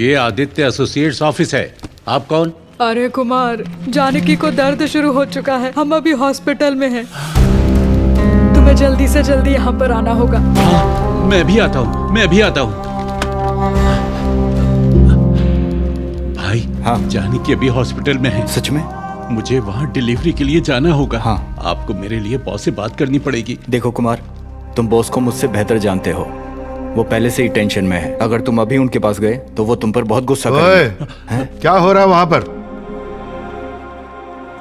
ये Aditya associates office है। आप कौन? अरे कुमार, जानकी को दर्द शुरू हो चुका है, हम अभी हॉस्पिटल में हैं। तुम्हें जल्दी से जल्दी यहाँ पर आना होगा। हाँ, मैं भी आता हूँ, मैं भी आता हूँ। भाई, हाँ? जानकी अभी हॉस्पिटल में है। सच में? मुझे वहाँ डिलीवरी के लिए जाना होगा। हाँ। आपको मेरे लिए बॉस से बात करनी पड़ेगी। देखो कुमार, तुम बॉस को मुझसे बेहतर जानते हो। वो पहले से ही टेंशन में है। अगर तुम अभी उनके पास गए तो वो तुम पर बहुत गुस्सा करेंगे। क्या हो रहा है वहां पर?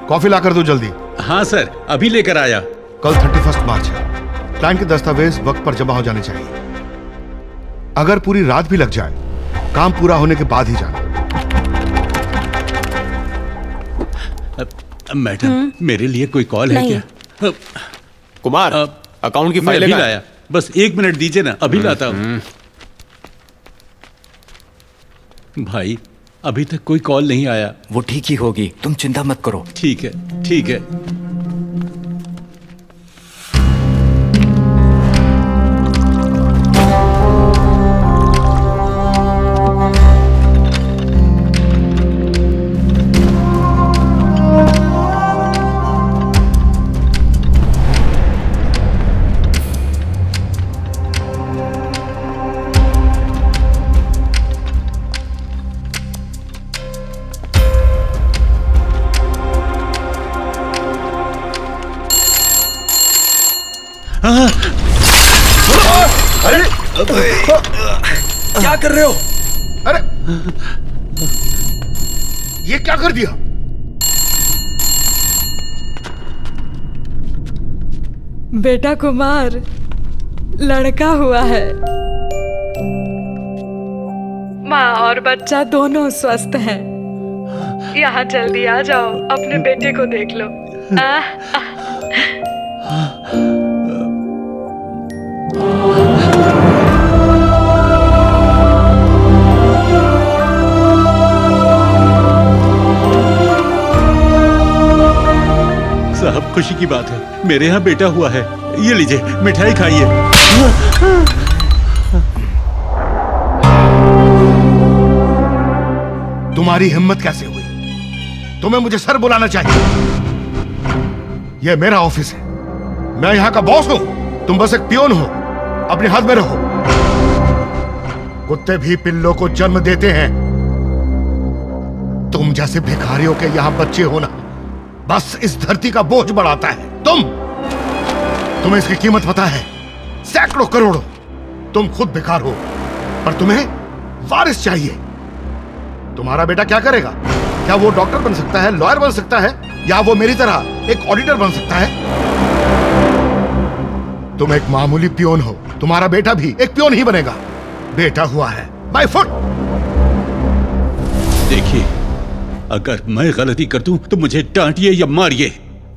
कॉफी लाकर दो जल्दी। हाँ सर, अभी लेकर आया। कल 31 मार्च है। क्लाइंट के दस्तावेज वक्त पर जमा हो जाने चाहिए। अगर पूरी रात भी लग जाए, काम पूरा होने के बाद ही जाना। मैडम, मेरे लिए कोई कॉल है क्या? कुमार, अकाउंट की फाइल लाया। बस 1 मिनट दीजिए ना, अभी लाता हूँ। भाई, अभी तक कोई कॉल नहीं आया। वो ठीक ही होगी, तुम चिंता मत करो। ठीक है, ठीक है। क्या कर रहे हो? अरे, ये क्या कर दिया? बेटा कुमार, लड़का हुआ है। माँ और बच्चा दोनों स्वस्थ हैं। यहाँ जल्दी आ जाओ, अपने बेटे को देख लो। साहब, खुशी की बात है, मेरे यहाँ बेटा हुआ है। ये लीजिए, मिठाई खाइए। तुम्हारी हिम्मत कैसे हुई? तुम्हें मुझे सर बुलाना चाहिए। यह मेरा ऑफिस है, मैं यहाँ का बॉस हूं। तुम बस एक पियोन हो। अपने हाथ में रहो। कुत्ते भी पिल्लों को जन्म देते हैं। तुम जैसे भिखारियों के यहाँ बच्चे होना बस इस धरती का बोझ बढ़ाता है। तुम्हें इसकी कीमत पता है? सैकड़ों करोड़ों। तुम खुद बेकार हो, पर तुम्हें वारिस चाहिए। तुम्हारा बेटा क्या करेगा? क्या वो डॉक्टर बन सकता है, लॉयर बन सकता है, या वो मेरी तरह एक ऑडिटर बन सकता है? तुम एक मामूली पियोन हो। तुम्हारा बेटा भी एक पियोन ही बनेगा। बेटा हुआ है, बाय फुट। देखिए, अगर मैं गलती कर दूं तो मुझे डांटिए या मारिए,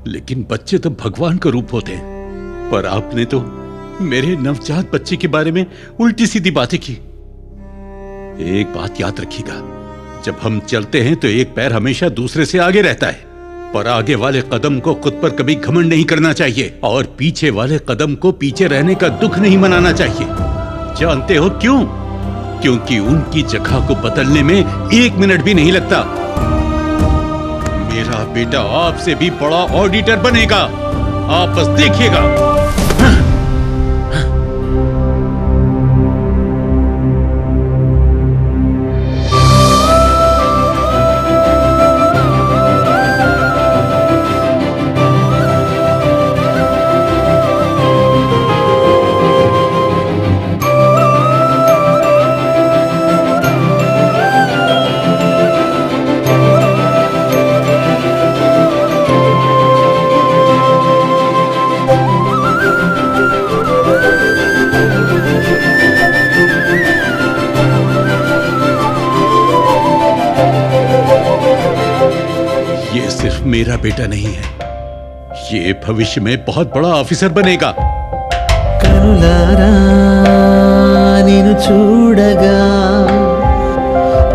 लेकिन बच्चे तो भगवान का रूप होते हैं। पर आपने तो मेरे नवजात बच्चे के बारे में उल्टी सीधी बातें की। एक बात याद रखिएगा, जब हम चलते हैं तो एक पैर हमेशा दूसरे से आगे रहता है, पर आगे वाले कदम को खुद पर कभी घमंड नहीं करना चाहिए, और पीछे वाले कदम को पीछे रहने का दुख नहीं मनाना चाहिए। जानते हो क्यों? क्योंकि उनकी जगह को बदलने में 1 मिनट भी नहीं लगता। मेरा बेटा आपसे भी बड़ा ऑडिटर बनेगा, आप बस देखिएगा। मेरा बेटा नहीं है, ये भविष्य में बहुत बड़ा ऑफिसर बनेगा। कनुलारा निन्नु चूडगा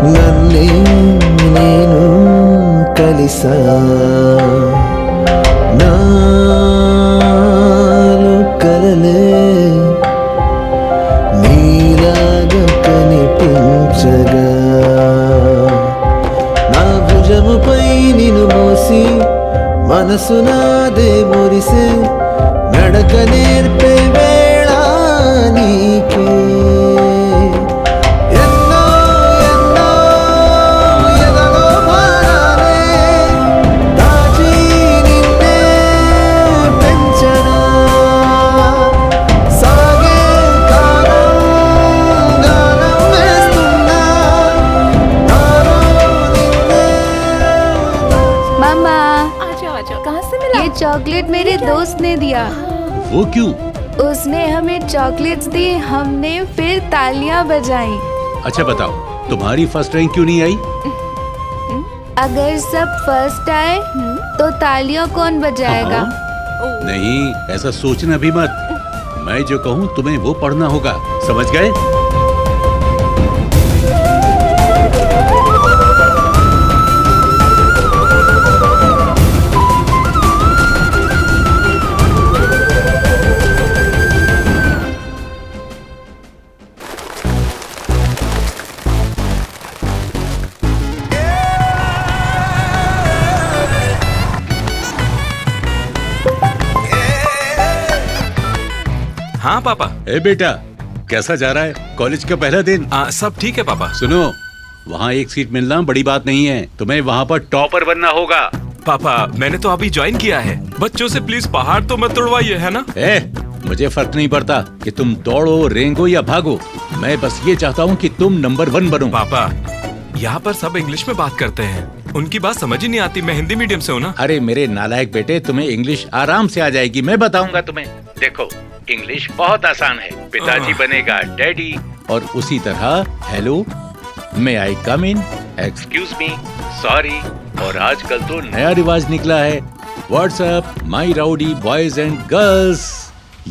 नन्ने नेनु कलिसा नालो कलले नीलागा कनिपिंचगा। మనసు నాదే మురిసే నడక నేర్పే వేళ నీకే ఎన్నో ఎన్నో ఎదలో భారాలే దాచి నిన్నే పెంచనా సాగే కాలం గానం వేస్తున్నా నాలో నిన్నే मामा आ जाओ कहाँ से मिला? ये चॉकलेट मेरे दोस्त ने दिया। वो क्यों? उसने हमें चॉकलेट्स दी, हमने फिर तालियां बजाई। अच्छा बताओ, तुम्हारी फर्स्ट रैंक क्यों नहीं आई? अगर सब फर्स्ट आए तो तालियां कौन बजाएगा? नहीं, ऐसा सोचना भी मत। मैं जो कहूँ तुम्हें वो पढ़ना होगा, समझ गए? हाँ पापा। ए बेटा, कैसा जा रहा है कॉलेज का पहला दिन? सब ठीक है पापा। सुनो, वहाँ एक सीट मिलना बड़ी बात नहीं है, तुम्हें वहाँ पर टॉपर बनना होगा। पापा मैंने तो अभी ज्वाइन किया है, बच्चों से प्लीज पहाड़ तो मत तोड़वाइए, है ना? मुझे फर्क नहीं पड़ता कि तुम दौड़ो, रेंगो या भागो, मैं बस ये चाहता हूँ कि तुम नंबर 1 बनो। पापा यहाँ पर सब इंग्लिश में बात करते हैं, उनकी बात समझ ही नहीं आती, मैं हिंदी मीडियम से हूँ ना। अरे मेरे नालायक बेटे, तुम्हें इंग्लिश आराम से आ जाएगी, मैं बताऊंगा तुम्हें। देखो, इंग्लिश बहुत आसान है। पिताजी बनेगा डैडी, और उसी तरह हेलो, मे आई कम इन, एक्सक्यूज मी, सॉरी, और आजकल तो नया रिवाज निकला है, WhatsApp, my rowdy boys and girls.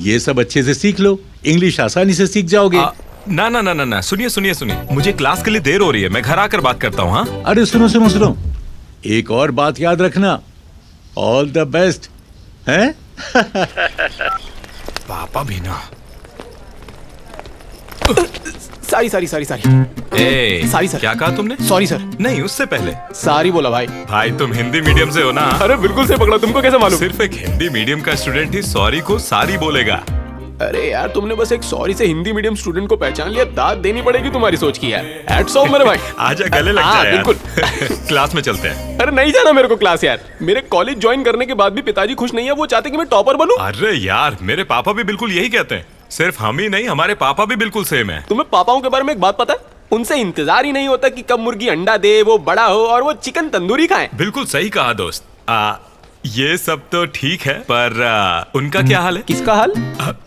ये सब अच्छे से सीख लो, इंग्लिश आसानी से सीख जाओगे। ना ना ना ना ना, सुनिए सुनिए सुनिए, मुझे क्लास के लिए देर हो रही है, मैं घर आकर बात करता हूँ। हाँ अरे सुनो सुनो सुनो, एक और बात याद रखना, ऑल द बेस्ट है। पापा भी ना। Sorry sorry sorry sorry sorry sir. क्या कहा तुमने? Sorry sir. नहीं, उससे पहले सॉरी बोला भाई। भाई तुम हिंदी मीडियम से हो ना? अरे बिल्कुल से पकड़ा, तुमको कैसे मालूम? सिर्फ एक हिंदी मीडियम का स्टूडेंट ही सॉरी को सारी बोलेगा। अरे यार, तुमने बस एक सॉरी से हिंदी मीडियम स्टूडेंट को पहचान लिया, दाद देनी पड़ेगी तुम्हारी सोच की यार। हैट्स ऑफ मेरे भाई। आजा गले लग हाँ, जाए यार। बिल्कुल। क्लास में चलते हैं। अरे नहीं जाना मेरे को क्लास यार, मेरे कॉलेज ज्वाइन करने के बाद भी पिताजी खुश नहीं है, वो चाहते कि मैं टॉपर बनूं। अरे यार, मेरे पापा भी बिल्कुल यही कहते हैं, सिर्फ हम ही नहीं, हमारे पापा भी बिल्कुल सेम है। तुम्हें पापाओं के बारे में एक बात पता है? उनसे इंतजार ही नहीं होता कि कब मुर्गी अंडा दे, वो बड़ा हो और वो चिकन तंदूरी खाए। बिल्कुल सही कहा दोस्त। ये सब तो ठीक है, पर उनका क्या हाल है? किसका हाल?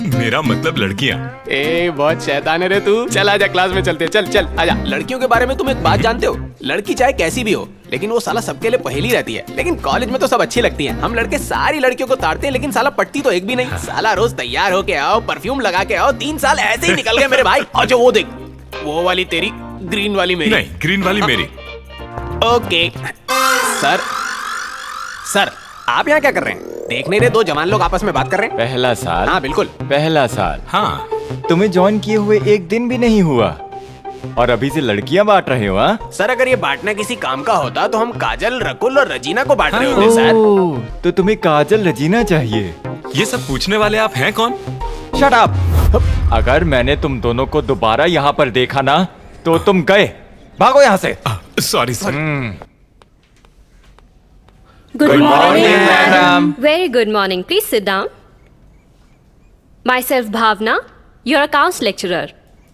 मेरा मतलब लड़कियां। बहुत शैतान है रे तू। चल आजा, क्लास में चलते। चल चल आजा। लड़कियों के बारे में तुम एक बात जानते हो? लड़की चाहे कैसी भी हो, लेकिन वो साला सबके लिए पहेली रहती है। लेकिन कॉलेज में तो सब अच्छी लगती है। हम लड़के सारी लड़कियों को ताड़ते हैं, लेकिन साला पटती तो एक भी नहीं। साला रोज तैयार होके आओ, परफ्यूम लगा के आओ, 3 साल ऐसे ही निकल गए मेरे भाई। और जो वो देख, वो वाली तेरी, ग्रीन वाली मेरी। नहीं, ग्रीन वाली मेरी। Okay sir. सर आप यहाँ क्या कर रहे हैं? देख नहीं रहे दो जवान लोग आपस में बात कर रहे हैं? पहला साल। हाँ बिल्कुल पहला साल। हाँ, तुम्हें ज्वाइन किए हुए एक दिन भी नहीं हुआ और अभी से लड़कियां बांट रहे हो? हाँ सर, अगर ये बांटना किसी काम का होता तो हम काजल, रकुल और रजीना को बांट रहे होते सर। तो तुम्हें काजल, रजीना चाहिए? ये सब पूछने वाले आप हैं कौन? Shut up. अगर मैंने तुम दोनों को दोबारा यहाँ पर देखा ना तो तुम गए, भागो यहाँ से। Sorry sir. Good morning, madam. Very good morning. Please sit down. Myself Bhavna, your accounts lecturer.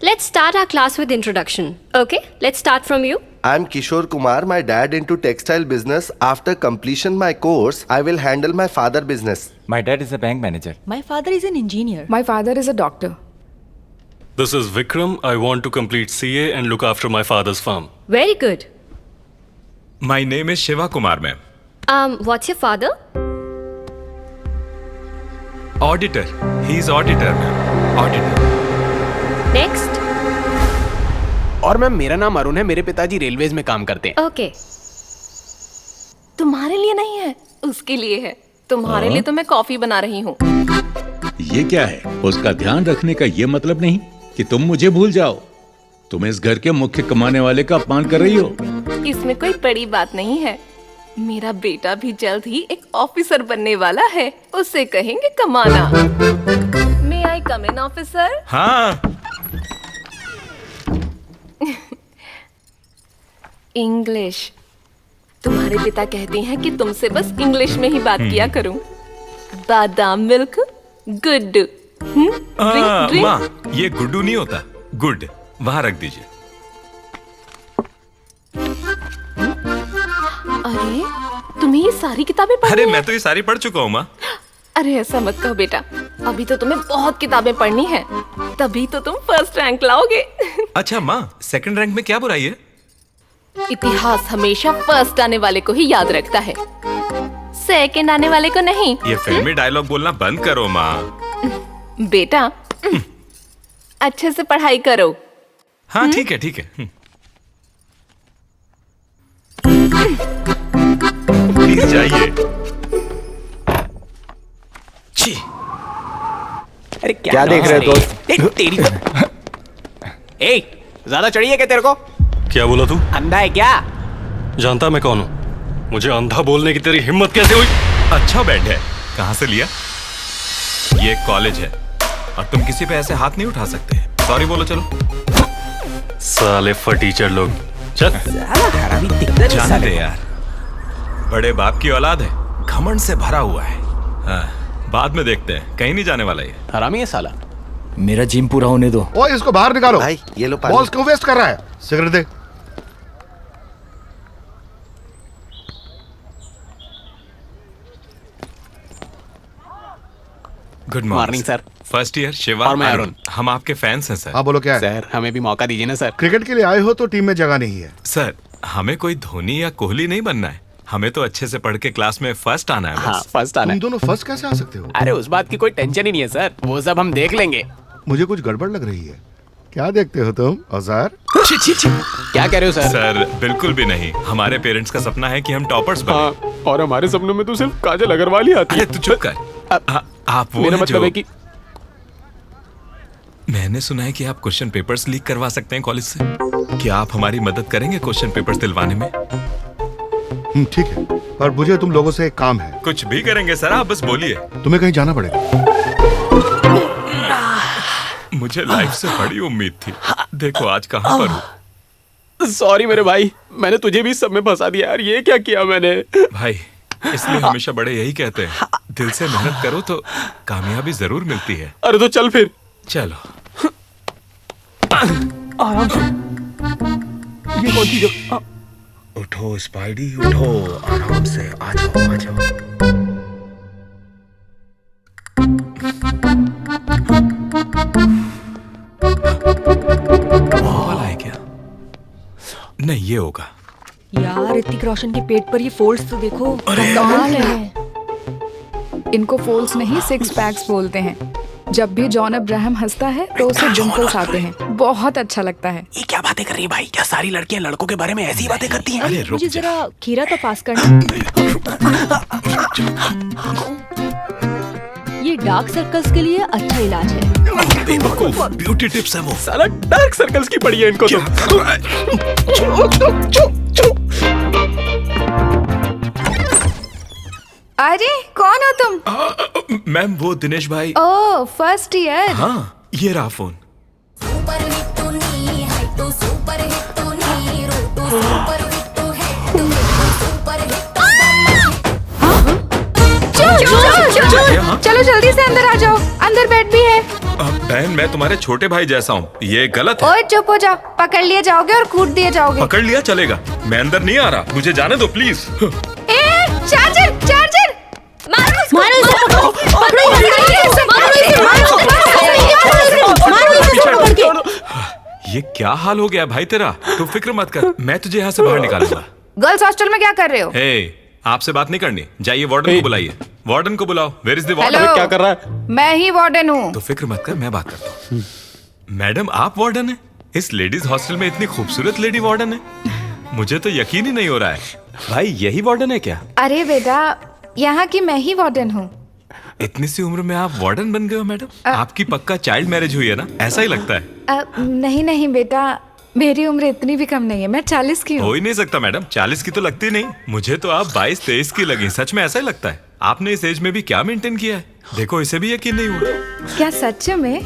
Let's start our class with introduction. Okay, let's start from you. I'm Kishore Kumar, my dad into textile business. After completion my course, I will handle my father business. My dad is a bank manager. My father is an engineer. My father is a doctor. This is Vikram. I want to complete CA and look after my father's farm. Very good. My name is Shiva Kumar, ma'am. What's your father? Auditor. He is auditor, ma'am. Auditor. Next. और ma'am, मेरा नाम अरुण है, मेरे पिताजी railways में काम करते हैं। Okay. तुम्हारे लिए नहीं है, उसके लिए है। तुम्हारे लिए तो मैं कॉफी बना रही हूँ। ये क्या है? उसका ध्यान रखने का ये मतलब नहीं कि तुम मुझे भूल जाओ। तुम इस घर के मुख्य कमाने वाले का अपमान कर रही हो। इसमें कोई बड़ी बात नहीं है। मेरा बेटा भी जल्द ही एक ऑफिसर बनने वाला है, उसे कहेंगे कमाना। मे आई कम इन ऑफिसर? हाँ। इंग्लिश। तुम्हारे पिता कहते हैं कि तुमसे बस इंग्लिश में ही बात किया करूं। बादाम मिल्क गुड्डू। माँ, ये गुड्डू नहीं होता, गुड। वहां रख दीजिए। अरे तुम्हें ये सारी किताबें पढ़नी अरे है? मैं तो ये सारी पढ़ चुका हूँ माँ। अरे ऐसा मत कहो बेटा, अभी तो तुम्हें बहुत किताबें पढ़नी है, तभी तो तुम फर्स्ट रैंक लाओगे। अच्छा माँ, सेकंड रैंक में क्या बुराई है? इतिहास हमेशा फर्स्ट आने वाले को ही याद रखता है, सेकंड आने वाले को नहीं। ये फिल्मी डायलॉग बोलना बंद करो माँ। बेटा अच्छे से पढ़ाई करो। हाँ ठीक है ठीक है। प्लीज जाइए। अरे क्या देख रहे हो दोस्त? तेरी ए, ज्यादा चढ़िए क्या तेरे को? क्या बोला तू? अंधा है क्या? जानता मैं कौन हूँ? मुझे अंधा बोलने की तेरी हिम्मत कैसे हुई? अच्छा बेड है, कहाँ से लिया? ये कॉलेज है और तुम किसी पे ऐसे हाथ नहीं उठा सकते। सॉरी बोलो चलो। साले फटीचर लोग। चल। जानते यार, बड़े बाप की औलाद है, घमंड से भरा हुआ है। हाँ, बाद में देखते हैं, कहीं नहीं जाने वाला ये। हरामी है साला। मेरा जिम पूरा होने दो। ओ इसको बाहर निकालो भाई ये लो पानी। बॉल्स क्यों वेस्ट कर रहा है? सिगरेट दे। Good morning sir. First year Shiva और मैं अरुण। हम आपके फैंस हैं सर। हाँ बोलो क्या है? सर हमें भी मौका दीजिए ना सर। क्रिकेट के लिए आए हो तो टीम में जगह नहीं है। सर हमें कोई धोनी या कोहली नहीं बनना है, हमें तो अच्छे से पढ़ के क्लास में फर्स्ट आना है बस। हाँ फर्स्ट आना तुम है। दोनों फर्स्ट कैसे आ सकते हो? अरे उस बात की कोई टेंशन ही नहीं है सर, वो सब हम देख लेंगे। मुझे कुछ गड़बड़ लग रही है। क्या देखते हो तुम औजार? क्या कह रहे हो सर? सर बिल्कुल भी नहीं, हमारे पेरेंट्स का सपना है कि हम टॉपर्स बने। हाँ, और हमारे सपनों में तो सिर्फ काजल अग्रवाल ही आती है। तू चुप कर। आप वो मेरा हैं मतलब जो- है कि मैंने सुना है कि आप क्वेश्चन पेपर्स लीक करवा सकते हैं कॉलेज से। क्या आप हमारी मदद करेंगे क्वेश्चन पेपर्स दिलवाने में? ठीक है, पर मुझे तुम लोगों से एक काम है। कुछ भी करेंगे सर, आप बस बोलिए। तुम्हें कहीं जाना पड़ेगा। मुझे लाइफ से बड़ी उम्मीद थी, देखो आज कहाँ पर हूँ। सॉरी मेरे भाई, मैंने तुझे भी सब में फंसा दिया यार। ये क्या किया मैंने? भाई इसलिए हमेशा बड़े यही कहते हैं, दिल से मेहनत करो तो कामयाबी जरूर मिलती है। अरे तो चल फिर। चलो। आराम से। ये कौन सी जगह? उठो स्पाइडी उठो, आराम से आ जाओ आ जाओ। वाला है क्या? नहीं ये होगा। यार ऋतिक रोशन के पेट पर ये फोल्ड्स तो देखो। कमाल है। इनको फोल्ड्स नहीं सिक्स पैक्स बोलते हैं। जब भी जॉन अब्राहम हंसता है तो उसे डिंपल्स आते हैं, बहुत अच्छा लगता है। ये क्या बातें कर रही है भाई? क्या सारी लड़कियां लड़कों के बारे में ऐसी बातें करती हैं? अरे रुक मुझे जा। जरा खीरा तो पास करना। ये डार्क सर्कल्स के लिए अच्छा इलाज है। बेवकूफ, ब्यूटी टिप्स है वो। साला डार्क सर्कल्स की पड़ी है इनको तो। अरे कौन हो तुम? मैम वो दिनेश भाई। ओह फर्स्ट ईयर। हाँ ये रहा फोन। चलो जल्दी से अंदर आ जाओ, अंदर बेड भी है। बहन मैं तुम्हारे छोटे भाई जैसा हूँ, ये गलत है। ओए चुप हो जाओ, पकड़ लिए जाओगे और कूट दिए जाओगे। पकड़ लिया चलेगा, मैं अंदर नहीं आ रहा, मुझे जाने दो प्लीज। ए चार्जर चार्जर ये क्या हाल हो गया भाई तेरा? तू फिक्र मत कर, मैं तुझे यहाँ से बाहर निकालूंगा। गर्ल्स हॉस्टल में क्या कर रहे हो? हे, आपसे बात नहीं करनी, जाइए वार्डन को बुलाइए। वार्डन को बुलाओ। Where is the warden? Hello. क्या कर रहा है? मैं ही वार्डन हूँ। तो फिक्र मत कर, मैं बात करता हूँ। मैडम आप वार्डन है? इस लेडीज हॉस्टल में इतनी खूबसूरत लेडी वार्डन है, मुझे तो यकीन ही नहीं हो रहा है। भाई यही वार्डन है क्या? अरे बेटा यहाँ की मैं ही वार्डन हूँ। इतनी सी उम्र में आप वार्डन बन गए हो मैडम? आपकी पक्का चाइल्ड मैरिज हुई है ना, ऐसा ही लगता है। नहीं नहीं बेटा, मेरी उम्र इतनी भी कम नहीं है, मैं 40 की हो हूँ। ही नहीं सकता मैडम, 40 की तो लगती नहीं। मुझे तो आप 22-23 की लगी। सच में ऐसा ही लगता है। आपने इस एज में भी क्या मेंटेन किया है, देखो इसे भी यकीन नहीं हुआ। क्या सच में?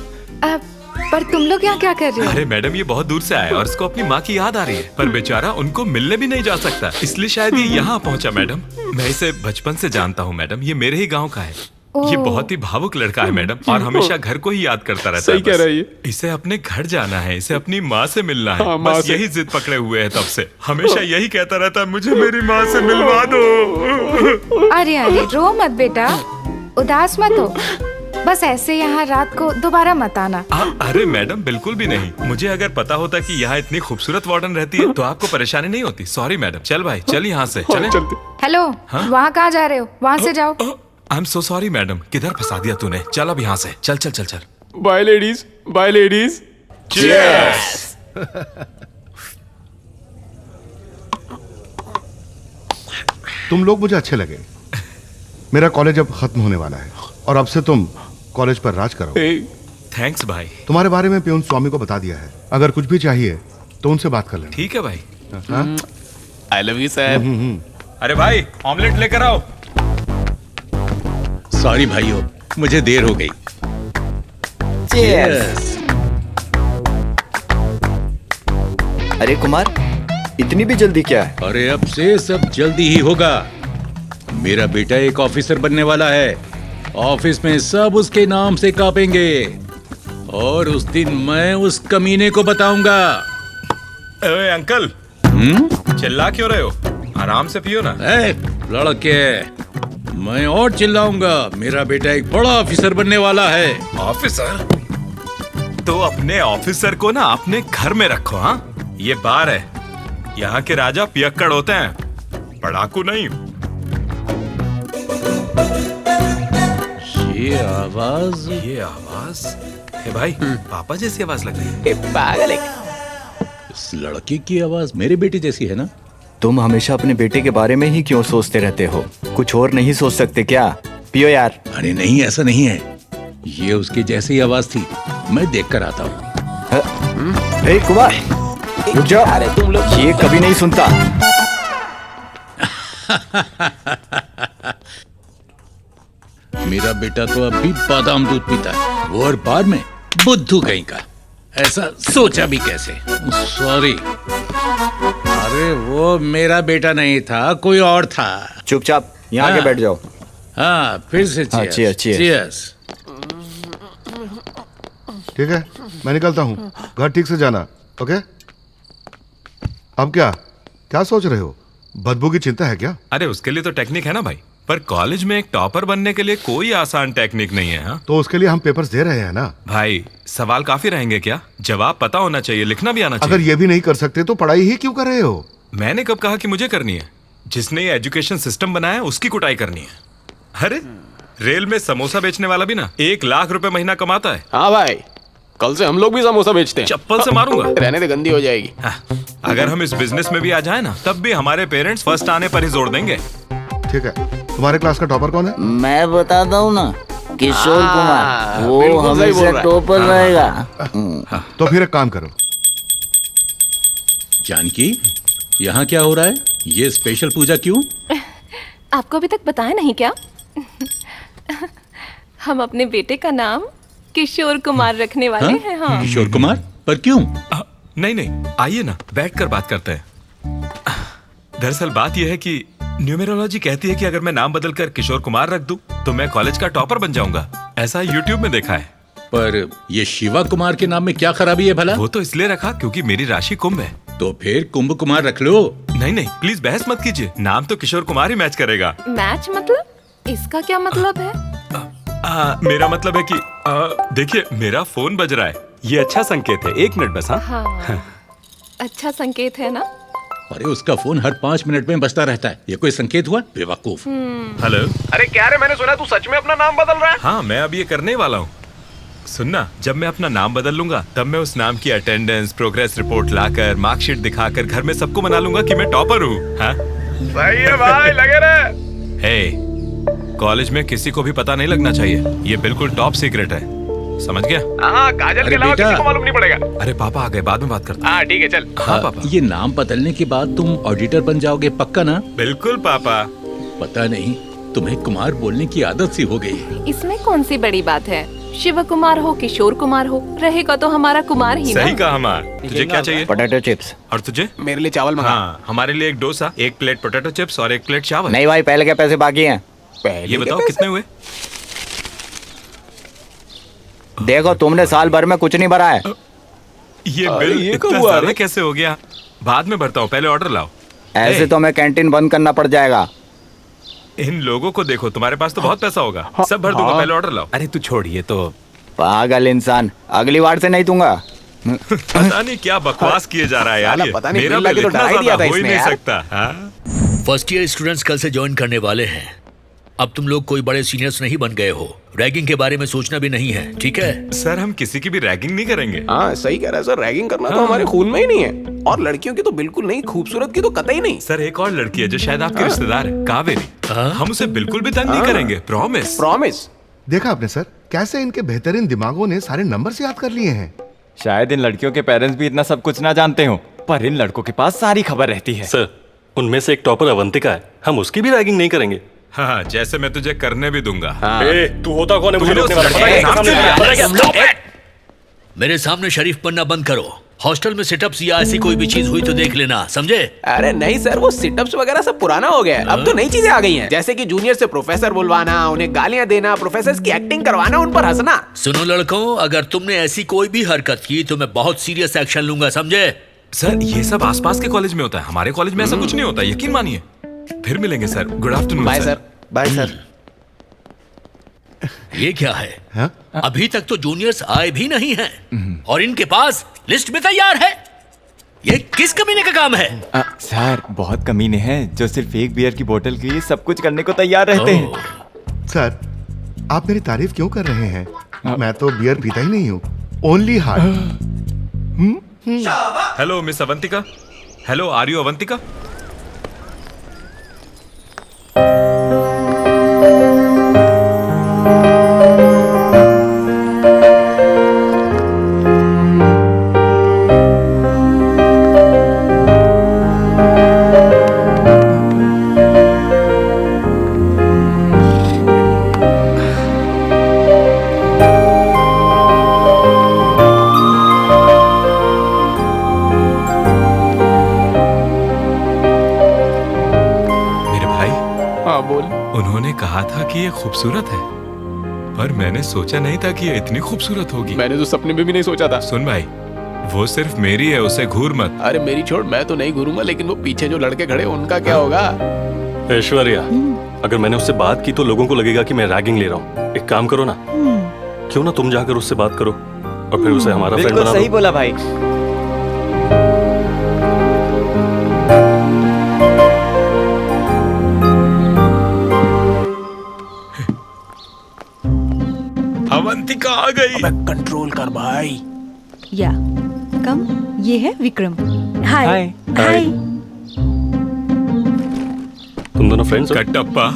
पर तुम लोग यहाँ क्या कर रहे हो? अरे मैडम, ये बहुत दूर से आया और इसको अपनी माँ की याद आ रही है, पर बेचारा उनको मिलने भी नहीं जा सकता, इसलिए शायद ये यहाँ पहुँचा। मैडम, मैं इसे बचपन से जानता हूँ मैडम, ये मेरे ही गाँव का है। ये बहुत ही भावुक लड़का है मैडम, और हमेशा घर को ही याद करता रहता है। सही कह रही है। इसे अपने घर जाना है, इसे अपनी माँ से मिलना है। हाँ, माँ बस से। यही जिद पकड़े हुए है तब से, हमेशा यही कहता रहता है, मुझे मेरी माँ से मिलवा दो। अरे अरे रो मत बेटा, उदास मत हो, बस ऐसे यहाँ रात को दोबारा मत आना। अरे मैडम, बिल्कुल भी नहीं। मुझे अगर पता होता कि यहाँ इतनी खूबसूरत वार्डन रहती है तो आपको परेशानी नहीं होती। Sorry madam. चल भाई, चल यहाँ से चले। हेलो, हाँ? वहाँ कहाँ जा रहे हो? वहाँ से जाओ। I am so sorry madam, किधर फंसा दिया तूने। चल अब यहाँ से, चल चल चल चल। Bye ladies, bye ladies. Cheers! तुम लोग मुझे अच्छे लगे। मेरा कॉलेज अब खत्म होने वाला है और अब से तुम कॉलेज पर राज करो। थैंक्स भाई। तुम्हारे बारे में प्यून स्वामी को बता दिया है, अगर कुछ भी चाहिए तो उनसे बात कर लेना। ठीक है भाई। I love you sir. अरे भाई, ऑमलेट लेकर आओ। सॉरी भाइयों, मुझे देर हो गई। Cheers! अरे कुमार, इतनी भी जल्दी क्या है? अरे अब से सब जल्दी ही होगा। मेरा बेटा एक ऑफिसर बनने वाला है। ऑफिस में सब उसके नाम से कांपेंगे और उस दिन मैं उस कमीने को बताऊंगा। ओए अंकल, चिल्ला क्यों रहे हो? आराम से पियो ना। लड़के, मैं और चिल्लाऊंगा। मेरा बेटा एक बड़ा ऑफिसर बनने वाला है। ऑफिसर? तो अपने ऑफिसर को ना अपने घर में रखो। हाँ, ये बार है, यहाँ के राजा पियक्कड़ होते हैं, पढ़ाकू नहीं। ये आवाज हे भाई, पापा जैसी आवाज लग रही है। पागल है। इस लड़के की आवाज मेरे बेटे जैसी है ना? तुम हमेशा अपने बेटे के बारे में ही क्यों सोचते रहते हो? कुछ और नहीं सोच सकते क्या? पियो यार। अरे नहीं, ऐसा नहीं है। ये उसकी जैसी ही आवाज थी। मैं देख कर आता हूँ। हे कुमार, रुक जाओ। अरे तुम लोग ये कभी नहीं सुनता। मेरा बेटा तो अभी बादाम दूध पीता है, वो और बार में बुद्धू कहीं का। ऐसा सोचा भी कैसे? सॉरी। अरे वो मेरा बेटा नहीं था, कोई और था। चुपचाप यहाँ आके बैठ जाओ। हाँ, फिर से cheers, cheers. cheers. ठीक है, मैं निकलता हूँ। घर ठीक से जाना, ओके? अब क्या क्या सोच रहे हो? बदबू की चिंता है क्या? अरे उसके लिए तो टेक्निक है ना भाई, पर कॉलेज में एक टॉपर बनने के लिए कोई आसान टेक्निक नहीं है। हाँ? तो उसके लिए हम पेपर्स दे रहे हैं ना भाई। सवाल काफी रहेंगे क्या? जवाब पता होना चाहिए, लिखना भी आना चाहिए। अगर ये भी नहीं कर सकते तो पढ़ाई ही क्यों कर रहे हो? मैंने कब कहा कि मुझे करनी है? जिसने ये एजुकेशन सिस्टम बनाया उसकी कुटाई करनी है। अरे रेल में समोसा बेचने वाला भी ना 1 लाख रुपए महीना कमाता है। हाँ भाई, कल से हम लोग भी समोसा बेचते हैं। चप्पल से मारूंगा। रहने दे, गंदी हो जाएगी। अगर हम इस बिजनेस में भी आ जाए ना, तब भी हमारे पेरेंट्स फर्स्ट आने पर ही जोर देंगे। ठीक है, तुम्हारे क्लास का टॉपर कौन है? मैं बताता हूँ ना, किशोर कुमार। वो बिल्कुल सही बोल हमेशा रहा है। टॉपर रहेगा। तो फिर एक काम करो। जानकी, यहाँ क्या हो रहा है? ये स्पेशल पूजा क्यों? आपको अभी तक बताया नहीं क्या? हम अपने बेटे का नाम किशोर कुमार रखने वाले हैं। हाँ। किशोर कुमार? पर क्यों? नहीं नहीं, आइए ना, बैठकर बात करते हैं। दरअसल बात यह है कि न्यूमेरोलॉजी कहती है कि अगर मैं नाम बदलकर किशोर कुमार रख दूं तो मैं कॉलेज का टॉपर बन जाऊंगा। ऐसा यूट्यूब में देखा है। पर ये शिवा कुमार के नाम में क्या खराबी है भला? वो तो इसलिए रखा क्योंकि मेरी राशि कुंभ है। तो फिर कुंभ कुमार रख लो। नहीं नहीं, प्लीज बहस मत कीजिए, नाम तो किशोर कुमार ही मैच करेगा। मैच मतलब? इसका क्या मतलब है? मेरा मतलब है कि देखिए, मेरा फोन बज रहा है, ये अच्छा संकेत है। 1 मिनट बस। हाँ, अच्छा संकेत है ना? अरे उसका फोन हर 5 मिनट में बजता रहता है, ये कोई संकेत हुआ? बेवकूफ। हेलो। अरे क्या रे, मैंने सुना तू सच में अपना नाम बदल रहा है? हाँ, मैं अब ये करने वाला हूँ। सुनना, जब मैं अपना नाम बदल लूंगा तब मैं उस नाम की अटेंडेंस, प्रोग्रेस रिपोर्ट लाकर, मार्कशीट दिखाकर घर में सबको मना लूंगा कि मैं टॉपर हूँ। हाँ? सही है भाई, लगे रहे। हे, कॉलेज में किसी को भी पता नहीं लगना चाहिए, ये बिल्कुल टॉप सीक्रेट है। समझ गया? हाँ, काजल अरे के अलावा बेटा। किसी को मालूम नहीं पड़ेगा। अरे पापा आ गए, बाद में बात करते हैं। हाँ ठीक है, चल। हाँ पापा। ये नाम बदलने के बाद तुम ऑडिटर बन जाओगे, पक्का ना? बिल्कुल पापा। पता नहीं, तुम्हें कुमार बोलने की आदत सी हो गई है। इसमें कौन सी बड़ी बात है? शिव कुमार हो, किशोर कुमार हो, रहेगा तो हमारा कुमार ही ना। सही कहा हमार। तुझे क्या चाहिए? Potato chips. और तुझे? मेरे लिए चावल मंगा। हाँ, हमारे लिए एक डोसा, एक प्लेट पोटैटो चिप्स और एक प्लेट चावल। नहीं भाई, पहले के पैसे बाकी हैं। ये बताओ कितने हुए? देखो, तुमने साल भर में कुछ नहीं भरा है। ये बिल इतना ज्यादा कैसे हो गया? बाद में भरता हूँ, पहले ऑर्डर लाओ। ऐसे तो हमें कैंटीन बंद करना पड़ जाएगा। इन लोगों को देखो, तुम्हारे पास तो बहुत पैसा होगा, सब भर दूंगा, पहले ऑर्डर लाओ। अरे तू छोड़िए तो। पागल इंसान, अगली बार से नहीं दूंगा। पता नहीं क्या बकवास किए जा रहा है यार, ये। पता नहीं, मेरा बिल लाके बिल तो इतना डरा ही दिया ज्यादा था हो ही इसने नहीं यार। सकता। हाँ? फर्स्ट ईयर स्टूडेंट्स कल से ज्वाइन करने वाले हैं। अब तुम लोग कोई बड़े सीनियर्स नहीं बन गए हो, रैगिंग के बारे में सोचना भी नहीं है, ठीक है? सर, हम किसी की भी रैगिंग नहीं करेंगे। हाँ सही कह रहा है सर, रैगिंग करना तो हमारे खून में ही नहीं है। और लड़कियों की तो बिल्कुल नहीं, खूबसूरत की तो कतई नहीं। सर, एक और लड़की है जो शायद आपकी रिश्तेदार है, कावेरी। हम उसे बिल्कुल भी तंग नहीं करेंगे, प्रॉमिस। प्रॉमिस। देखा आपने सर, कैसे इनके बेहतरीन दिमागों ने सारे नंबर्स याद कर लिए हैं। शायद इन लड़कियों के पेरेंट्स भी इतना सब कुछ ना जानते हो, पर इन लड़कों के पास सारी खबर रहती है। सर, उनमें से एक टॉपर अवंतिका है, हम उसकी भी रैगिंग नहीं करेंगे। हाँ, जैसे मैं तुझे करने भी दूंगा। तू होता कौन है मुझे रोकने वाला? मेरे सामने शरीफ पन्ना बंद करो। हॉस्टल में सिटअप्स या ऐसी कोई भी चीज हुई तो देख लेना, समझे? अरे नहीं सर, वो सिटअप्स वगैरह सब पुराना हो गया है। अब तो नई चीजें आ गई हैं, जैसे कि जूनियर से प्रोफेसर बुलवाना, उन्हें गालियां देना, प्रोफेसर की एक्टिंग करवाना, उन पर हंसना। सुनो लड़कों, अगर तुमने ऐसी कोई भी हरकत की तो मैं बहुत सीरियस एक्शन लूंगा, समझे? सर, ये सब आसपास के कॉलेज में होता है, हमारे कॉलेज में ऐसा कुछ नहीं होता, यकीन मानिए। फिर मिलेंगे sir. Good afternoon. Bye sir. Bye sir. ये क्या है? अभी तक तो जूनियर्स आए भी नहीं हैं और इनके पास लिस्ट में तैयार है। ये किस कमीने का काम है? सर, बहुत कमीने हैं जो सिर्फ एक बियर की बोतल के लिए सब कुछ करने को तैयार रहते हैं। सर, आप मेरी तारीफ क्यों कर रहे हैं? मैं तो बियर पीता ही नहीं हूँ, only heart. Hello miss Avantika. Hello, are you Avantika? उन्होंने कहा था कि ये खूबसूरत है, पर मैंने सोचा नहीं था कि ये इतनी खूबसूरत होगी। मैंने तो सपने में भी नहीं सोचा था। सुन भाई, वो सिर्फ मेरी है, उसे घूर मत। अरे मेरी छोड़, मैं तो नहीं घूरूंगा, लेकिन वो पीछे जो लड़के खड़े उनका क्या होगा? ऐश्वर्या, अगर मैंने उससे बात की तो लोगों को लगेगा कि मैं रैगिंग ले रहा हूँ। एक काम करो ना, क्यों ना तुम जाकर उससे बात करो और फिर उसे हमारा फ्रेंड बना लो। सही बोला भाई। अवंतिका आ गई। अबे कंट्रोल कर भाई। या कम, ये है विक्रम। हाय हाय। तुम दोनों फ्रेंड्स हो? कटप्पा।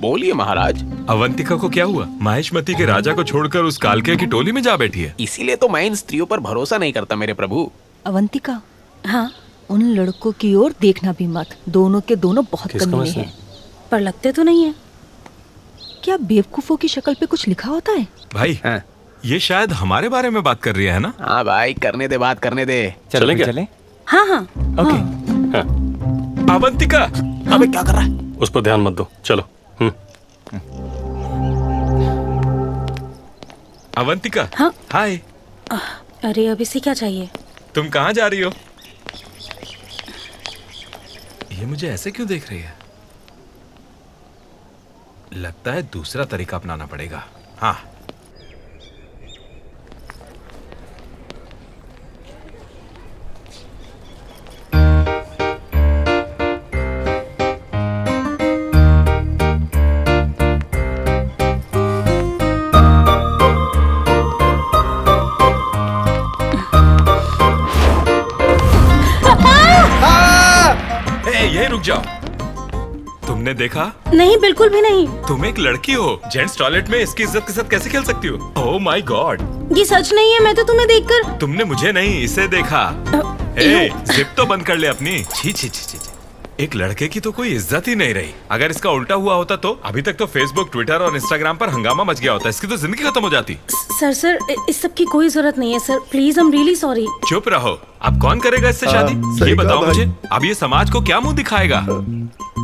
बोलिए महाराज। अवंतिका को क्या हुआ? महेशमती के राजा को छोड़कर उस कालके की टोली में जा बैठी है। इसीलिए तो मैं इन स्त्रियों पर भरोसा नहीं करता मेरे प्रभु। अवंतिका, हाँ, उन लड़कों की ओर देखना भी मत, दोनों के दोनों बहुत कमीने हैं। पर लगते तो नहीं है। क्या बेवकूफों की शक्ल पे कुछ लिखा होता है? भाई हाँ। ये शायद हमारे बारे में बात कर रही है ना? हाँ भाई, करने दे बात, करने दे। चलें क्या? चलें? हाँ हाँ। ओके। हाँ। अवंतिका, अबे क्या कर रहा है? उस पर ध्यान मत दो, चलो। अवंतिका। हाँ। हाय। अरे अब इसे क्या चाहिए? तुम कहाँ जा रही हो? ये मुझे ऐसे क्यों देख रही है? लगता है दूसरा तरीका अपनाना पड़ेगा। हाँ। यही रुक जाओ। तुमने देखा? नहीं, बिल्कुल भी नहीं। तुम एक लड़की हो, जेंट्स टॉयलेट में इसकी इज्जत के साथ कैसे खेल सकती हो? ओह माय गॉड, ये सच नहीं है। मैं तो तुम्हें देखकर। तुमने मुझे नहीं, इसे देखा। ए, जिप तो बंद कर ले अपनी। छी छी छी छी। एक लड़के की तो कोई इज्जत ही नहीं रही। अगर इसका उल्टा हुआ होता तो अभी तक तो फेसबुक, ट्विटर और इंस्टाग्राम पर हंगामा मच गया होता। इसकी तो जिंदगी खत्म हो जाती। सर इस सब की कोई जरूरत नहीं है sir. Please, I am really sorry. चुप रहो। अब कौन करेगा इससे शादी? ये बताओ मुझे। अब ये समाज को क्या मुंह दिखाएगा?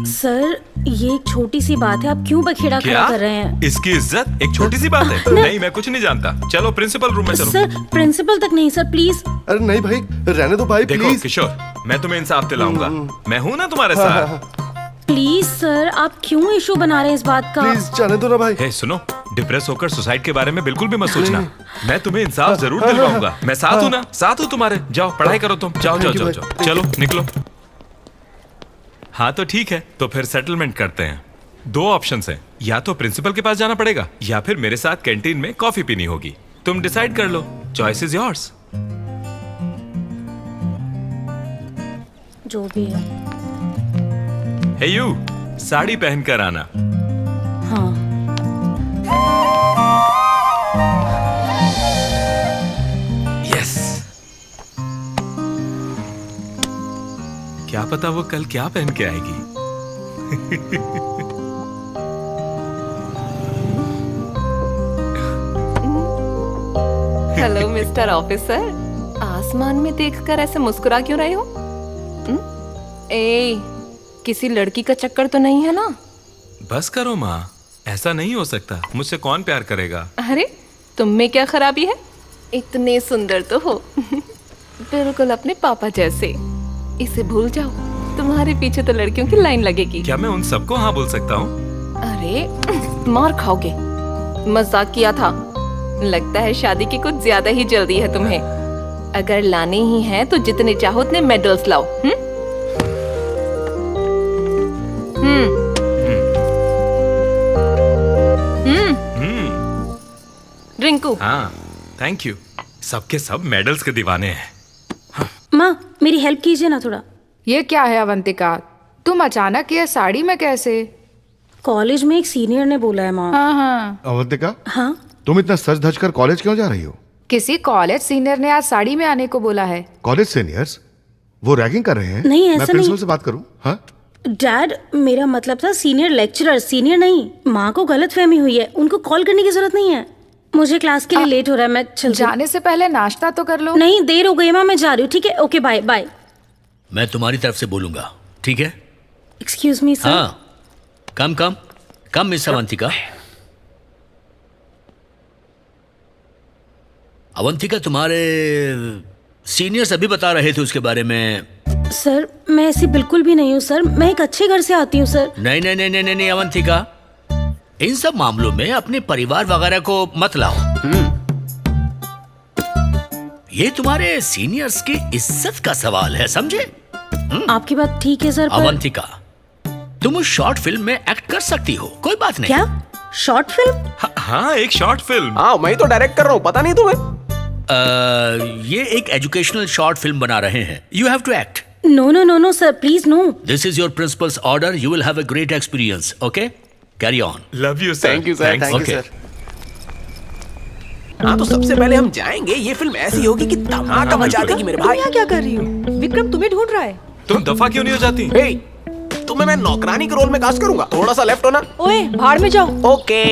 सर, ये एक छोटी सी बात है, आप क्यों बखेड़ा खड़ा कर रहे हैं? इसकी इज्जत एक छोटी सी बात है? नहीं, मैं कुछ नहीं जानता। चलो प्रिंसिपल रूम में चलो। सर, प्रिंसिपल तक नहीं सर, प्लीज। अरे नहीं भाई, रहने दो भाई, देखो प्लीज। किशोर, मैं तुम्हें इंसाफ दिलाऊंगा। मैं हूँ ना तुम्हारे साथ। प्लीज सर, आप क्यों इशू बना रहे हैं इस बात का? प्लीज जाने दो ना भाई। हे सुनो, डिप्रेस होकर सुसाइड के बारे में बिल्कुल भी मत सोचना। मैं तुम्हें इंसाफ जरूर दिलवाऊंगा। मैं साथ हूँ ना, साथ हूँ तुम्हारे। जाओ पढ़ाई करो तुम। जाओ जाओ जाओ जाओ, चलो निकलो। हाँ तो ठीक है, तो फिर सेटलमेंट करते हैं। 2 ऑप्शंस हैं, या तो प्रिंसिपल के पास जाना पड़ेगा या फिर मेरे साथ कैंटीन में कॉफी पीनी होगी। तुम डिसाइड कर लो। Choice is yours. जो भी है। हे यू, साड़ी पहनकर आना। हाँ। यस। क्या पता वो कल क्या पहन के आएगी। हेलो मिस्टर ऑफिसर, आसमान में देखकर ऐसे मुस्कुरा क्यों रहे हो? ए, किसी लड़की का चक्कर तो नहीं है ना? बस करो माँ, ऐसा नहीं हो सकता। मुझसे कौन प्यार करेगा? अरे, तुम में क्या खराबी है? इतने सुंदर तो हो, बिल्कुल अपने पापा जैसे। इसे भूल जाओ, तुम्हारे पीछे तो लड़कियों की लाइन लगेगी। क्या मैं उन सबको हाँ बोल सकता हूँ? अरे, मार खाओगे। मजाक किया था। लगता है शादी की कुछ ज्यादा ही जल्दी है तुम्हें। अगर लाने ही हैं तो जितने चाहो उतने मेडल्स लाओ। रिंकू। हाँ, थैंक यू। सबके सब मेडल्स के दीवाने हैं। माँ, मेरी हेल्प कीजिए ना थोड़ा। ये क्या है अवंतिका, तुम अचानक ये साड़ी में कैसे? कॉलेज में एक सीनियर ने बोला है माँ। हाँ। अवंतिका, हाँ, तुम इतना सज धज कर कॉलेज क्यों जा रही हो? किसी कॉलेज सीनियर ने आज साड़ी में आने को बोला है। कॉलेज सीनियर्स वो रैगिंग कर रहे हैं? नहीं, ऐसा मैं प्रिंसिपल नहीं। से बात करूं? हाँ? डैड, मेरा मतलब था सीनियर लेक्चरर, सीनियर नहीं। माँ को गलतफहमी हुई है, उनको कॉल करने की जरूरत नहीं है। मुझे क्लास के लिए लेट हो रहा है, मैं चल। जाने से पहले नाश्ता तो कर लो। नहीं, देर हो गई माँ, मैं जा रही हूँ। ठीक है, ओके, बाय बाय। मैं तुम्हारी तरफ से बोलूंगा, ठीक है? Excuse me sir. हाँ, कम कम कम मिस अवंतिका। अवंतिका, तुम्हारे सीनियर्स अभी बता रहे थे उसके बारे में। सर, मैं ऐसी बिल्कुल भी नहीं हूँ सर। मैं एक अच्छे घर से आती हूँ सर। नहीं नहीं नहीं नहीं नहीं अवंतिका, इन सब मामलों में अपने परिवार वगैरह को मत लाओ। ये तुम्हारे सीनियर्स की इज्जत का सवाल है, समझे? आपकी बात ठीक है सर, पर... अवंतिका, तुम उस शॉर्ट फिल्म में एक्ट कर सकती हो, कोई बात नहीं। क्या शॉर्ट फिल्म? हाँ, एक शॉर्ट फिल्म। हाँ, मैं तो डायरेक्ट कर रहा हूँ, पता नहीं तुम्हें? ये एक एजुकेशनल शॉर्ट फिल्म बना रहे हैं। You have to act. No no no no sir, please no. This is your principal's order. You will have a great experience. Okay, carry on. Love you sir. Thank you sir, thank you Okay. Sir. हाँ, तो सबसे पहले हम जाएंगे। ये film ऐसी होगी कि धमाका मचा देगी मेरे भाई। यहाँ क्या कर रही हो? विक्रम तुम्हें ढूंढ रहा है। तुम दफा क्यों नहीं हो जाती? हे, तुम्हें मैं नौकरानी के रोल में कास्ट करूंगा। थोड़ा सा लेफ्ट होना। ओए, भाड़ में जाओ। ओके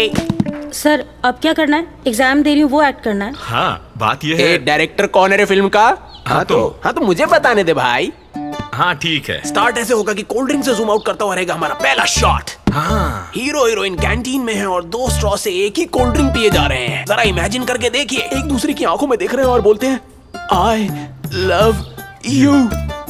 सर, अब क्या करना है? एग्जाम दे रही हूँ, वो एक्ट करना है। हाँ, बात ये है। डायरेक्टर कौन है रे फिल्म का? हाँ तो मुझे बताने दे भाई। हाँ ठीक है। स्टार्ट ऐसे होगा कि कोल्ड ड्रिंक से जूम आउट करता हुआ रहेगा हमारा पहला शॉट। हाँ। हीरो हीरोइन कैंटीन में हैं और 2 स्ट्रॉ से एक ही कोल्ड ड्रिंक पिए जा रहे हैं। जरा इमेजिन करके देखिए, एक दूसरे की आंखों में देख रहे हैं और बोलते हैं आई लव यू।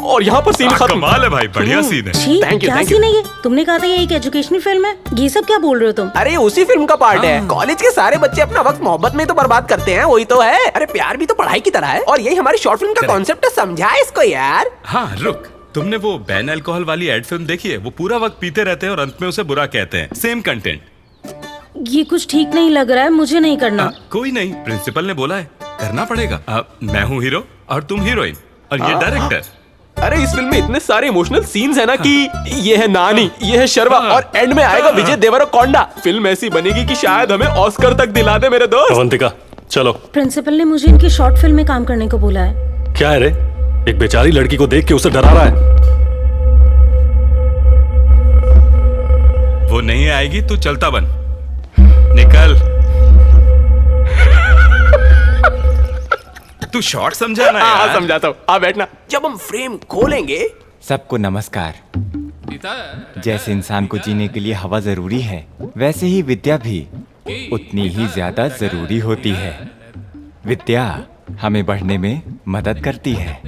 और यहाँ पर सीन खत्म। कमाल है भाई, बढ़िया सीन है। थैंक यू, क्या थैंक यू। सीन है ये? तुमने कहा था ये एक एजुकेशनल फिल्म है। ये सब क्या बोल रहे हो तुम? अरे उसी फिल्म का पार्ट है। कॉलेज के सारे बच्चे अपना वक्त मोहब्बत में तो बर्बाद करते हैं, वही तो है। अरे प्यार भी तो पढ़ाई की तरह है, और यही हमारी शॉर्ट फिल्म का कॉन्सेप्ट है। समझा इसको यार। हाँ रुक, तुमने वो बैन अल्कोहल वाली एड फिल्म देखी है? वो पूरा वक्त पीते रहते हैं और अंत में उसे बुरा कहते हैं। Same content. ये कुछ ठीक नहीं लग रहा है, मुझे नहीं करना। कोई नहीं, प्रिंसिपल ने बोला है, करना पड़ेगा। मैं हूँ हीरो और तुम हीरोइन और ये डायरेक्टर। अरे इस फिल्म में इतने सारे इमोशनल सीन्स है ना कि ये है नानी, ये है शर्मा और एंड में आएगा विजय देवरकोंडा। फिल्म ऐसी बनेगी कि शायद हमें ऑस्कर तक दिला दे मेरे दोस्त। अवंतिका चलो। प्रिंसिपल ने मुझे इनकी शॉर्ट फिल्म में काम करने को बोला है। क्या है रे, एक बेचारी लड़की को देख के उसे डरा रहा है। वो नहीं आएगी, तू चलता बन, निकल। तू शॉर्ट समझा ना यार। हाँ समझाता हूँ, आ बैठना। जब हम फ्रेम खोलेंगे। सबको नमस्कार। जैसे इंसान को जीने के लिए हवा जरूरी है, वैसे ही विद्या भी उतनी ही ज्यादा जरूरी होती है। विद्या हमें बढ़ने में मदद करती है।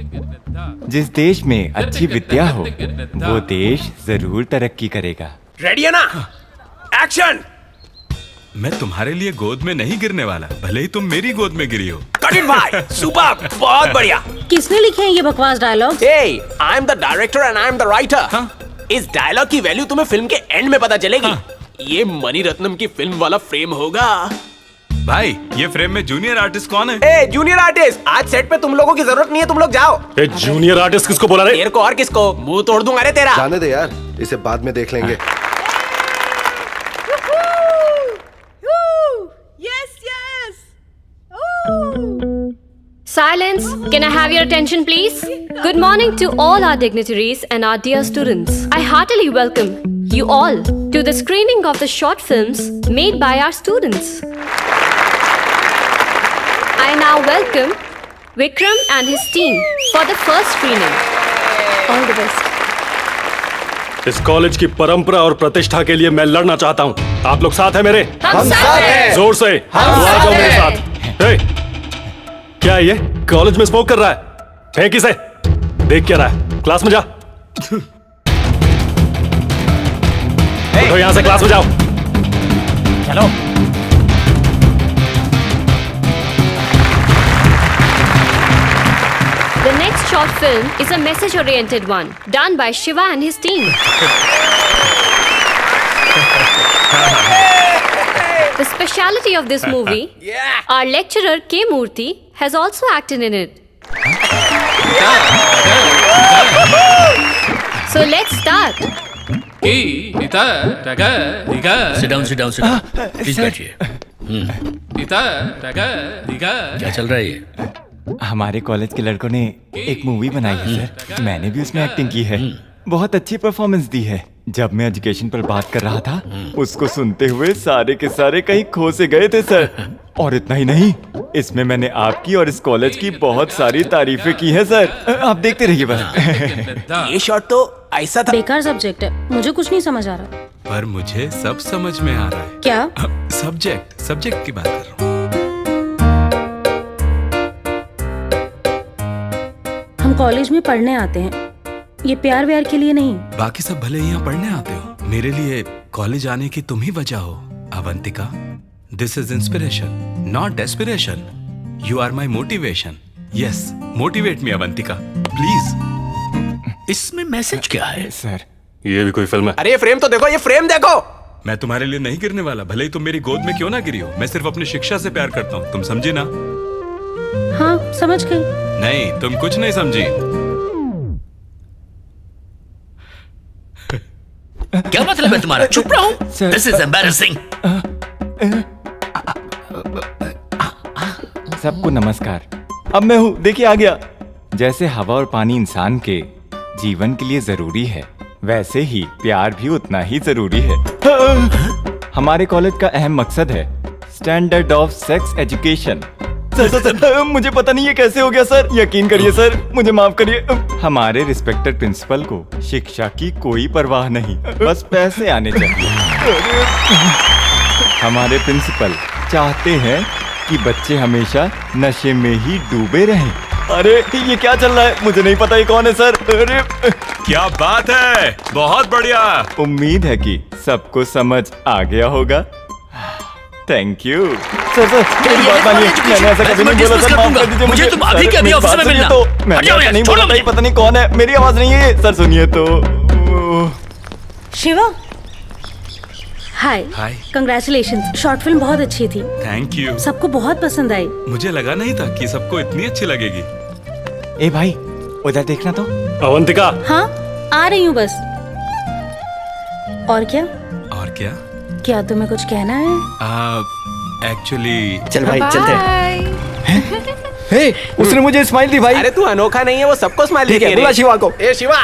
जिस देश में अच्छी विद्या हो, वो देश जरूर तरक्की करेगा। रेडी है ना? एक्शन। मैं तुम्हारे लिए गोद में नहीं गिरने वाला, भले ही तुम मेरी गोद में गिरी हो। कट इट भाई, सुपर, बहुत बढ़िया। किसने लिखे हैं ये बकवास dialogue? Hey, I am the director and I am the writer. इस डायलॉग की वैल्यू तुम्हें फिल्म के एंड में पता चलेगी। ये मणि रत्नम की फिल्म वाला फ्रेम होगा। भाई ये फ्रेम में जूनियर आर्टिस्ट कौन है? ए जूनियर आर्टिस्ट, आज सेट पे तुम लोगों की जरूरत नहीं है, तुम लोग जाओ। ए जूनियर आर्टिस्ट किसको बोला रे? तेरे को और किसको? मुंह तोड़ दूंगा रे तेरा। जाने दे यार, इसे बाद में देख लेंगे। Silence! Can I have your attention, please? Good morning to all our dignitaries and our dear students. I heartily welcome you all to the screening of the short films made by our students. I now welcome Vikram and his team for the first screening. All the best. इस college की परंपरा और प्रतिष्ठा के लिए मैं लड़ना चाहता हूँ। आप लोग साथ हैं मेरे? हम साथ हैं। जोर से तो आ जाओ मेरे साथ। ए, क्या है ये? कॉलेज में स्मोक कर रहा है? फेंक इसे। देख क्या रहा है? क्लास में जा। उठो यहाँ से, क्लास में जाओ। चलो। The next short film is a message-oriented one, done by Shiva and his team. The speciality of this movie, our lecturer K. Murthy has also acted in it. So let's start. Sit down, sit down, sit down. Please बैठिए। क्या चल रहा है ये? हमारे college के लड़कों ने एक मूवी बनाई है सर। मैंने भी उसमें एक्टिंग की है। बहुत अच्छी परफॉर्मेंस दी है। जब मैं एजुकेशन पर बात कर रहा था, उसको सुनते हुए सारे के सारे कहीं खो से गए थे सर। और इतना ही नहीं, इसमें मैंने आपकी और इस कॉलेज की बहुत सारी तारीफें की है सर। आप देखते रहिए बस। ये शॉट तो ऐसा था। बेकार सब्जेक्ट है, मुझे कुछ नहीं समझ आ रहा। पर मुझे सब समझ में आ रहा है। क्या? सब्जेक्ट की बात कर रहा हूँ। हम कॉलेज में पढ़ने आते हैं, ये प्यार व्यार के लिए नहीं। बाकी सब भले यहाँ पढ़ने आते हो, मेरे लिए कॉलेज आने की तुम ही वजह हो Avantika. This is inspiration, not desperation. You are my motivation. Yes, motivate me Avantika please. इसमें मैसेज क्या है सर? ये भी कोई फिल्म है? अरे ये फ्रेम तो देखो, ये फ्रेम देखो। मैं तुम्हारे लिए नहीं गिरने वाला, भले ही तुम मेरी गोद में क्यों ना गिरी हो। मैं सिर्फ अपनी शिक्षा से प्यार करता हूँ, तुम समझी ना? हाँ समझ गई। नहीं, तुम कुछ नहीं समझी। क्या मतलब है तुम्हारा? चुप रहो। This is embarrassing. सबको नमस्कार। अब मैं हूँ, देखिए आ गया। जैसे हवा और पानी इंसान के जीवन के लिए जरूरी है, वैसे ही प्यार भी उतना ही जरूरी है। हमारे कॉलेज का अहम मकसद है standard of sex education. Sir, मुझे पता नहीं ये कैसे हो गया सर। यकीन करिए सर, मुझे माफ करिए। हमारे रिस्पेक्टेड प्रिंसिपल को शिक्षा की कोई परवाह नहीं, बस पैसे आने चाहिए। हमारे प्रिंसिपल चाहते हैं कि बच्चे हमेशा नशे में ही डूबे रहें। अरे ये क्या चल रहा है? मुझे नहीं पता ये कौन है सर। अरे क्या बात है, बहुत बढ़िया। उम्मीद है कि सबको समझ आ गया होगा। Thank you sir. मेरी बात मानिए, मैंने ऐसा कभी नहीं बोला सर, माफ कर दीजिए मुझे। तुम अभी के अभी ऑफिस में मिलना। तो मैंने ऐसा नहीं बोला था, पता नहीं कौन है। मेरी आवाज नहीं है सर, सुनिए तो। शिवा, हाय। हाय। कंग्रेचुलेशंस, शॉर्ट फिल्म बहुत अच्छी थी। Thank you. सबको बहुत पसंद आई। मुझे लगा नहीं था कि सबको इतनी अच्छी लगेगी। ए भाई, उधर देखना तो। अवंतिका। हाँ आ रही हूँ बस। और क्या? और क्या? क्या तुम्हें कुछ कहना है? एक्चुअली चल भाई चलते हैं। हे, उसने मुझे स्माइल दी भाई। अरे तू अनोखा नहीं है, वो सबको स्माइल ठीक है, बुला शिवा को। ए शिवा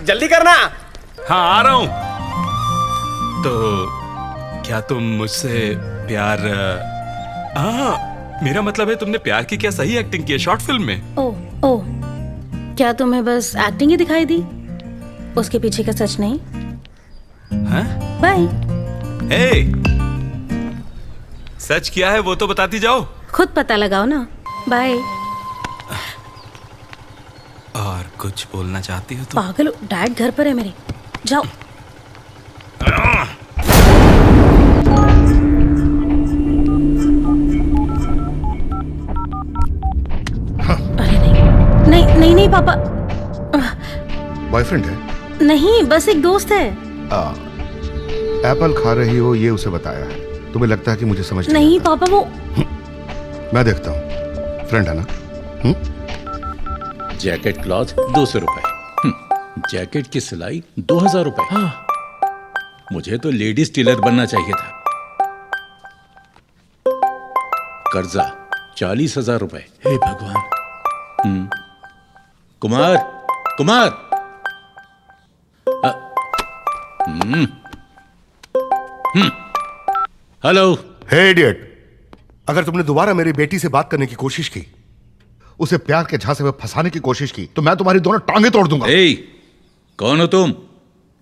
जल्दी करना। हाँ आ रहा हूँ। तो क्या तुम मुझसे प्यार मेरा मतलब है तुमने प्यार की क्या सही एक्टिंग की है शॉर्ट फिल्म में? ओ क्या तुम्हें बस एक्टिंग ही दिखाई दी? उसके पीछे का सच नहीं? हाँ? बाय। सच क्या है वो तो बताती जाओ। खुद पता लगाओ ना। बाय। और कुछ बोलना चाहती हो तो? पागल हो, डैड घर पर है मेरे। जाओ। अरे नहीं पापा। बॉयफ्रेंड है? नहीं बस एक दोस्त है। एप्पल खा रही हो ये उसे बताया है। तुम्हें लगता है कि मुझे समझ नहीं पापा वो मैं देखता हूँ। फ्रेंड है ना? जैकेट क्लॉथ 200 रुपए, जैकेट की सिलाई 2000 रुपए। मुझे तो लेडीज टेलर बनना चाहिए था। कर्जा 40,000 रुपए। हे भगवान। कुमार कुमार। हेलो। हे इडियट, अगर तुमने दोबारा मेरी बेटी से बात करने की कोशिश की, उसे प्यार के झांसे में फंसाने की कोशिश की, तो मैं तुम्हारी दोनों टांगे तोड़ दूंगा। कौन हो तुम?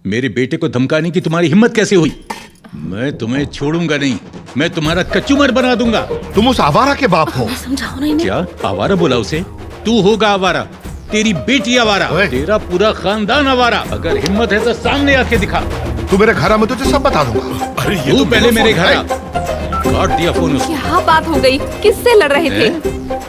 मेरे बेटे को धमकाने की तुम्हारी हिम्मत कैसे हुई? मैं तुम्हें छोड़ूंगा नहीं, मैं तुम्हारा कचूमर बना दूंगा। तुम उस आवारा के बाप हो। समझाओ ना इन्हें। क्या आवारा बोला उसे? तू होगा आवारा, तेरी बेटी आवारा, तेरा पूरा खानदान आवारा। अगर हिम्मत है तो सामने आके दिखा। तू मेरे घर आ, मैं तुझे सब बता दूंगा। अरे ये तू पहले मेरे घर आ। काट दिया फोन उसको। क्या बात हो गई? किससे लड़ रहे थे?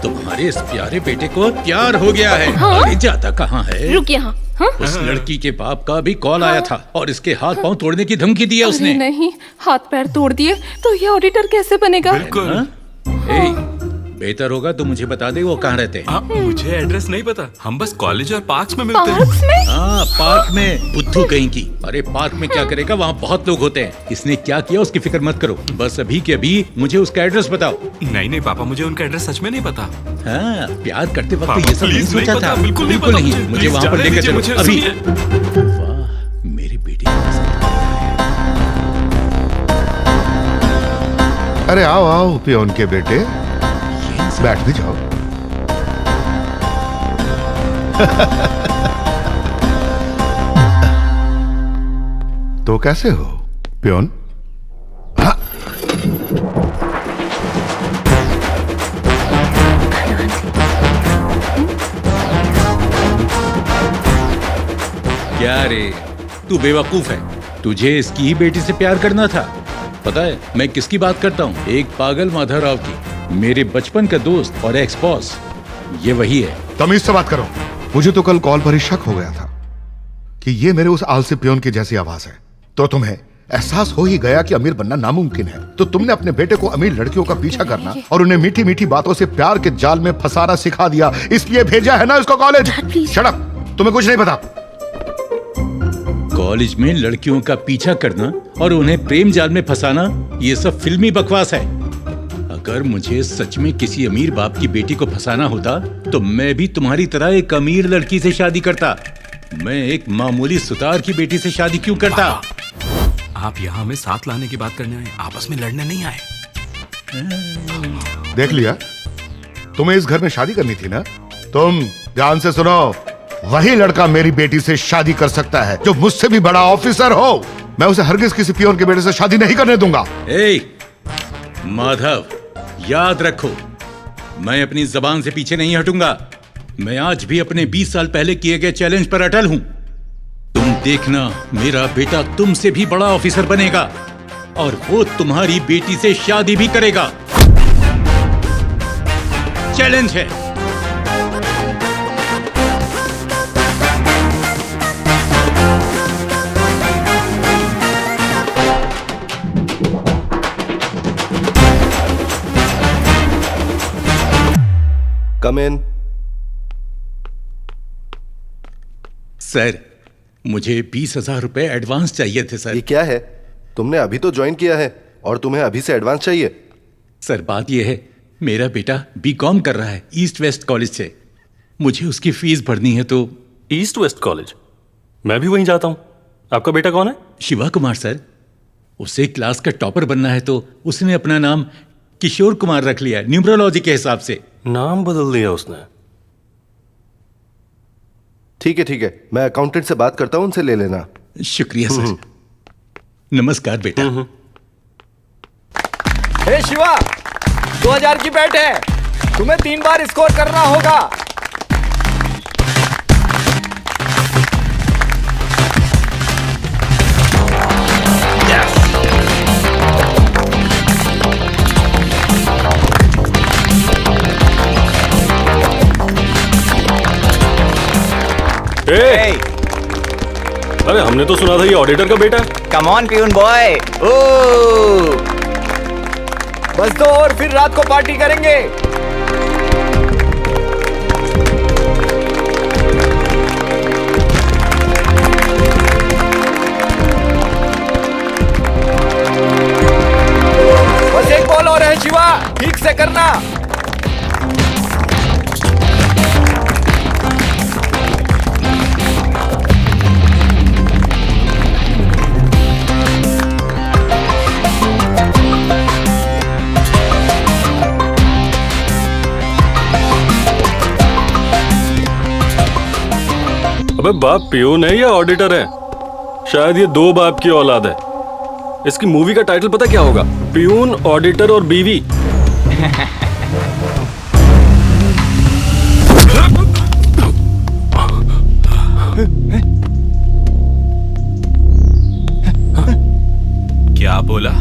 तुम्हारे इस प्यारे बेटे को प्यार हो गया है। हाँ? अरे जाता कहाँ है? रुक यहाँ। हाँ? उस लड़की के बाप का भी कॉल आया था और इसके हाथ पांव तोड़ने की धमकी दी है उसने। अरे नहीं, हाथ पैर तोड़ दिए तो ये ऑडिटर कैसे बनेगा? बेहतर होगा तो मुझे बता दे वो कहाँ रहते हैं। मुझे एड्रेस नहीं पता, हम बस कॉलेज और पार्क्स में मिलते हैं। हाँ पार्क में। बुद्धू कहीं की। अरे पार्क में क्या करेगा, वहाँ बहुत लोग होते हैं। इसने क्या किया उसकी फिक्र मत करो, बस अभी के अभी मुझे उसका एड्रेस बताओ। नहीं पापा, मुझे उनका एड्रेस सच में नहीं पता। हाँ प्यार करते वक्त ये सब नहीं प्लीज सोचा नहीं था। पता, बिल्कुल नहीं, मुझे वहाँ पर लेकर चलो अभी। वाह मेरी बेटी। अरे आओ आओ पियोन के बेटे, बैठ भी जाओ। तो कैसे हो पियोन? हाँ। क्या रे, तू बेवकूफ है। तुझे इसकी ही बेटी से प्यार करना था। पता है मैं किसकी बात करता हूँ? एक पागल माधवराव की, मेरे बचपन का दोस्त और एक्स बॉस। ये वही है। तमीज से बात करो। मुझे तो कल कॉल पर ही शक हो गया था कि ये मेरे उस आलसी पियोन की जैसी आवाज है। तो तुम्हें एहसास हो ही गया कि अमीर बनना नामुमकिन है, तो तुमने अपने बेटे को अमीर लड़कियों का पीछा करना और उन्हें मीठी मीठी बातों से प्यार के जाल में फंसाना सिखा दिया। इसलिए भेजा है ना इसको कॉलेज। शट अप, तुम्हें कुछ नहीं पता। कॉलेज में लड़कियों का पीछा करना और उन्हें प्रेम जाल में फंसाना, ये सब फिल्मी बकवास है। अगर मुझे सच में किसी अमीर बाप की बेटी को फंसाना होता तो मैं भी तुम्हारी तरह एक अमीर लड़की से शादी करता। मैं एक मामूली सुतार की बेटी से शादी क्यों करता? आप यहाँ हमें साथ लाने की बात करने आए, आपस में लड़ने नहीं आए। देख लिया, तुम्हें इस घर में शादी करनी थी ना? तुम ध्यान से सुनो, वही लड़का मेरी बेटी से शादी कर सकता है जो मुझसे भी बड़ा ऑफिसर हो। मैं उसे हरगिज किसी पियोन के बेटे से शादी नहीं करने दूंगा। माधव, याद रखो, मैं अपनी जबान से पीछे नहीं हटूंगा। मैं आज भी अपने 20 साल पहले किए गए चैलेंज पर अटल हूं। तुम देखना, मेरा बेटा तुमसे भी बड़ा ऑफिसर बनेगा और वो तुम्हारी बेटी से शादी भी करेगा। चैलेंज है। Come in. सर मुझे 20,000 रुपए एडवांस चाहिए थे सर। ये क्या है? तुमने अभी तो ज्वाइन किया है और तुम्हें अभी से एडवांस चाहिए? सर बात यह है, मेरा बेटा बीकॉम कर रहा है ईस्ट वेस्ट कॉलेज से, मुझे उसकी फीस भरनी है। तो ईस्ट वेस्ट कॉलेज? मैं भी वहीं जाता हूँ। आपका बेटा कौन है? शिवा कुमार सर। उसे क्लास का टॉपर बनना है तो उसने अपना नाम किशोर कुमार रख लिया, न्यूमरोलॉजी के हिसाब से। नाम बदल दिया उसने। ठीक है, मैं अकाउंटेंट से बात करता हूँ, उनसे ले लेना। शुक्रिया सर। नमस्कार बेटा। हे शिवा, 2000 की बैट है, तुम्हें 3 बार स्कोर करना होगा। अरे हमने तो सुना था ये ऑडिटर का बेटा। Come on peon boy. बस 2 और फिर रात को पार्टी करेंगे। बस 1 बॉल और है शिवा, ठीक से करना। अबे बाप पियून है या ऑडिटर है? शायद ये 2 बाप की औलाद है। इसकी मूवी का टाइटल पता क्या होगा? पियून, ऑडिटर और बीवी। क्या बोला?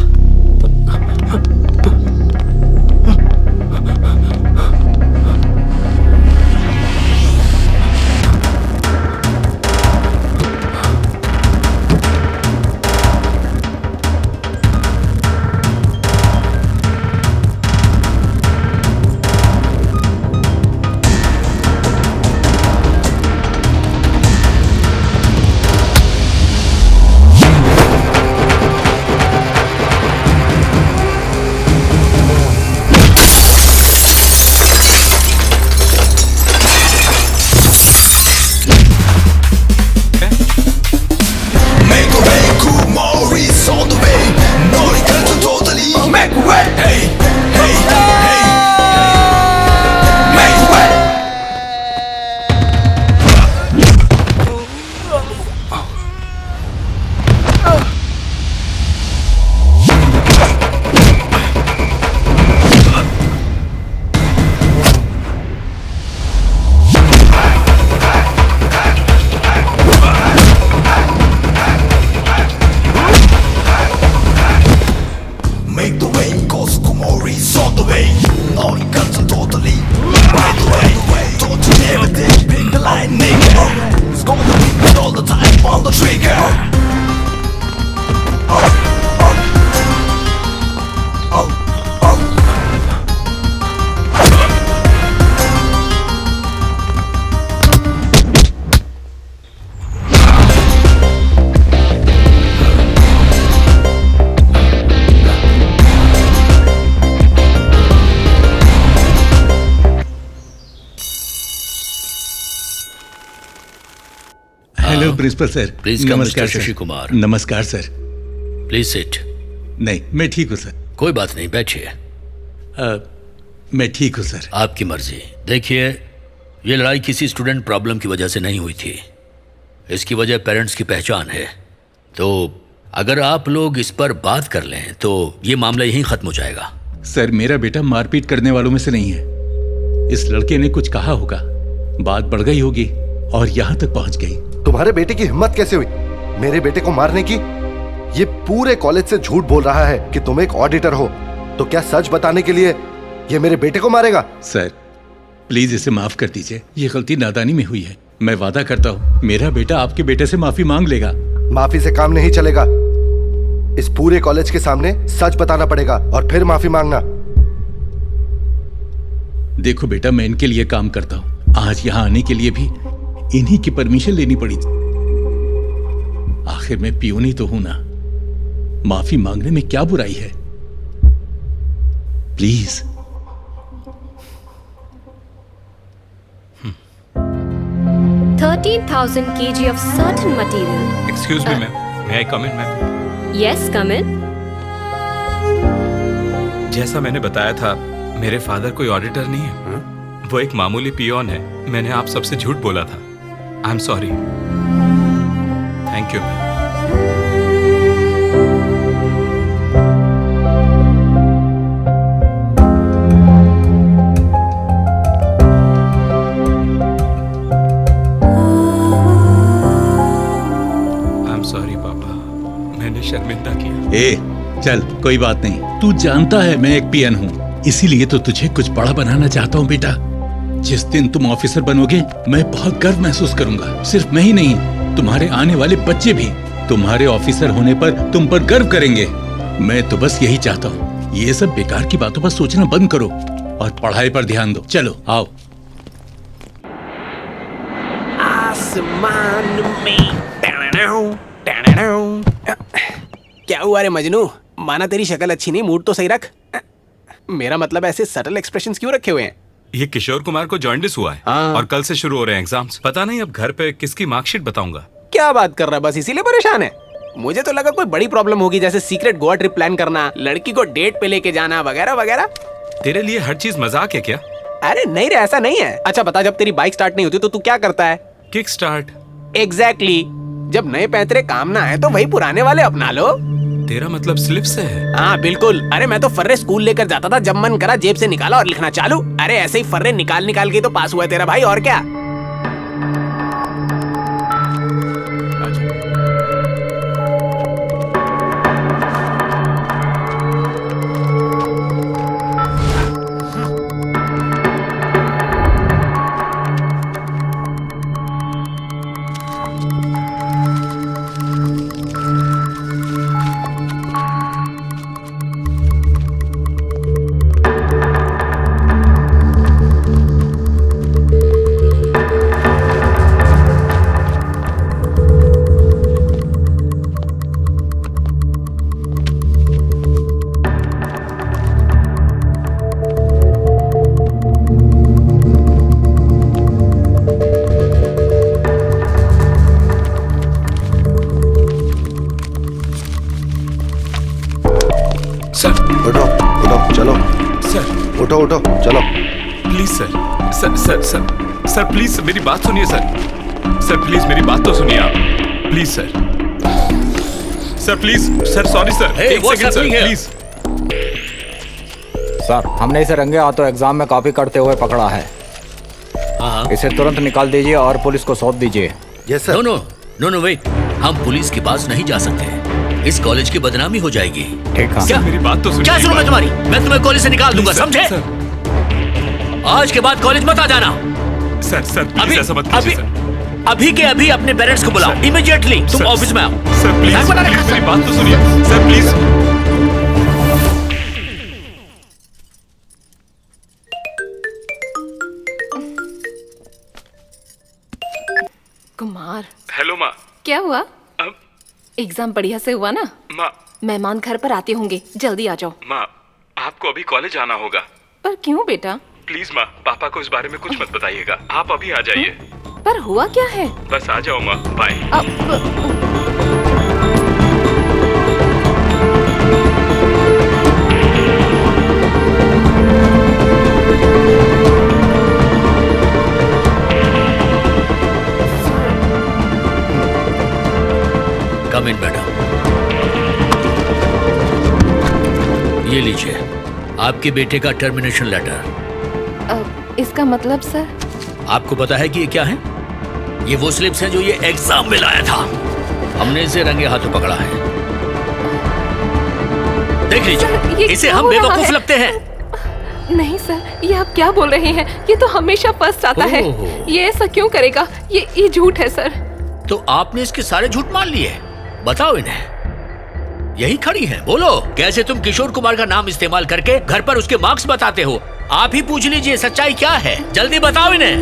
Hello principal sir. Please come mister Shashi Kumar. नमस्कार सर। Please sit. नहीं मैं ठीक हूँ सर। कोई बात नहीं, बैठिए। मैं ठीक हूँ सर। आपकी मर्जी। देखिए, ये लड़ाई किसी स्टूडेंट प्रॉब्लम की वजह से नहीं हुई थी। इसकी वजह पेरेंट्स की पहचान है। तो अगर आप लोग इस पर बात कर लें तो ये मामला यहीं खत्म हो जाएगा। सर मेरा बेटा मारपीट करने वालों में से नहीं है। इस लड़के ने कुछ कहा होगा, बात बढ़ गई होगी और यहाँ तक पहुँच गई। तुम्हारे बेटे की हिम्मत कैसे हुई मेरे बेटे को मारने की? ये पूरे कॉलेज से झूठ बोल रहा है कि तुम एक ऑडिटर हो, तो क्या सच बताने के लिए ये मेरे बेटे को मारेगा? सर प्लीज इसे माफ कर दीजिए, ये गलती नादानी में हुई है। मैं वादा करता हूँ मेरा बेटा आपके बेटे से माफी मांग लेगा। माफी से काम नहीं चलेगा। इस पूरे कॉलेज के सामने सच बताना पड़ेगा और फिर माफी मांगना। देखो बेटा, मैं इनके लिए काम करता हूँ। आज यहाँ आने के लिए भी इन्हीं की परमिशन लेनी पड़ी थी। आखिर मैं पियोन ही तो हूं ना, माफी मांगने में क्या बुराई है? Please. 13,000 kg of certain material. Excuse me ma'am, may I come in ma'am? Yes, come in. जैसा मैंने बताया था, मेरे फादर कोई ऑडिटर नहीं है, वो एक मामूली पियोन है। मैंने आप सबसे झूठ बोला था। I am sorry. Thank you ma'am. Sorry पापा, मैंने शर्मिंदा किया। ए, चल कोई बात नहीं। तू जानता है मैं एक पियन हूँ, इसीलिए तो तुझे कुछ बड़ा बनाना चाहता हूँ बेटा। जिस दिन तुम ऑफिसर बनोगे, मैं बहुत गर्व महसूस करूंगा। सिर्फ मैं ही नहीं, तुम्हारे आने वाले बच्चे भी तुम्हारे ऑफिसर होने पर तुम पर गर्व करेंगे। मैं तो बस यही चाहता हूँ। ये सब बेकार की बातों पर सोचना बंद करो और पढ़ाई पर ध्यान दो। चलो आओ। आसमान में क्या हुआ रे मजनू? माना तेरी शक्ल अच्छी नहीं, मूड तो सही रख। मेरा मतलब ऐसे सटल एक्सप्रेशंस क्यों रखे हुए हैं? ये किशोर कुमार को जॉन्डिस हुआ है और कल से शुरू हो रहे हैं एग्जाम्स। पता नहीं अब घर पे किसकी मार्कशीट बताऊंगा। क्या बात कर रहा है? बस इसीलिए परेशान है? मुझे तो लगा कोई बड़ी प्रॉब्लम होगी, जैसे सीक्रेट गोवा ट्रिप प्लान करना, लड़की को डेट पे लेके जाना वगैरह वगैरह। तेरे लिए हर चीज मजाक है क्या? अरे नहीं रे, ऐसा नहीं है। अच्छा बता, जब तेरी बाइक स्टार्ट नहीं होती तो तू क्या करता है? Kick start. एग्जैक्टली। जब नए पैंतरे काम ना आए तो वही पुराने वाले अपना लो। तेरा मतलब स्लिप से है? हाँ बिल्कुल। अरे मैं तो फर्रे स्कूल लेकर जाता था, जब मन करा जेब से निकाला और लिखना चालू। अरे ऐसे ही फर्रे निकाल निकाल के तो पास हुआ है तेरा भाई, और क्या। उठो चलो। Please sir, sir sir sir sir please मेरी बात सुनिए सर। सर प्लीज मेरी बात तो सुनिए आप। Please sir, sir please sir, sorry sir, एक सेकंड सर प्लीज। सर हमने इसे रंगे हाथों एग्जाम में कॉपी करते हुए पकड़ा है। इसे तुरंत निकाल दीजिए और पुलिस को सौंप दीजिए। Yes sir. No no no no wait, हम पुलिस के पास नहीं जा सकते। इस कॉलेज की बदनामी हो जाएगी। ठीक है। क्या मेरी बात तो सुनिए। क्या सुनूं मैं तुम्हारी? मैं तुम्हें कॉलेज से निकाल दूंगा, समझे? आज के बाद कॉलेज मत आ जाना। सर सर प्लीज ऐसा मत कीजिए सर। अभी के अभी अपने पेरेंट्स को बुलाओ इमीडिएटली। तुम ऑफिस में आओ। सर प्लीज मेरी बात तो सुनिए सर प्लीज। कुमार। हेलो माँ। क्या हुआ? एग्जाम बढ़िया से हुआ ना? माँ मेहमान घर पर आते होंगे, जल्दी आ जाओ। माँ आपको अभी कॉलेज आना होगा। पर क्यों बेटा? प्लीज माँ, पापा को इस बारे में कुछ मत बताइएगा। आप अभी आ जाइए। पर हुआ क्या है? बस आ जाओ माँ, बाय। कम इन मैडम। ये लीजिए आपके बेटे का टर्मिनेशन लेटर। इसका मतलब सर? आपको पता है कि ये क्या है? ये वो स्लिप्स हैं जो ये एग्जाम में लाया था। हमने इसे रंगे हाथों पकड़ा है। देख लीजिए, इसे हम बेवकूफ लगते हैं। नहीं सर, ये आप क्या बोल रहे हैं? ये तो हमेशा फर्स्ट आता है। ये ऐसा क्यों करेगा? ये झूठ है सर। तो आपने इसके सारे झूठ मान लिए? बताओ इन्हें। यही खड़ी है, बोलो कैसे तुम किशोर कुमार का नाम इस्तेमाल करके घर पर उसके मार्क्स बताते हो? आप ही पूछ लीजिए सच्चाई क्या है, जल्दी बताओ इन्हें।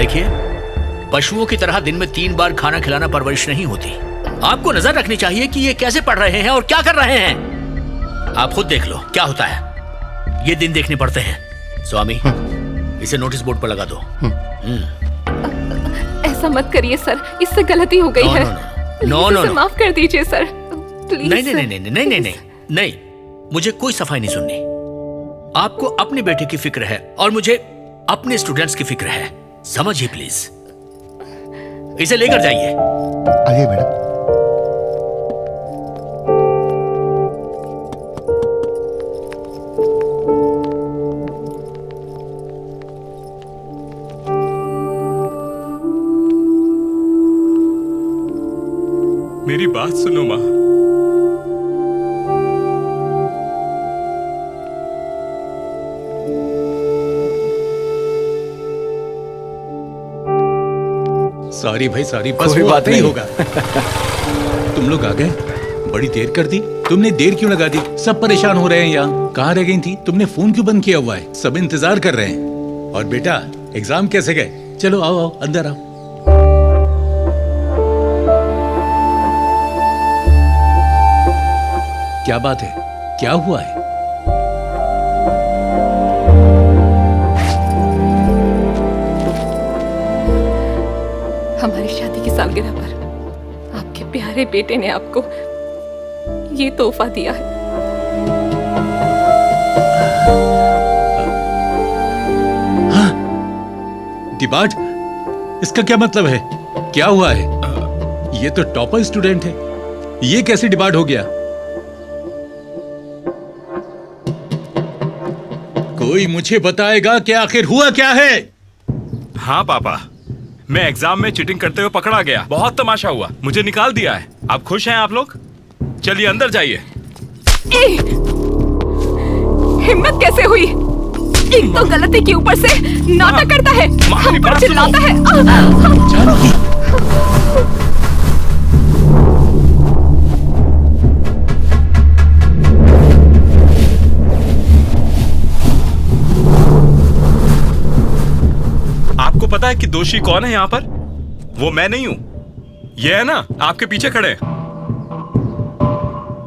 देखिए, पशुओं की तरह दिन में 3 बार खाना खिलाना परवरिश नहीं होती। आपको नजर रखनी चाहिए कि ये कैसे पढ़ रहे हैं और क्या कर रहे हैं। आप खुद देख लो क्या होता है। ये दिन देखने पड़ते हैं। स्वामी, इसे नोटिस बोर्ड पर लगा दो। ऐसा मत करिए सर, इससे गलती हो गई है। नो, इसे माफ कर दीजिए सर, प्लीज। नहीं नहीं नहीं नहीं नहीं नहीं नहीं, मुझे कोई सफाई नहीं सुननी। आपको अपने बेटे की फिक्र है और मुझे अपने स्टूडेंट्स की फिक्र है, समझिए प्लीज। इसे लेकर जाइए। आइए मैडम। मेरी बात सुनो माँ। सॉरी भाई सॉरी, बस कोई वो बात नहीं नहीं। होगा। तुम लोग आ गए, बड़ी देर कर दी। तुमने देर क्यों लगा दी? सब परेशान हो रहे हैं यहाँ। कहाँ रह गई थी? तुमने फोन क्यों बंद किया हुआ है? सब इंतजार कर रहे हैं। और बेटा, एग्जाम कैसे गए? चलो आओ आओ अंदर आओ। क्या बात है? क्या हुआ है? हमारी शादी की सालगिरह पर आपके प्यारे बेटे ने आपको ये तोहफा दिया है। डिबार्ट, इसका क्या मतलब है? क्या हुआ है? ये तो टॉपर स्टूडेंट है, ये कैसे डिबार्ट हो गया? कोई मुझे बताएगा कि आखिर हुआ क्या है? हाँ पापा, मैं एग्जाम में चीटिंग करते हुए पकड़ा गया। बहुत तमाशा हुआ, मुझे निकाल दिया है। आप खुश हैं आप लोग? चलिए अंदर जाइए। हिम्मत कैसे हुई? एक तो गलती के ऊपर से नाटक करता है, हम पर चिल्लाता है। आपको पता है कि दोषी कौन है यहाँ पर? वो मैं नहीं हूँ, ये है ना आपके पीछे खड़े।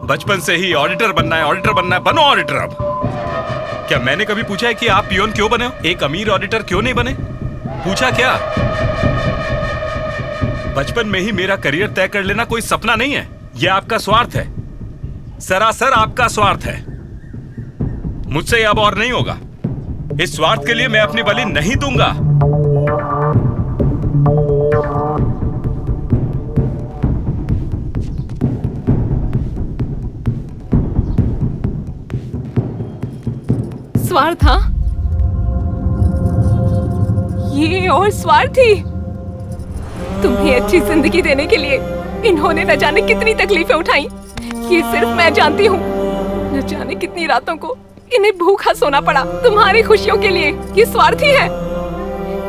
बचपन से ही ऑडिटर बनना है, ऑडिटर बनना है, बनो ऑडिटर। अब क्या मैंने कभी पूछा है कि आप पियोन क्यों बने हो? एक अमीर ऑडिटर क्यों नहीं बने? पूछा क्या? बचपन में ही मेरा करियर तय कर लेना कोई सपना नहीं है, यह आपका स्वार्थ है, सरासर आपका स्वार्थ है। मुझसे अब और नहीं होगा। इस स्वार्थ के लिए मैं अपनी बलि नहीं दूंगा। स्वार्थ? हाँ, ये और स्वार्थी। तुम्हें अच्छी जिंदगी देने के लिए इन्होंने न जाने कितनी तकलीफें उठाई, ये सिर्फ मैं जानती हूँ। न जाने कितनी रातों को इन्हें भूखा सोना पड़ा तुम्हारी खुशियों के लिए। ये स्वार्थी है।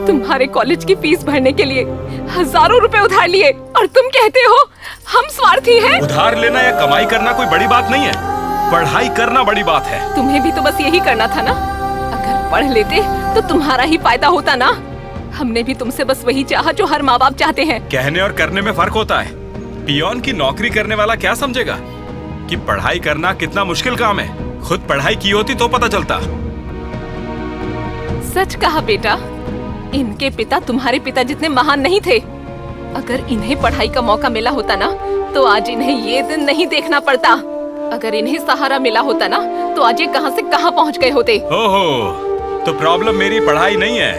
तुम्हारे कॉलेज की फीस भरने के लिए हजारों रुपए उधार लिए और तुम कहते हो हम स्वार्थी हैं? उधार लेना या कमाई करना कोई बड़ी बात नहीं है, पढ़ाई करना बड़ी बात है। तुम्हें भी तो बस यही करना था ना। अगर पढ़ लेते तो तुम्हारा ही फायदा होता ना। हमने भी तुमसे बस वही चाहा जो हर माँ बाप चाहते हैं। कहने और करने में फर्क होता है। पियोन की नौकरी करने वाला क्या समझेगा कि पढ़ाई करना कितना मुश्किल काम है? खुद पढ़ाई की होती तो पता चलता। सच कहा बेटा, इनके पिता तुम्हारे पिता जितने महान नहीं थे। अगर इन्हें पढ़ाई का मौका मिला होता ना तो आज इन्हें ये दिन नहीं देखना पड़ता। अगर इन्हें सहारा मिला होता ना तो आज ये कहां से कहां पहुंच गए होते। ओहो, तो प्रॉब्लम मेरी पढ़ाई नहीं है,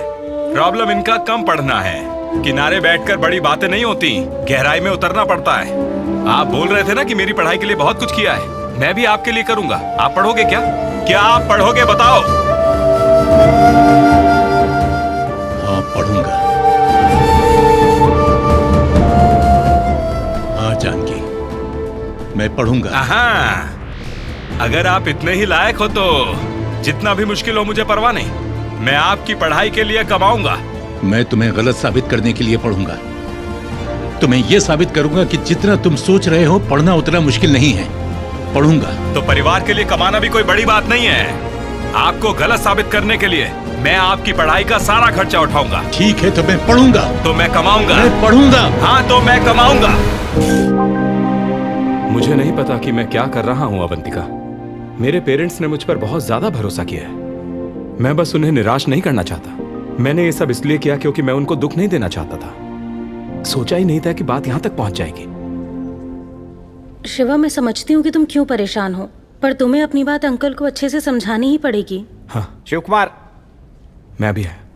प्रॉब्लम इनका कम पढ़ना है। किनारे बैठकर बड़ी बातें नहीं होती, गहराई में उतरना पड़ता है। आप बोल रहे थे ना कि मेरी पढ़ाई के लिए बहुत कुछ किया है, मैं भी आपके लिए करूंगा। आप पढ़ोगे क्या? क्या आप पढ़ोगे बताओ? हाँ पढ़ूंगा। हाँ जानकी, मैं पढ़ूंगा। हाँ, अगर आप इतने ही लायक हो तो जितना भी मुश्किल हो मुझे परवाह नहीं, मैं आपकी पढ़ाई के लिए कमाऊंगा। मैं तुम्हें गलत साबित करने के लिए पढ़ूंगा। तुम्हें यह साबित करूंगा कि जितना तुम सोच रहे हो पढ़ना उतना मुश्किल नहीं है। पढ़ूंगा। तो परिवार के लिए कमाना भी कोई बड़ी बात नहीं है। आपको गलत साबित करने के लिए मैं आपकी पढ़ाई का सारा खर्चा उठाऊंगा। ठीक है तो मैं पढ़ूंगा। तो मैं कमाऊंगा। मैं पढ़ूंगा। हाँ तो मैं कमाऊंगा। मुझे नहीं पता कि मैं क्या कर रहा हूँ अवंतिका। मेरे पेरेंट्स ने मुझ पर बहुत ज्यादा भरोसा किया है। मैं बस उन्हें निराश नहीं करना चाहता। मैंने ये सब इसलिए किया क्योंकि मैं उनको दुख नहीं देना चाहता था। सोचा ही नहीं था कि बात यहाँ तक पहुंच जाएगी। शिवा, मैं समझती हूँ कि तुम क्यों परेशान हो, पर तुम्हें अपनी बात अंकल को अच्छे से समझानी ही पड़ेगी। हाँ शिव कुमार, मैं भी है।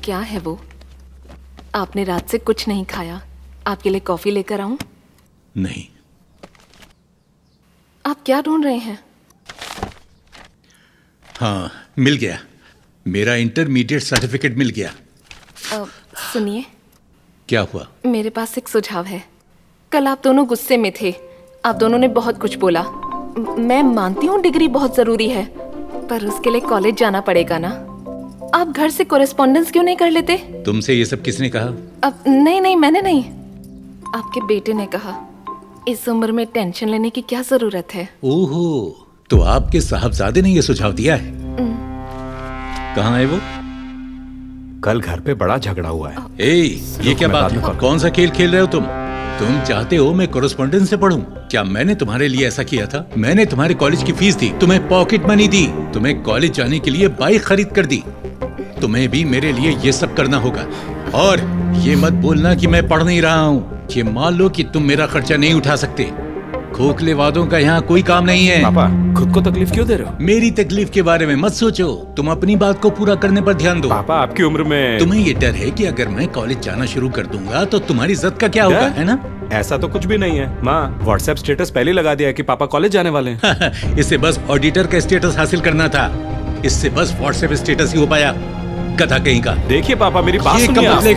क्या है वो? आपने रात से कुछ नहीं खाया। आपके लिए कॉफी लेकर आऊं? नहीं। आप क्या ढूंढ रहे हैं? हाँ मिल गया, मेरा इंटरमीडिएट सर्टिफिकेट मिल गया। सुनिए, क्या हुआ? मेरे पास एक सुझाव है। कल आप दोनों गुस्से में थे, आप दोनों ने बहुत कुछ बोला। मैं मानती हूँ डिग्री बहुत जरूरी है, पर उसके लिए कॉलेज जाना पड़ेगा ना। आप घर से कोरेस्पॉन्डेंस क्यों नहीं कर लेते? तुमसे ये सब किसने कहा? अब नहीं, मैंने नहीं, आपके बेटे ने कहा। इस उम्र में टेंशन लेने की क्या जरूरत है? ओहो, तो आपके साहबजादे ने ये सुझाव दिया है? कहाँ है वो? कल घर पे बड़ा झगड़ा हुआ है। ये क्या बात है? कौन सा खेल खेल रहे हो तुम चाहते हो मैं कोरेस्पॉन्डेंस से पढूं? क्या मैंने तुम्हारे लिए ऐसा किया था? मैंने तुम्हारे कॉलेज की फीस दी, तुम्हें पॉकेट मनी दी, तुम्हें कॉलेज जाने के लिए बाइक खरीद कर दी। तुम्हें भी मेरे लिए ये सब करना होगा। और ये मत बोलना कि मैं पढ़ नहीं रहा हूँ। ये मान लो कि तुम मेरा खर्चा नहीं उठा सकते। खोखले वादों का यहाँ कोई काम नहीं है। पापा, खुद को तकलीफ क्यों दे रहे हो? मेरी तकलीफ के बारे में मत सोचो, तुम अपनी बात को पूरा करने पर ध्यान दो। पापा, आपकी उम्र में तुम्हें ये डर है कि अगर मैं कॉलेज जाना शुरू कर दूंगा तो तुम्हारी इज्जत का क्या होगा, है ना? ऐसा तो कुछ भी नहीं है। माँ, व्हाट्सएप स्टेटस पहले लगा दिया है कि पापा कॉलेज जाने वाले हैं। इससे बस ऑडिटर का स्टेटस हासिल करना था। इससे बस व्हाट्सएप स्टेटस ही हो पाया। कथा कहीं का। देखिए पापा, मेरी बात सुनिए।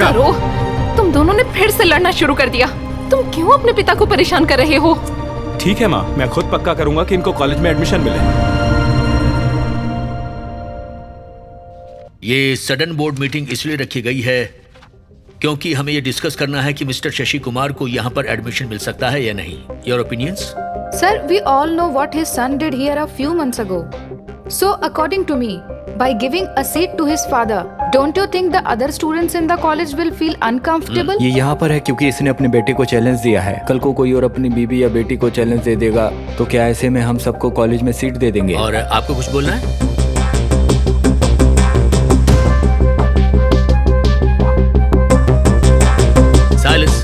तुम दोनों ने फिर से लड़ना शुरू कर दिया। तुम क्यों अपने पिता को परेशान कर रहे हो? ठीक है माँ, मैं खुद पक्का करूंगा कि इनको कॉलेज में एडमिशन मिले। ये सडन बोर्ड मीटिंग इसलिए रखी गई है क्योंकि हमें ये डिस्कस करना है कि मिस्टर शशि कुमार को यहाँ पर एडमिशन मिल सकता है या नहीं। Your opinions? Sir, we all know what his son did here a few months ago. So, according to me, by giving a seat to his father, don't you think the other students in the college will feel uncomfortable? ये यहाँ पर है क्योंकि इसने अपने बेटे को challenge दिया है। कल को कोई और अपनी बीवी या बेटी को चैलेंज दे देगा तो क्या ऐसे में हम सबको कॉलेज में सीट दे देंगे? और आपको कुछ बोलना है?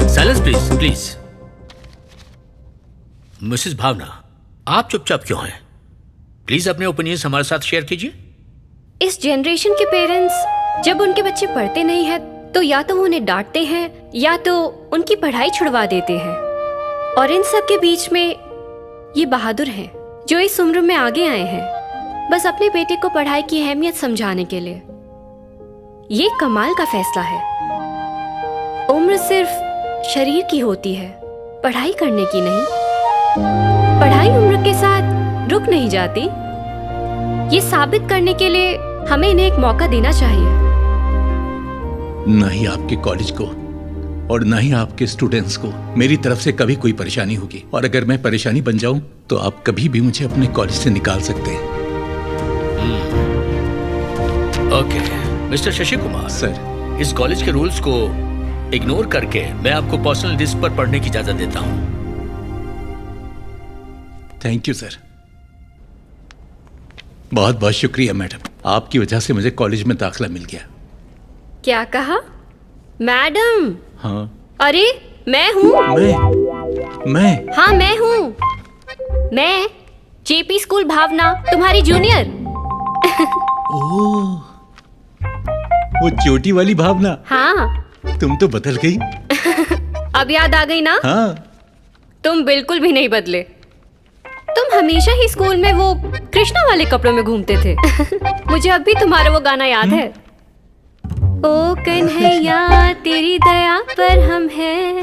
Silence please, please. मिसेस भावना, आप चुपचाप क्यों हैं? प्लीज अपने ओपिनियंस हमारे साथ शेयर कीजिए। इस जनरेशन के पेरेंट्स जब उनके बच्चे पढ़ते नहीं हैं तो या तो वो उन्हें डांटते हैं या तो उनकी पढ़ाई छुड़वा देते हैं। और इन सब के बीच में ये बहादुर हैं जो इस उम्र में आगे आए हैं बस अपने बेटे को पढ़ाई की अहमियत समझाने के लिए। ये कमाल का फैसला है। उम्र सिर्फ शरीर की होती है, पढ़ाई करने की नहीं। पढ़ाई उम्र के साथ रुक नहीं जाती। ये साबित करने के लिए हमें इन्हें एक मौका देना चाहिए। न ही आपके कॉलेज को और न ही आपके स्टूडेंट्स को मेरी तरफ से कभी कोई परेशानी होगी। और अगर मैं परेशानी बन जाऊं तो आप कभी भी मुझे अपने कॉलेज से निकाल सकते हैं। Okay mister Shashi Kumar sir, इस कॉलेज के रूल्स को इग्नोर करके मैं आपको पर्सनल डिस्क पर पढ़ने की इजाजत देता हूं। Thank you sir. बहुत बहुत शुक्रिया मैडम, आपकी वजह से मुझे कॉलेज में दाखिला मिल गया। क्या कहा? मैडम? हाँ। अरे मैं हूँ। मैं? हाँ मैं हूँ। मैं जेपी स्कूल भावना, तुम्हारी जूनियर। ओह, वो चोटी वाली भावना, हाँ। तुम तो बदल गई। अब याद आ गई ना? हाँ। तुम बिल्कुल भी नहीं बदले। तुम हमेशा ही स्कूल में वो कृष्णा वाले कपड़ों में घूमते थे। मुझे अब भी तुम्हारा वो गाना याद है। ओ कन्हैया तेरी दया पर हम हैं।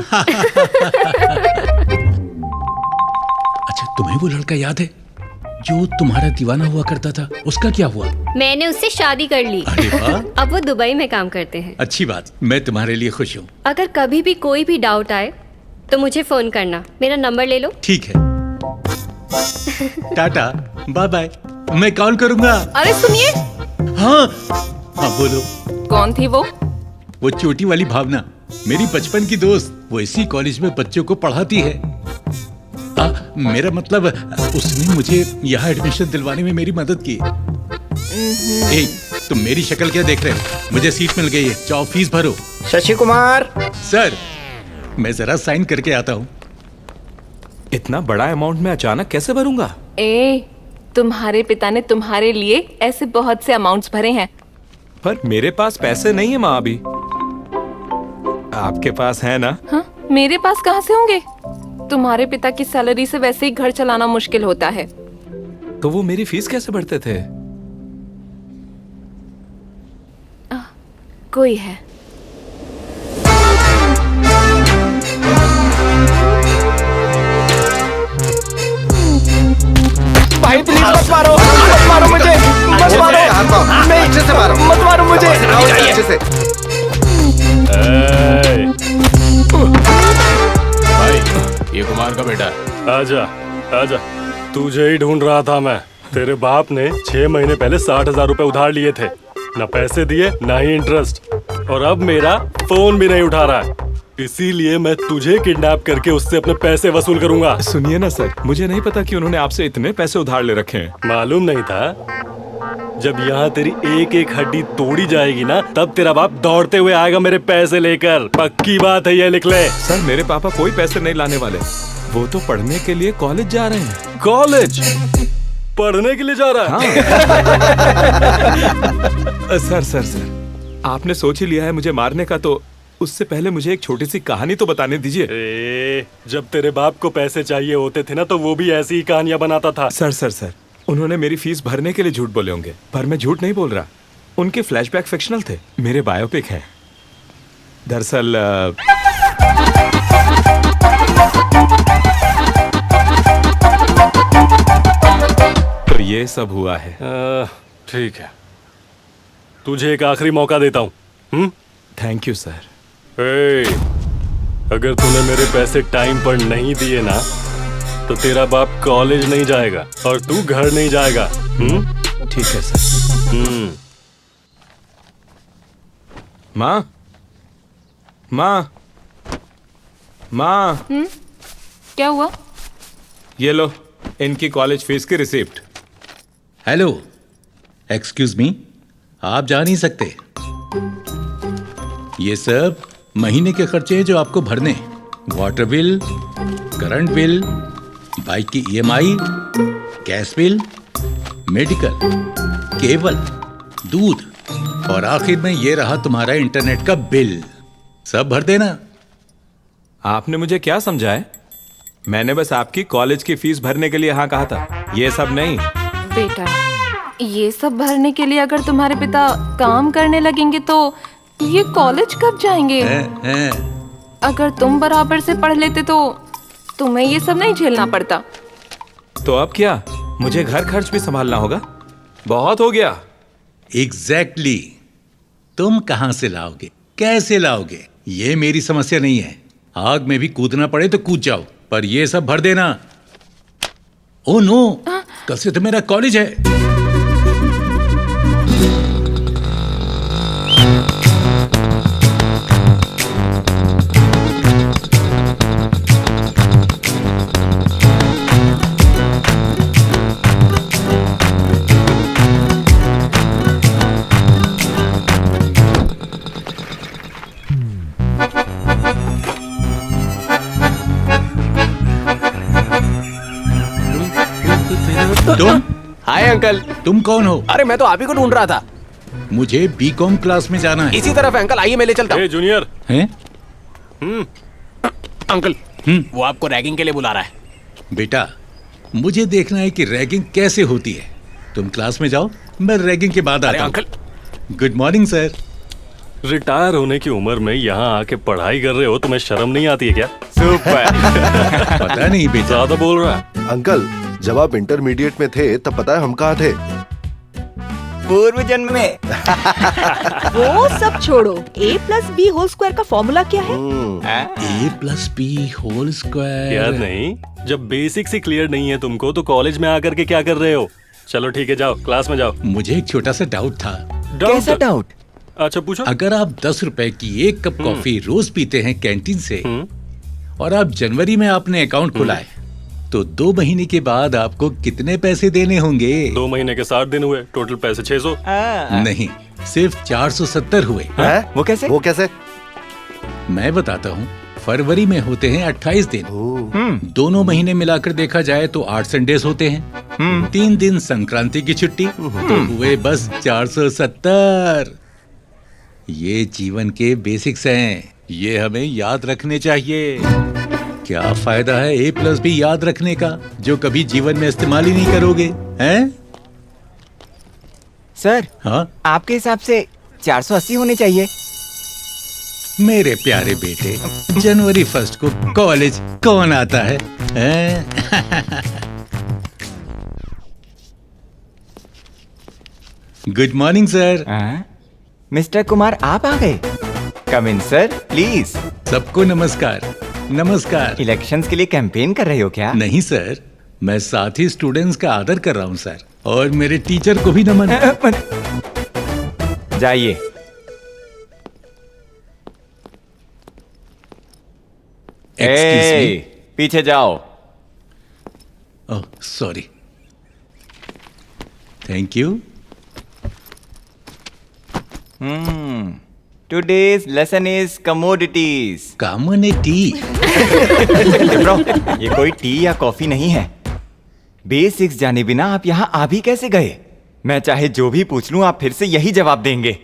अच्छा, तुम्हें वो लड़का याद है जो तुम्हारा दीवाना हुआ करता था? उसका क्या हुआ? मैंने उससे शादी कर ली। अरे वाह। अब वो दुबई में काम करते हैं। अच्छी बात, मैं तुम्हारे लिए खुश हूँ। अगर कभी भी कोई भी डाउट आए तो मुझे फोन करना। मेरा नंबर ले लो। ठीक है। टाटा, बाय बाय, मैं कॉल करूंगा। अरे सुनिए। हाँ हाँ, बोलो। कौन थी वो? वो चोटी वाली भावना, मेरी बचपन की दोस्त। वो इसी कॉलेज में बच्चों को पढ़ाती है। मेरा मतलब, उसने मुझे यहाँ एडमिशन दिलवाने में मेरी मदद की। ए, तुम मेरी शक्ल क्या देख रहे हो? मुझे सीट मिल गई है, जाओ फीस भरो। शशि कुमार। सर, मैं जरा साइन करके आता हूँ। इतना बड़ा अमाउंट में अचानक कैसे भरूंगा? तुम्हारे पिता ने तुम्हारे लिए ऐसे बहुत से अमाउंट्स भरे हैं। पर मेरे पास पैसे नहीं है माँ अभी। आपके पास है ना? हाँ, मेरे पास कहाँ से होंगे? तुम्हारे पिता की सैलरी से वैसे ही घर चलाना मुश्किल होता है। तो वो मेरी फीस कैसे भरते थे? कोई है। भाई प्लीज मत मारो मुझे, मत मारो, नहीं अच्छे से मारो, मत मारो मुझे, अच्छे से। भाई, ये कुमार का बेटा है। आजा आजा, तुझे ही ढूंढ रहा था मैं। तेरे बाप ने 6 महीने पहले 60,000 रुपए उधार लिए थे, ना पैसे दिए ना ही इंटरेस्ट, और अब मेरा फोन भी नहीं उठा रहा है। इसीलिए मैं तुझे किडनैप करके उससे अपने पैसे वसूल करूंगा। सुनिए ना सर, मुझे नहीं पता कि उन्होंने आपसे इतने पैसे उधार ले रखे हैं। मालूम नहीं था? जब यहाँ तेरी एक एक हड्डी तोड़ी जाएगी ना, तब तेरा बाप दौड़ते हुए आएगा मेरे पैसे लेकर। पक्की बात है, ये लिख ले। सर, मेरे पापा कोई पैसे नहीं लाने वाले। वो तो पढ़ने के लिए कॉलेज जा रहे हैं। कॉलेज पढ़ने के लिए जा रहा है? हाँ। सर, आपने सोच ही लिया है मुझे मारने का, तो उससे पहले मुझे एक छोटी सी कहानी तो बताने दीजिए। जब तेरे बाप को पैसे चाहिए होते थे ना, तो वो भी ऐसी ही कहानियां बनाता था। सर, उन्होंने मेरी फीस भरने के लिए झूठ बोले होंगे, पर मैं झूठ नहीं बोल रहा। उनके फ्लैशबैक फिक्शनल थे, मेरे बायोपिक हैं। दरअसल तो ये सब हुआ है। ठीक है, तुझे एक आखिरी मौका देता हूँ। Thank you sir. अगर तूने मेरे पैसे टाइम पर नहीं दिए ना, तो तेरा बाप कॉलेज नहीं जाएगा और तू घर नहीं जाएगा। ठीक है सर। माँ। क्या हुआ? ये लो इनकी कॉलेज फीस की रिसिप्ट। हेलो, एक्सक्यूज मी, आप जा नहीं सकते। ये सब महीने के खर्चे हैं जो आपको भरने। Water bill, current bill, bike की EMI, gas bill, medical, cable, दूध, और आखिर में ये रहा तुम्हारा इंटरनेट का बिल। सब भर देना। आपने मुझे क्या समझा है? मैंने बस आपकी कॉलेज की फीस भरने के लिए हाँ कहा था, ये सब नहीं। बेटा, ये सब भरने के लिए अगर तुम्हारे पिता काम करने लगेंगे तो ये कॉलेज कब जाएंगे? अगर तुम बराबर से पढ़ लेते तो तुम्हें ये सब नहीं झेलना पड़ता। तो अब क्या, मुझे घर खर्च भी संभालना होगा? बहुत हो गया। एग्जैक्टली। तुम कहां से लाओगे, कैसे लाओगे, ये मेरी समस्या नहीं है। आग में भी कूदना पड़े तो कूद जाओ, पर ये सब भर देना। ओह नो, कल से तो मेरा कॉलेज है। तुम? Hi uncle. तुम कौन हो? अरे मैं तो आप ही को ढूंढ रहा था। मुझे बीकॉम क्लास में जाना है। इसी तरफ है अंकल, आइए मैं ले चलता हूँ। जूनियर हैं? अंकल वो आपको रैगिंग के लिए बुला रहा है। बेटा मुझे देखना है कि रैगिंग कैसे होती है। तुम क्लास में जाओ, मैं रैगिंग के बाद आता हूँ। Good morning sir. रिटायर होने की उम्र में यहाँ आके पढ़ाई कर रहे हो, तुम्हें शर्म नहीं आती है क्या? सुपर। पता नहीं बेटा, ज्यादा बोल रहा है। अंकल जब आप इंटरमीडिएट में थे तब पता है हम कहाँ थे? पूर्व जन्म में। वो सब छोड़ो, a+b होल स्क्वायर का फॉर्मूला क्या है? a+b whole square. याद नहीं? जब बेसिक्स ही क्लियर नहीं है तुमको तो कॉलेज में आकर के क्या कर रहे हो? चलो ठीक है, जाओ क्लास में जाओ। मुझे एक छोटा सा डाउट था। कैसा डाउट? अच्छा पूछो। अगर आप 10 रुपए की एक कप कॉफी रोज पीते हैं कैंटीन से और आप जनवरी में आपने अकाउंट खुला है तो 2 महीने के बाद आपको कितने पैसे देने होंगे? 2 महीने के 60 दिन हुए, टोटल पैसे 600। नहीं, सिर्फ 470 हुए। वो कैसे? वो कैसे? मैं बताता हूँ। फरवरी में होते हैं 28 दिन, दोनों महीने मिलाकर देखा जाए तो 8 संडेज होते हैं। 3 दिन संक्रांति की छुट्टी, तो हुए बस 470। ये जीवन के बेसिक्स हैं, ये हमें याद रखने चाहिए। क्या फायदा है a+b याद रखने का जो कभी जीवन में इस्तेमाल ही नहीं करोगे, हैं? सर, हाँ? आपके हिसाब से 480 होने चाहिए। मेरे प्यारे बेटे, जनवरी 1 को कॉलेज कौन आता है, हैं? Good morning sir. Mister Kumar आप आ गए। कम इन सर, प्लीज। सबको नमस्कार। नमस्कार। इलेक्शंस के लिए कैंपेन कर रहे हो क्या? नहीं सर, मैं साथी स्टूडेंट्स का आदर कर रहा हूँ सर, और मेरे टीचर को भी नमन। जाइए। पीछे जाओ। Oh sorry. Thank you. Today's lesson is commodities. Commodity? Bro, ये कोई टी या कॉफी नहीं है। बेसिक्स जाने बिना आप यहाँ आ भी कैसे गए? मैं चाहे जो भी पूछ लूं आप फिर से यही जवाब देंगे।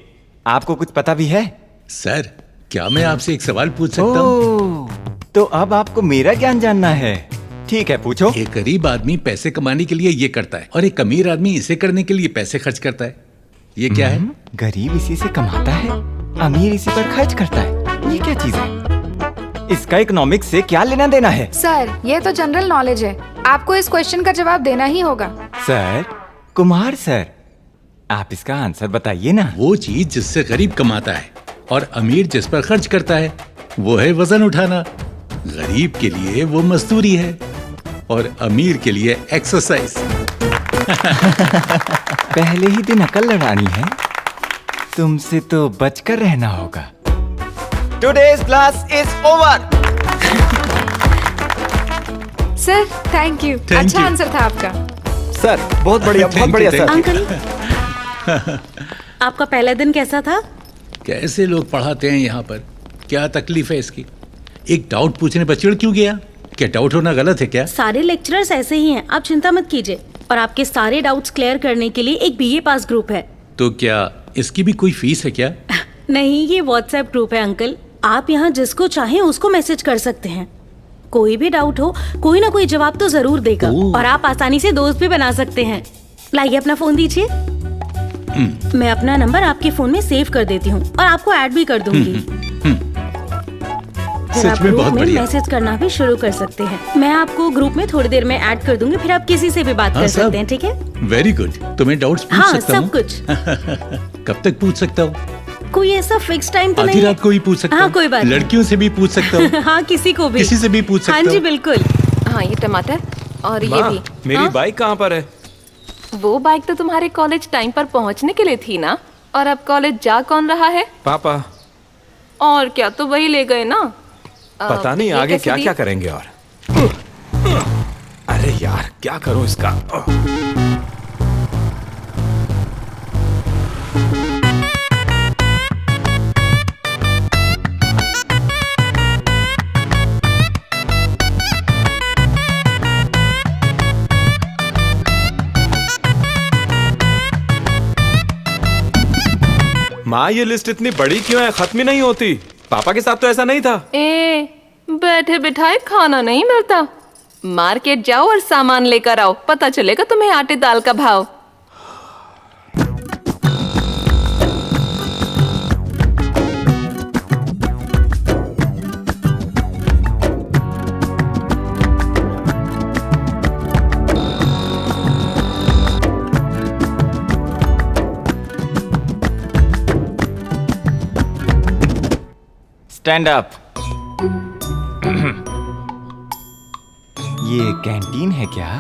आपको कुछ पता भी है? सर, क्या मैं आपसे एक सवाल पूछ सकता हूँ? तो अब आपको मेरा ज्ञान जानना है। ठीक है, पूछो। एक गरीब आदमी पैसे कमाने के लिए ये करता है और एक अमीर आदमी इसे करने के लिए पैसे खर्च करता है। ये क्या है? गरीब इसी से कमाता है, अमीर इसी पर खर्च करता है। ये क्या चीज है? इसका इकोनॉमिक्स से क्या लेना देना है? सर, ये तो जनरल नॉलेज है, आपको इस क्वेश्चन का जवाब देना ही होगा। सर, कुमार सर, आप इसका आंसर बताइए ना। वो चीज जिससे गरीब कमाता है और अमीर जिस पर खर्च करता है वो है वजन उठाना। गरीब के लिए वो मजदूरी है और अमीर के लिए एक्सरसाइज। पहले ही दिन अकल लड़ानी है, तुमसे तो बचकर रहना होगा। Today's class is over. Sir, thank you. अच्छा आंसर था आपका। सर, बहुत बढ़िया, बहुत बढ़िया सर। अंकल, आपका पहला दिन कैसा था? कैसे लोग पढ़ाते हैं यहाँ पर? क्या तकलीफ है इसकी? एक डाउट पूछने पर चिढ़ क्यों गया? क्या डाउट होना गलत है क्या? सारे लेक्चरर्स ऐसे ही हैं, आप चिंता मत कीजिए। और आपके सारे डाउट्स क्लियर करने के लिए एक बीए पास ग्रुप है। तो क्या इसकी भी कोई फीस है क्या? नहीं, ये व्हाट्सएप ग्रुप है अंकल। आप यहाँ जिसको चाहें उसको मैसेज कर सकते हैं। कोई भी डाउट हो, कोई ना कोई जवाब तो जरूर देगा। और आप आसानी से दोस्त भी बना सकते हैं। लाइए अपना फोन दीजिए। मैं अपना नंबर आपके फोन में सेव कर देती हूँ और आपको ऐड भी कर दूंगी। फिर आप ग्रुप में मैसेज करना भी शुरू कर सकते हैं। मैं आपको ग्रुप में थोड़ी देर में ऐड कर दूंगी, फिर आप किसी से भी बात कर सकते हैं। ठीक है? Very good. तुम्हें डाउट्स पूछ सकता हूँ? सब कुछ। कब तक पूछ सकता हूँ? कोई ऐसा फिक्स टाइम तो नहीं? आधी रात को ही पूछ सकता हूँ? हाँ, कोई बात। लड़कियों से भी पूछ सकता हूँ? हाँ, किसी को भी। किसी से भी पूछ सकता हूँ? हाँ जी, बिल्कुल। हाँ, ये टमाटर और ये भी। मेरी बाइक कहाँ पर है? वो बाइक तो तुम्हारे कॉलेज टाइम पर पहुँचने के लिए थी ना। और अब कॉलेज जा कौन रहा है? पापा। और क्या, तो वही ले गए ना। पता नहीं आगे क्या क्या करेंगे। और अरे यार, क्या करूं इसका? माँ ये लिस्ट इतनी बड़ी क्यों है, खत्म ही नहीं होती। पापा के साथ तो ऐसा नहीं था। बैठे बिठाए खाना नहीं मिलता, मार्केट जाओ और सामान लेकर आओ, पता चलेगा तुम्हें आटे दाल का भाव। Stand up. ये कैंटीन है क्या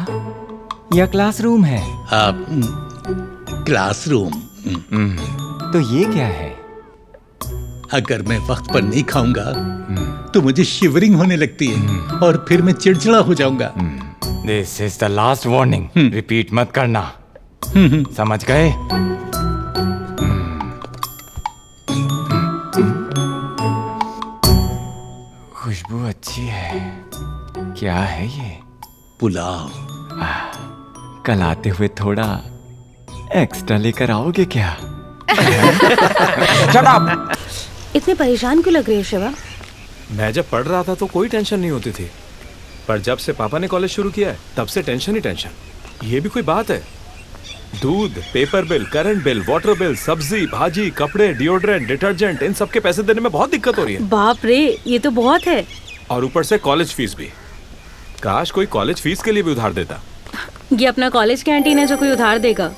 या क्लासरूम है? क्लासरूम। तो ये क्या है? अगर मैं वक्त पर नहीं खाऊंगा तो मुझे शिवरिंग होने लगती है और फिर मैं चिड़चिड़ा हो जाऊंगा। This is the last warning, repeat मत करना, समझ गए? खुशबू अच्छी है। क्या है ये? पुलाव। कल आते हुए थोड़ा एक्स्ट्रा लेकर आओगे क्या? Shut up! इतने परेशान क्यों लग रहे हो शिवा? मैं जब पढ़ रहा था तो कोई टेंशन नहीं होती थी, पर जब से पापा ने कॉलेज शुरू किया है तब से टेंशन ही टेंशन। ये भी कोई बात है? दूध, paper bill, current bill, water bill, सब्जी, भाजी, कपड़े, डिओड्रेंट, डिटर्जेंट, इन सब के पैसे देने में बहुत दिक्कत हो रही है। बाप रे, ये तो बहुत है। और ऊपर से कॉलेज फीस भी। काश कोई कॉलेज फीस के लिए भी उधार देता। ये अपना कॉलेज कैंटीन है जो कोई उधार देगा।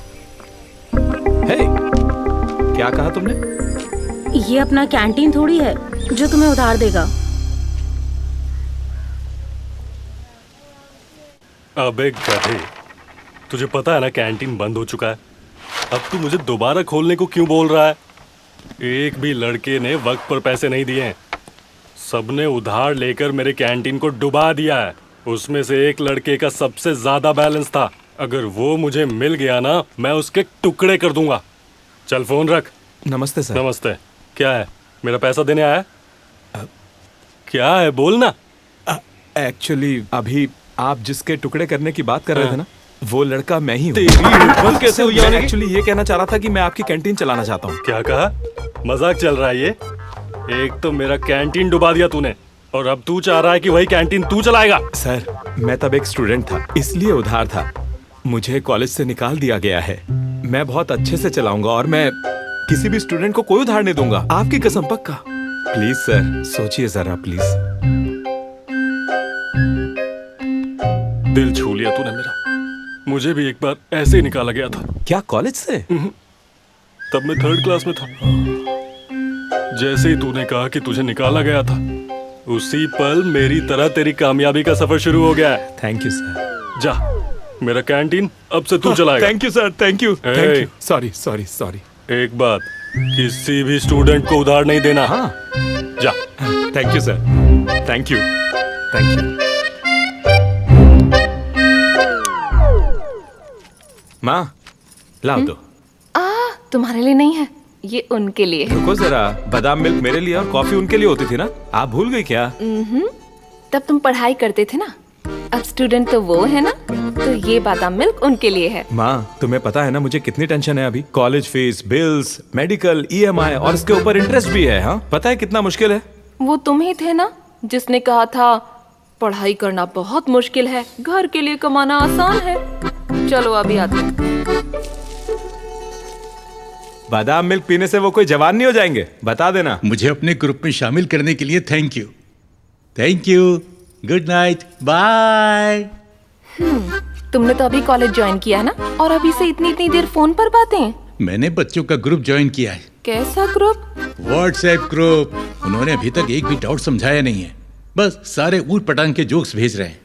क्या कहा तुमने? ये अपना कैंटीन थोड़ी है जो तुम्हें उधार देगा। अबे गधे, तुझे पता है ना कैंटीन बंद हो चुका है। अब तू मुझे दोबारा खोलने को क्यों बोल रहा है? एक भी लड़के ने वक्त पर पैसे नहीं दिए हैं। सबने उधार लेकर मेरे कैंटीन को डुबा दिया है। उसमें से एक लड़के का सबसे ज्यादा बैलेंस था। अगर वो मुझे मिल गया ना, मैं उसके टुकड़े कर दूंगा। चल फोन रख। नमस्ते सर। नमस्ते। क्या है? मेरा पैसा देने आया? क्या है बोल ना। एक्चुअली अभी आप जिसके टुकड़े करने की बात कर रहे थे ना, वो लड़का मैं ही हूँ। कैसे हुई? एक्चुअली ये कहना चाह रहा था कि मैं आपकी कैंटीन चलाना चाहता हूँ। क्या कहा? मजाक चल रहा है ये? एक तो मेरा कैंटीन डुबा दिया तूने, और अब तू चाह रहा है कि वही कैंटीन तू चलाएगा? सर, मैं तब एक स्टूडेंट था, इसलिए उधार था। मुझे कॉलेज से निकाल दिया गया है। मैं बहुत अच्छे से चलाऊंगा और मैं किसी भी स्टूडेंट को कोई उधार नहीं दूंगा, आपकी कसम पक्का। प्लीज सर, सोचिए जरा प्लीज। दिल छू लिया तूने मेरा। मुझे भी एक बार ऐसे ही निकाला गया था। क्या कॉलेज से? तब मैं 3rd क्लास में था। जैसे ही तूने कहा कि तुझे निकाला गया था, उसी पल मेरी तरह तेरी कामयाबी का सफर शुरू हो गया है। Thank you sir. जा, मेरा कैंटीन अब से तू चलाएगा। Thank you sir, thank you. Sorry sorry sorry. एक बात, किसी भी स्टूडेंट को उधार नहीं देना। हाँ, जा। Thank you sir, thank you, thank you. माँ, लाओ दो। तुम्हारे लिए नहीं है, ये उनके लिए है। रुको जरा, बादाम मिल्क मेरे लिए और कॉफी उनके लिए होती थी ना, आप भूल गई क्या? तब तुम पढ़ाई करते थे ना, अब स्टूडेंट तो वो है ना, तो ये बादाम मिल्क उनके लिए है। माँ, तुम्हें पता है ना मुझे कितनी टेंशन है अभी? College fees, bills, medical, EMI और इसके ऊपर इंटरेस्ट भी है। हाँ, पता है कितना मुश्किल है? वो तुम ही थे ना जिसने कहा था पढ़ाई करना बहुत मुश्किल है, घर के लिए कमाना आसान है। चलो अभी आते। बादाम मिल्क पीने से वो कोई जवान नहीं हो जाएंगे, बता देना। मुझे अपने ग्रुप में शामिल करने के लिए thank you. Thank you, good night, bye. तुमने तो अभी कॉलेज ज्वाइन किया ना, और अभी से इतनी देर फोन पर बातें? मैंने बच्चों का ग्रुप ज्वाइन किया है। कैसा ग्रुप? WhatsApp group. उन्होंने अभी तक एक भी डाउट समझाया नहीं है, बस सारे ऊट पटांग के जोक्स भेज रहे हैं।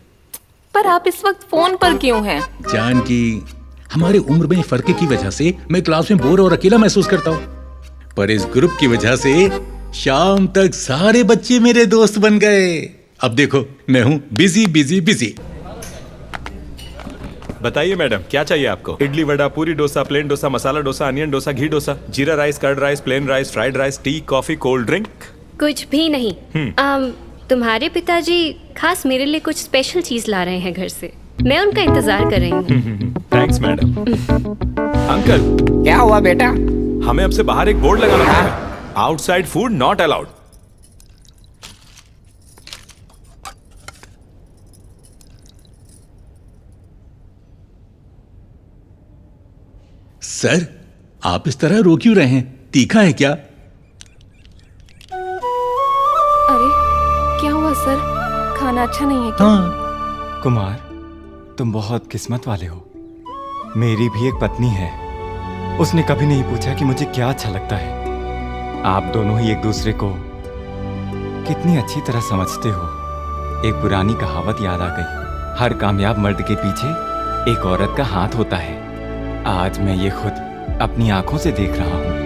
पर आप इस वक्त फोन पर क्यों हैं? जान की हमारे उम्र में फर्क की वजह से मैं क्लास में बोर और अकेला महसूस करता हूँ, पर इस ग्रुप की वजह से शाम तक सारे बच्चे मेरे दोस्त बन गए। अब देखो मैं हूँ बिजी बिजी बिजी। बताइए मैडम, क्या चाहिए आपको? Idli, vada, puri dosa, plain dosa, masala dosa, onion dosa, ghee dosa, jeera rice, curd rice, plain rice, fried rice, tea, coffee, cold drink? कुछ भी नहीं। तुम्हारे पिताजी खास मेरे लिए कुछ स्पेशल चीज ला रहे हैं घर से, मैं उनका इंतजार कर रही हूँ। Thanks madam. अंकल, क्या हुआ बेटा? हमें अब से बाहर एक बोर्ड लगाना पड़ेगा, outside food not allowed. Sir, आप इस तरह रो क्यों रहे हैं? तीखा है क्या? अरे क्या हुआ सर? खाना अच्छा नहीं है क्या? हाँ कुमार, तुम बहुत किस्मत वाले हो। मेरी भी एक पत्नी है, उसने कभी नहीं पूछा कि मुझे क्या अच्छा लगता है। आप दोनों ही एक दूसरे को कितनी अच्छी तरह समझते हो। एक पुरानी कहावत याद आ गई, हर कामयाब मर्द के पीछे एक औरत का हाथ होता है। आज मैं ये खुद अपनी आंखों से देख रहा हूं।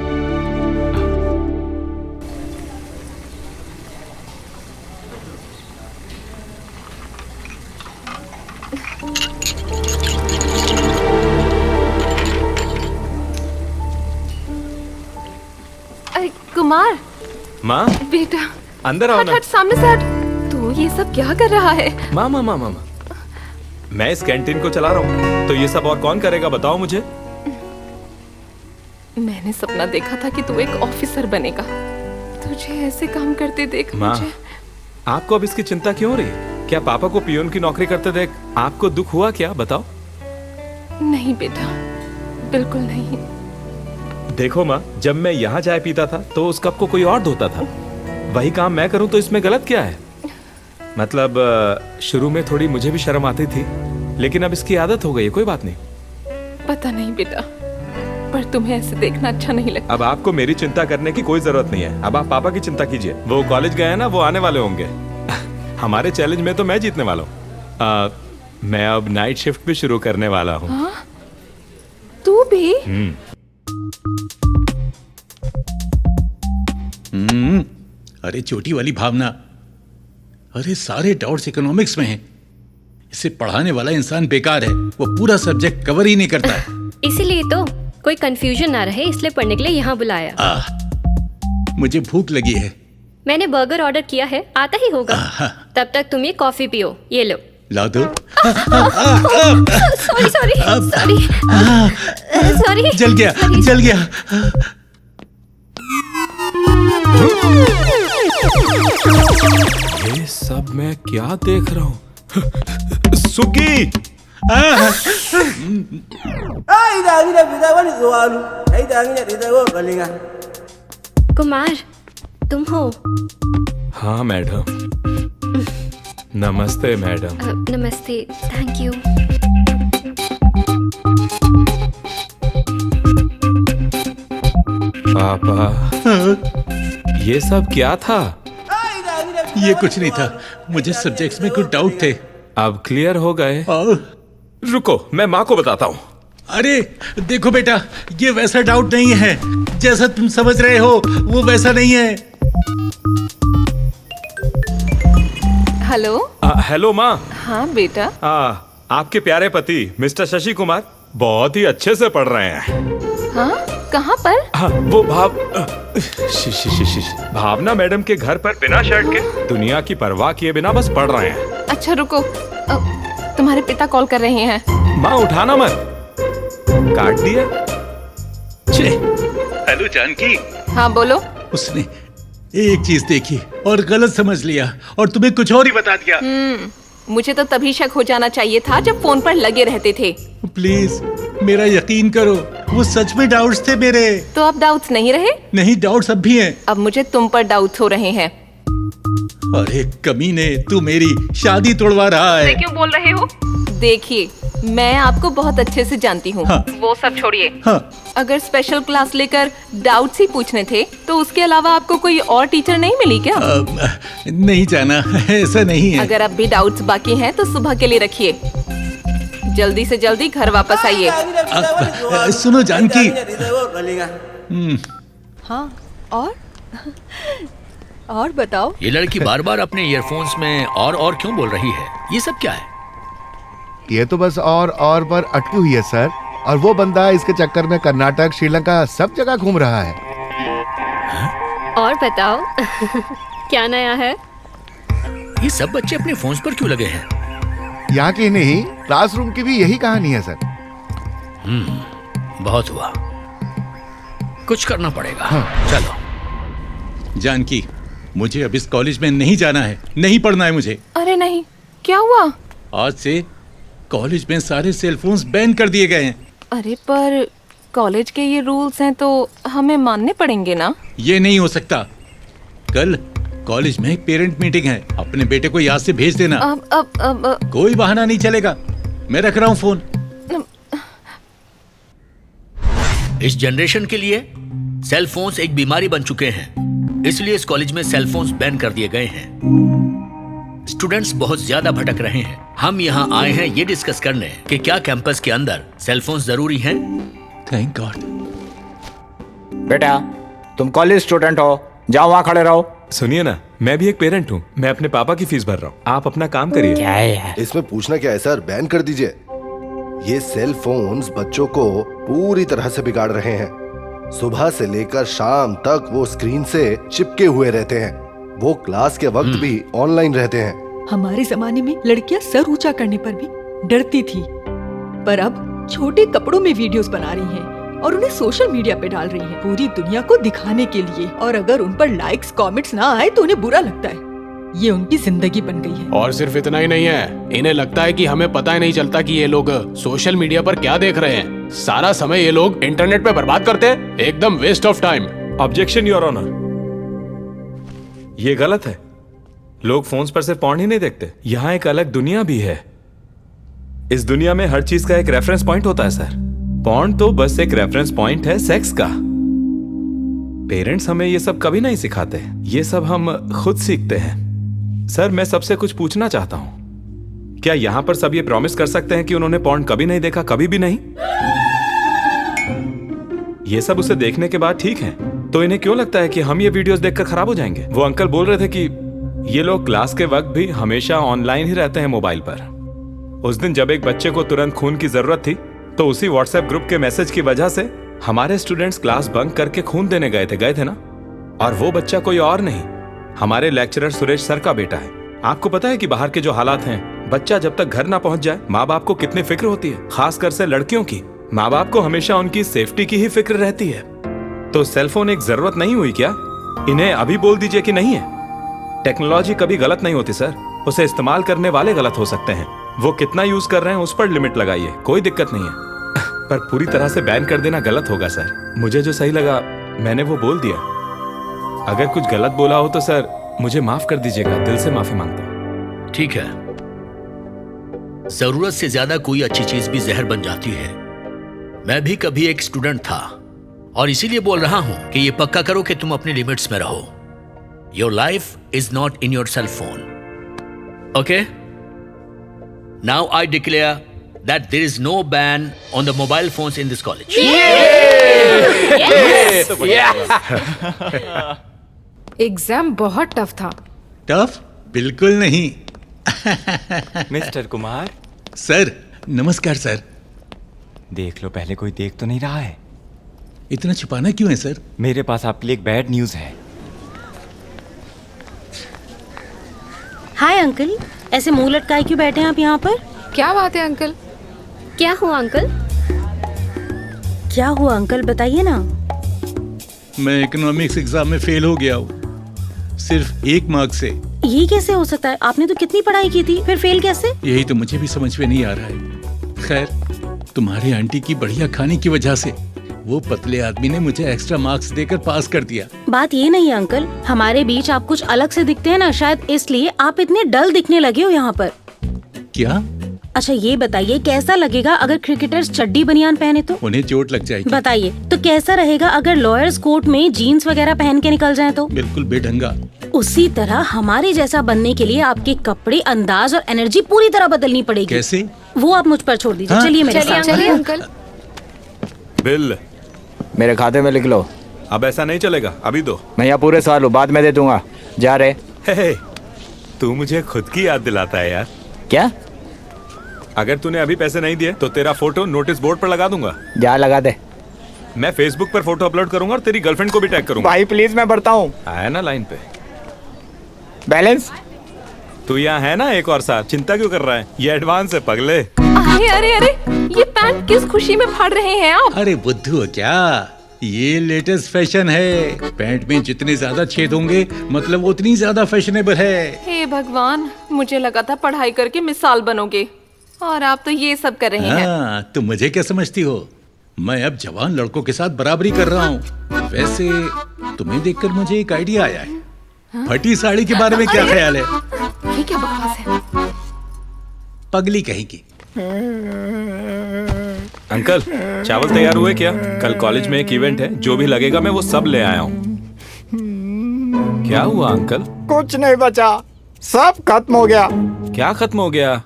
अरे कुमार, माँ बेटा अंदर आओ हट ना। हट, सामने से हट। तू ये सब क्या कर रहा है? माँ माँ माँ माँ माँ, मैं इस कैंटीन को चला रहा हूँ, तो ये सब और कौन करेगा बताओ मुझे। मैंने सपना देखा था कि तू एक ऑफिसर बनेगा। तुझे ऐसे काम करते देख माँ, मुझे। आपको अब इसकी चिंता क्यों हो रही है? क्या पापा को पियून की नौकरी करते देख आपको दुख हुआ क्या? बताओ। नहीं बेटा, बिल्कुल नहीं। देखो माँ, जब मैं यहाँ चाय पीता था तो उस कप को कोई और धोता था। वही काम मैं करूँ तो इसमें गलत क्या है? मतलब शुरू में थोड़ी मुझे भी शर्म आती थी, लेकिन अब इसकी आदत हो गई है, कोई बात नहीं। पता नहीं बेटा, पर तुम्हें ऐसे देखना अच्छा नहीं लगता। अब आपको मेरी चिंता करने की कोई जरूरत नहीं है। अब आप पापा की चिंता कीजिए। वो कॉलेज गए हैं ना, वो आने वाले होंगे। हमारे चैलेंज में तो मैं जीतने वाला हूँ। मैं अब नाइट शिफ्ट भी शुरू करने वाला हूँ। हाँ? तू भी? अरे छोटी वाली भावना, अरे सारे डाउट्स इकोनॉमिक्स में हैं। इसे पढ़ाने वाला इंसान बेकार है, वो पूरा सब्जेक्ट कवर ही नहीं करता है। इसीलिए तो कोई कंफ्यूजन ना रहे, इसलिए पढ़ने के लिए यहाँ बुलाया। मुझे भूख लगी है। मैंने बर्गर ऑर्डर किया है, आता ही होगा। तब तक तुम ये कॉफी पियो, ये लो। ला दो। Sorry sorry sorry sorry. जल गया, जल गया। ये सब मैं क्या देख रहा हूँ? सुगी! कुमार, तुम हो? हाँ मैडम। नमस्ते मैडम। नमस्ते, थैंक यू। पापा, ये सब क्या था? ये कुछ नहीं था, मुझे सब्जेक्ट्स में कुछ डाउट थे। अब क्लियर हो गए? रुको, मैं माँ को बताता हूँ। अरे देखो बेटा, ये वैसा डाउट नहीं है जैसा तुम समझ रहे हो, वो वैसा नहीं है। हेलो। हेलो माँ। हाँ बेटा। आपके प्यारे पति मिस्टर शशि कुमार बहुत ही अच्छे से पढ़ रहे हैं। हाँ, कहाँ पर? हाँ, वो भावना मैडम के घर पर बिना शर्ट के, दुनिया की परवाह किए बिना बस पढ़ रहे हैं। अच्छा रुको, तुम्हारे पिता कॉल कर रहे हैं। माँ उठाना मत, काट दिया। हेलो जानकी। हाँ बोलो। उसने एक चीज देखी और गलत समझ लिया और तुम्हें कुछ और ही बता दिया। मुझे तो तभी शक हो जाना चाहिए था जब फोन पर लगे रहते थे। प्लीज मेरा यकीन करो, वो सच में डाउट्स थे मेरे। तो अब डाउट्स नहीं रहे? नहीं, डाउट्स अब भी हैं। अब मुझे तुम पर डाउट हो रहे हैं। अरे कमीने, तू मेरी शादी तोड़वा रहा है। क्यों बोल रहे हो? देखिए, मैं आपको बहुत अच्छे से जानती हूँ। हाँ। वो सब छोड़िए। हाँ। अगर स्पेशल क्लास लेकर डाउट्स ही पूछने थे तो उसके अलावा आपको कोई और टीचर नहीं मिली क्या? नहीं जाना, ऐसा नहीं है। अगर अब भी डाउट्स बाकी हैं तो सुबह के लिए रखिए। जल्दी से जल्दी घर वापस आइए। सुनो जानकी। हाँ, और बताओ। ये लड़की बार बार अपने ईयरफोन्स में और क्यों बोल रही है? ये सब क्या है? ये तो बस और पर अटकी हुई है सर, और वो बंदा इसके चक्कर में कर्नाटक, श्रीलंका सब जगह घूम रहा है। और बताओ क्या नया है? ये सब बच्चे अपने फोन्स पर क्यों लगे हैं? यहाँ की नहीं, क्लासरूम की भी यही कहानी है सर। बहुत हुआ। कुछ करना पड़ेगा। चलो। जानकी, मुझे अब इस कॉलेज में नहीं जाना है, नहीं पढ़ना है मुझे। अरे नहीं, क्या हुआ? आज से कॉलेज में सारे सेलफोन्स बैन कर दिए गए हैं। अरे पर कॉलेज के ये रूल्स हैं तो हमें मानने पड़ेंगे ना। ये नहीं हो सकता। कल कॉलेज में एक पेरेंट मीटिंग है, अपने बेटे को याद से भेज देना। अब कोई बहाना नहीं चलेगा। मैं रख रहा हूँ फोन। इस जनरेशन के लिए सेल फोन्स एक बीमारी बन चुके हैं, इसलिए इस कॉलेज में सेल फोन्स बैन कर दिए गए हैं। स्टूडेंट्स बहुत ज्यादा भटक रहे हैं। हम यहाँ आए हैं ये डिस्कस करने कि क्या कैंपस के अंदर सेल फोन्स जरूरी हैं। Thank God. बेटा, तुम कॉलेज स्टूडेंट हो, जाओ वहाँ खड़े रहो। सुनिए ना, मैं भी एक पेरेंट हूँ, मैं अपने पापा की फीस भर रहा हूँ, आप अपना काम करिए। क्या है यार? इसमें पूछना क्या है सर, बैन कर दीजिए। ये सेल फोन्स बच्चों को पूरी तरह से बिगाड़ रहे हैं। सुबह से लेकर शाम तक वो स्क्रीन से चिपके हुए रहते हैं। वो क्लास के वक्त भी ऑनलाइन रहते हैं। हमारे जमाने में लड़कियां सर ऊंचा करने पर भी डरती थी, पर अब छोटे कपड़ों में वीडियोस बना रही हैं और उन्हें सोशल मीडिया पे डाल रही हैं, पूरी दुनिया को दिखाने के लिए। और अगर उन पर लाइक्स कमेंट्स ना आए तो उन्हें बुरा लगता है। ये उनकी जिंदगी बन गई है। और सिर्फ इतना ही नहीं है, इन्हें लगता है कि हमें पता ही नहीं चलता कि ये लोग सोशल मीडिया पर क्या देख रहे हैं। सारा समय ये लोग इंटरनेट पे बर्बाद करते हैं, एकदम waste of time. Objection your honour, ये गलत है। लोग फोन्स पर सिर्फ पॉर्न ही नहीं देखते, यहाँ एक अलग दुनिया भी है। इस दुनिया में हर चीज का एक रेफरेंस पॉइंट होता है सर। पॉर्न तो बस एक रेफरेंस पॉइंट है सेक्स का। पेरेंट्स हमें ये सब कभी नहीं सिखाते, ये सब हम खुद सीखते हैं। सर, मैं सबसे कुछ पूछना चाहता हूं, क्या यहां पर सब ये प्रॉमिस कर सकते हैं कि उन्होंने पॉर्न कभी नहीं देखा, कभी भी नहीं? ये सब उसे देखने के बाद ठीक है, तो इन्हें क्यों लगता है कि हम ये वीडियोस देखकर खराब हो जाएंगे? वो अंकल बोल रहे थे कि ये लोग क्लास के वक्त भी हमेशा ऑनलाइन ही रहते हैं मोबाइल पर। उस दिन जब एक बच्चे को तुरंत खून की जरूरत थी, तो उसी व्हाट्सएप ग्रुप के मैसेज की वजह से हमारे स्टूडेंट्स क्लास बंक करके खून देने गए थे ना। और वो बच्चा कोई और नहीं, हमारे लेक्चरर सुरेश सर का बेटा है। आपको पता है कि बाहर के जो हालात हैं, बच्चा जब तक घर ना पहुंच जाए माँ बाप को कितनी फिक्र होती है, खासकर से लड़कियों की। माँ बाप को हमेशा उनकी सेफ्टी की ही फिक्र रहती है। तो सेलफोन एक जरूरत नहीं हुई क्या? इन्हें अभी बोल दीजिए कि नहीं है। टेक्नोलॉजी कभी गलत नहीं होती सर, उसे इस्तेमाल करने वाले गलत हो सकते हैं। वो कितना यूज कर रहे हैं उस पर लिमिट लगाइए, कोई दिक्कत नहीं है। पर पूरी तरह से बैन कर देना गलत होगा सर। मुझे जो सही लगा मैंने वो बोल दिया। अगर कुछ गलत बोला हो तो सर मुझे माफ कर दीजिएगा, दिल से माफी मांगता हूं। ठीक है, जरूरत से ज्यादा कोई अच्छी चीज भी जहर बन जाती है। मैं भी कभी एक स्टूडेंट था और इसीलिए बोल रहा हूं कि ये पक्का करो कि तुम अपने लिमिट्स में रहो। Your life is not in your cell phone. Okay, now I declare that there is no ban on the mobile phones in this college. Exam बहुत टफ था। टफ? बिल्कुल नहीं। मिस्टर कुमार। सर, नमस्कार सर। देख लो, पहले कोई देख तो नहीं रहा है। इतना छुपाना क्यों है सर? मेरे पास आपके लिए एक बैड न्यूज है। हाय अंकल, ऐसे मुंह लटकाए क्यों बैठे हैं आप यहाँ पर? क्या बात है अंकल? क्या हुआ अंकल? क्या हुआ अंकल, बताइए ना। मैं इकोनॉमिक्स एग्जाम में फेल हो गया हूँ, सिर्फ 1 मार्क से। ये कैसे हो सकता है? आपने तो कितनी पढ़ाई की थी, फिर फेल कैसे? यही तो मुझे भी समझ में नहीं आ रहा है। खैर, तुम्हारी आंटी की बढ़िया खाने की वजह से वो पतले आदमी ने मुझे एक्स्ट्रा मार्क्स देकर पास कर दिया। बात ये नहीं है अंकल, हमारे बीच आप कुछ अलग से दिखते हैं ना, शायद इसलिए आप इतने डल दिखने लगे हो यहाँ पर। क्या? अच्छा ये बताइए, कैसा लगेगा अगर क्रिकेटर्स चड्डी बनियान पहने तो? उन्हें चोट लग जाएगी। बताइए तो कैसा रहेगा अगर लॉयर्स कोर्ट में जीन्स वगैरह पहन के निकल जाएं तो? बिल्कुल बेढंगा। उसी तरह हमारे जैसा बनने के लिए आपके कपड़े, अंदाज और एनर्जी पूरी तरह बदलनी पड़ेगी। कैसे? वो आप मुझ पर छोड़ दीजिए। हाँ? चलिए मेरे साथ। चलिए अंकल। बिल मेरे खाते में लिख लो। अब ऐसा नहीं चलेगा, अभी दो। मैं यहाँ पूरे साल हूँ, बाद में दे दूंगा। जा रहे। हे, तू मुझे खुद की याद दिलाता है यार। क्या? अगर तूने अभी पैसे नहीं दिए तो तेरा फोटो नोटिस बोर्ड पर लगा दूंगा। जा लगा दे। मैं फेसबुक पर फोटो अपलोड करूंगा और तेरी गर्लफ्रेंड को भी टैग करूंगा। भाई प्लीज, मैं बढ़ता हूँ। आया ना लाइन पे। बैलेंस? तू यहाँ है ना एक और साथ, चिंता क्यों कर रहा है? ये एडवांस है पगले। अरे अरे अरे, ये पैंट किस खुशी में फाड़ रहे हैं आप? अरे बुद्धू क्या, ये लेटेस्ट फैशन है। पैंट में जितने ज्यादा छेद होंगे मतलब उतनी ज्यादा फैशनेबल है। हे भगवान, मुझे लगा था पढ़ाई करके मिसाल बनोगे और आप तो ये सब कर रहे हैं। हाँ, तुम मुझे क्या समझती हो? मैं अब जवान लड़कों के साथ बराबरी कर रहा हूँ। वैसे तुम्हें देखकर मुझे एक आइडिया आया है। फटी साड़ी के बारे में क्या ख्याल है? ये क्या बकवास है? पगली कहेगी। अंकल, चावल तैयार हुए क्या? कल कॉलेज में एक इवेंट है, जो भी लगेगा मैं वो सब ले आया हूँ। क्या हुआ अंकल? कुछ नहीं बचा, सब खत्म हो गया। क्या खत्म हो गया?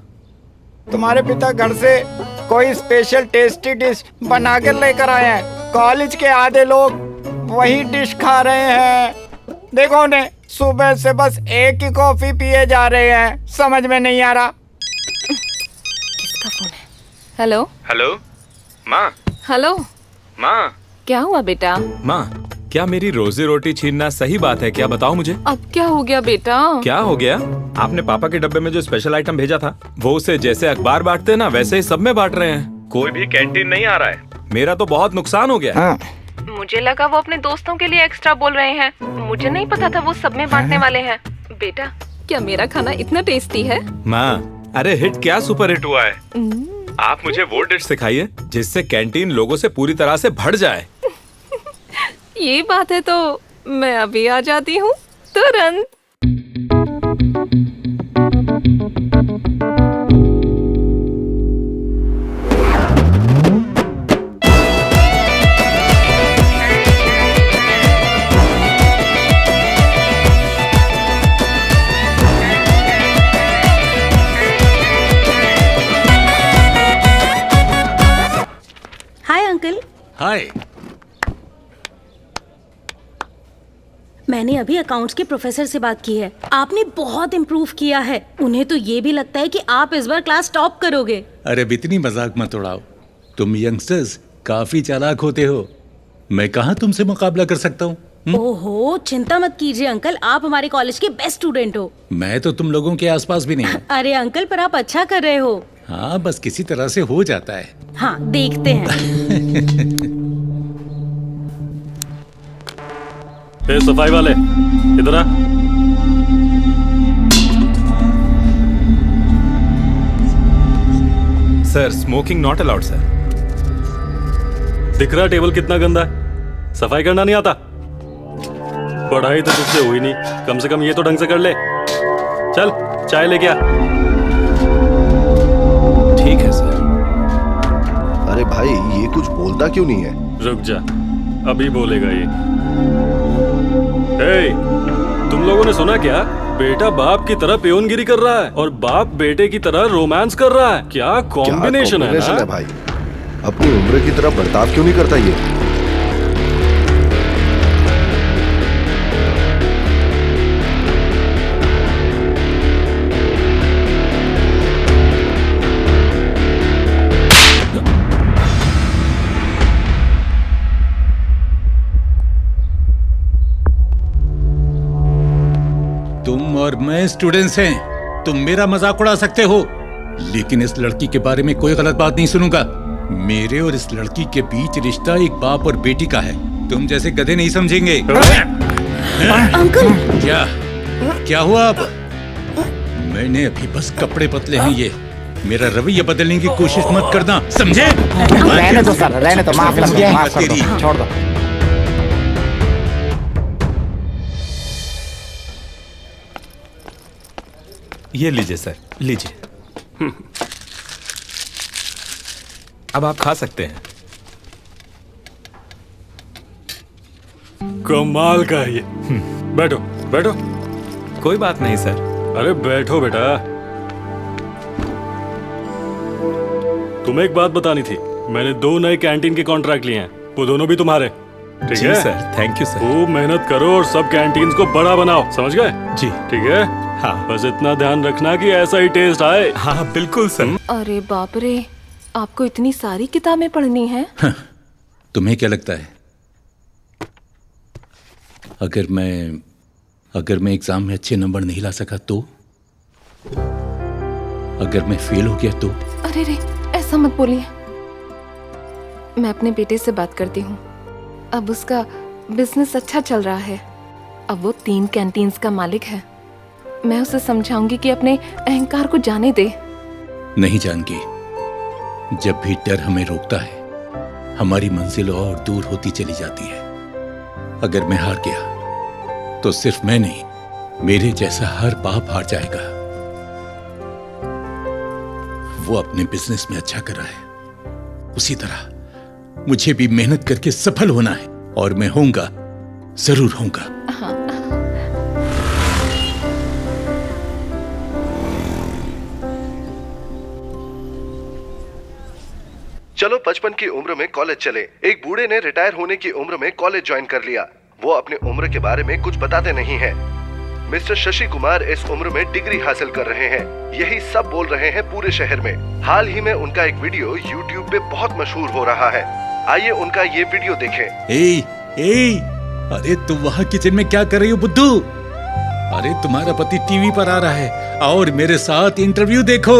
तुम्हारे पिता घर से कोई स्पेशल टेस्टी डिश बना कर लेकर आए हैं। कॉलेज के आधे लोग वही डिश खा रहे हैं। देखो उन्हें, सुबह से बस एक ही कॉफी पिए जा रहे हैं। समझ में नहीं आ रहा। किसका फोन है? हेलो हेलो माँ। हेलो माँ, क्या हुआ बेटा? माँ, क्या मेरी रोजी रोटी छीनना सही बात है क्या? बताओ मुझे। अब क्या हो गया बेटा? क्या हो गया? आपने पापा के डब्बे में जो स्पेशल आइटम भेजा था वो उसे जैसे अखबार बांटते ना वैसे ही सब में बांट रहे हैं। कोई भी कैंटीन नहीं आ रहा है। मेरा तो बहुत नुकसान हो गया। मुझे लगा वो अपने दोस्तों के लिए एक्स्ट्रा बोल रहे हैं। मुझे नहीं पता था वो सब में बांटने वाले हैं। बेटा, क्या मेरा खाना इतना टेस्टी है? माँ, अरे हिट क्या सुपर हिट हुआ है। आप मुझे वो डिश सिखाइए जिससे कैंटीन लोगों से पूरी तरह से भर जाए। ये बात है तो मैं अभी आ जाती हूँ तुरंत। Hi uncle. हाय। मैंने अभी अकाउंट्स के प्रोफेसर से बात की है। आपने बहुत इम्प्रूव किया है। उन्हें तो ये भी लगता है कि आप इस बार क्लास टॉप करोगे। अरे इतनी मजाक मत उड़ाओ। तुम यंगस्टर्स काफी चालाक होते हो। मैं कहाँ तुमसे मुकाबला कर सकता हूँ? ओहो, चिंता मत कीजिए अंकल, आप हमारे कॉलेज के बेस्ट स्टूडेंट हो। मैं तो तुम लोगों के आसपास भी नहीं हूँ। अरे अंकल, पर आप अच्छा कर रहे हो। हाँ, बस किसी तरह से हो जाता है। हाँ, देखते हैं। ए, सफाई वाले इधर आ। Sir, smoking not allowed sir. दिख रहा टेबल कितना गंदा है? सफाई करना नहीं आता? पढ़ाई तो तुझसे हुई नहीं, कम से कम ये तो ढंग से कर ले। चल चाय लेके आ। ठीक है सर। अरे भाई, ये कुछ बोलता क्यों नहीं है? रुक जा, अभी बोलेगा ये। तुम लोगों ने सुना क्या? बेटा बाप की तरह पियोनगिरी कर रहा है और बाप बेटे की तरह रोमांस कर रहा है। क्या कॉम्बिनेशन है ना? भाई, अपनी उम्र की तरह बर्ताव क्यों नहीं करता ये? तुम और मैं स्टूडेंट्स हैं। तुम मेरा मजाक उड़ा सकते हो, लेकिन इस लड़की के बारे में कोई गलत बात नहीं सुनूंगा। मेरे और इस लड़की के बीच रिश्ता एक बाप और बेटी का है। तुम जैसे गधे नहीं समझेंगे। अंकल, क्या हुआ? अब मैंने अभी बस कपड़े बदले हैं। ये मेरा रवैया बदलने की कोशिश मत करना, समझे? रहने दो सर, रहने दो, माफ कर दो, माफ कर दो, छोड़ दो। ये लीजिए सर, लीजिए। अब आप खा सकते हैं। कमाल का है ये। बैठो बैठो। कोई बात नहीं सर। अरे बैठो बेटा। तुम्हें एक बात बतानी थी। मैंने 2 नए कैंटीन के कॉन्ट्रैक्ट लिए हैं, वो दोनों भी तुम्हारे। ठीक जी है सर, थैंक यू सर। खूब मेहनत करो और सब कैंटीन्स को बड़ा बनाओ, समझ गए? जी ठीक है। हाँ, बस इतना ध्यान रखना कि ऐसा ही टेस्ट आए। हाँ बिल्कुल सर। अरे बाप रे, आपको इतनी सारी किताबें पढ़नी है? तुम्हें क्या लगता है अगर मैं एग्जाम में अच्छे नंबर नहीं ला सका तो? अगर मैं फेल हो गया तो? अरे रे, ऐसा मत बोलिए। मैं अपने बेटे से बात करती हूँ। अब उसका बिजनेस अच्छा चल रहा है। अब वो 3 कैंटीन्स का मालिक है। मैं उसे समझाऊंगी कि अपने अहंकार को जाने दे। नहीं जानकी, जब भी डर हमें रोकता है हमारी मंजिल और दूर होती चली जाती है। अगर मैं हार गया तो सिर्फ मैं नहीं, मेरे जैसा हर बाप हार जाएगा। वो अपने बिजनेस में अच्छा कर रहा है, उसी तरह मुझे भी मेहनत करके सफल होना है और मैं होऊंगा, जरूर होऊंगा। चलो 55 की उम्र में कॉलेज चले। एक बूढ़े ने रिटायर होने की उम्र में कॉलेज ज्वाइन कर लिया। वो अपने उम्र के बारे में कुछ बताते नहीं हैं। मिस्टर शशि कुमार इस उम्र में डिग्री हासिल कर रहे हैं, यही सब बोल रहे हैं पूरे शहर में। हाल ही में उनका एक वीडियो YouTube पे बहुत मशहूर हो रहा है। आइए उनका ये वीडियो देखें। अरे तुम वहाँ किचन में क्या कर रही हो बुद्धू? अरे तुम्हारा पति टीवी पर आ रहा है और मेरे साथ इंटरव्यू देखो।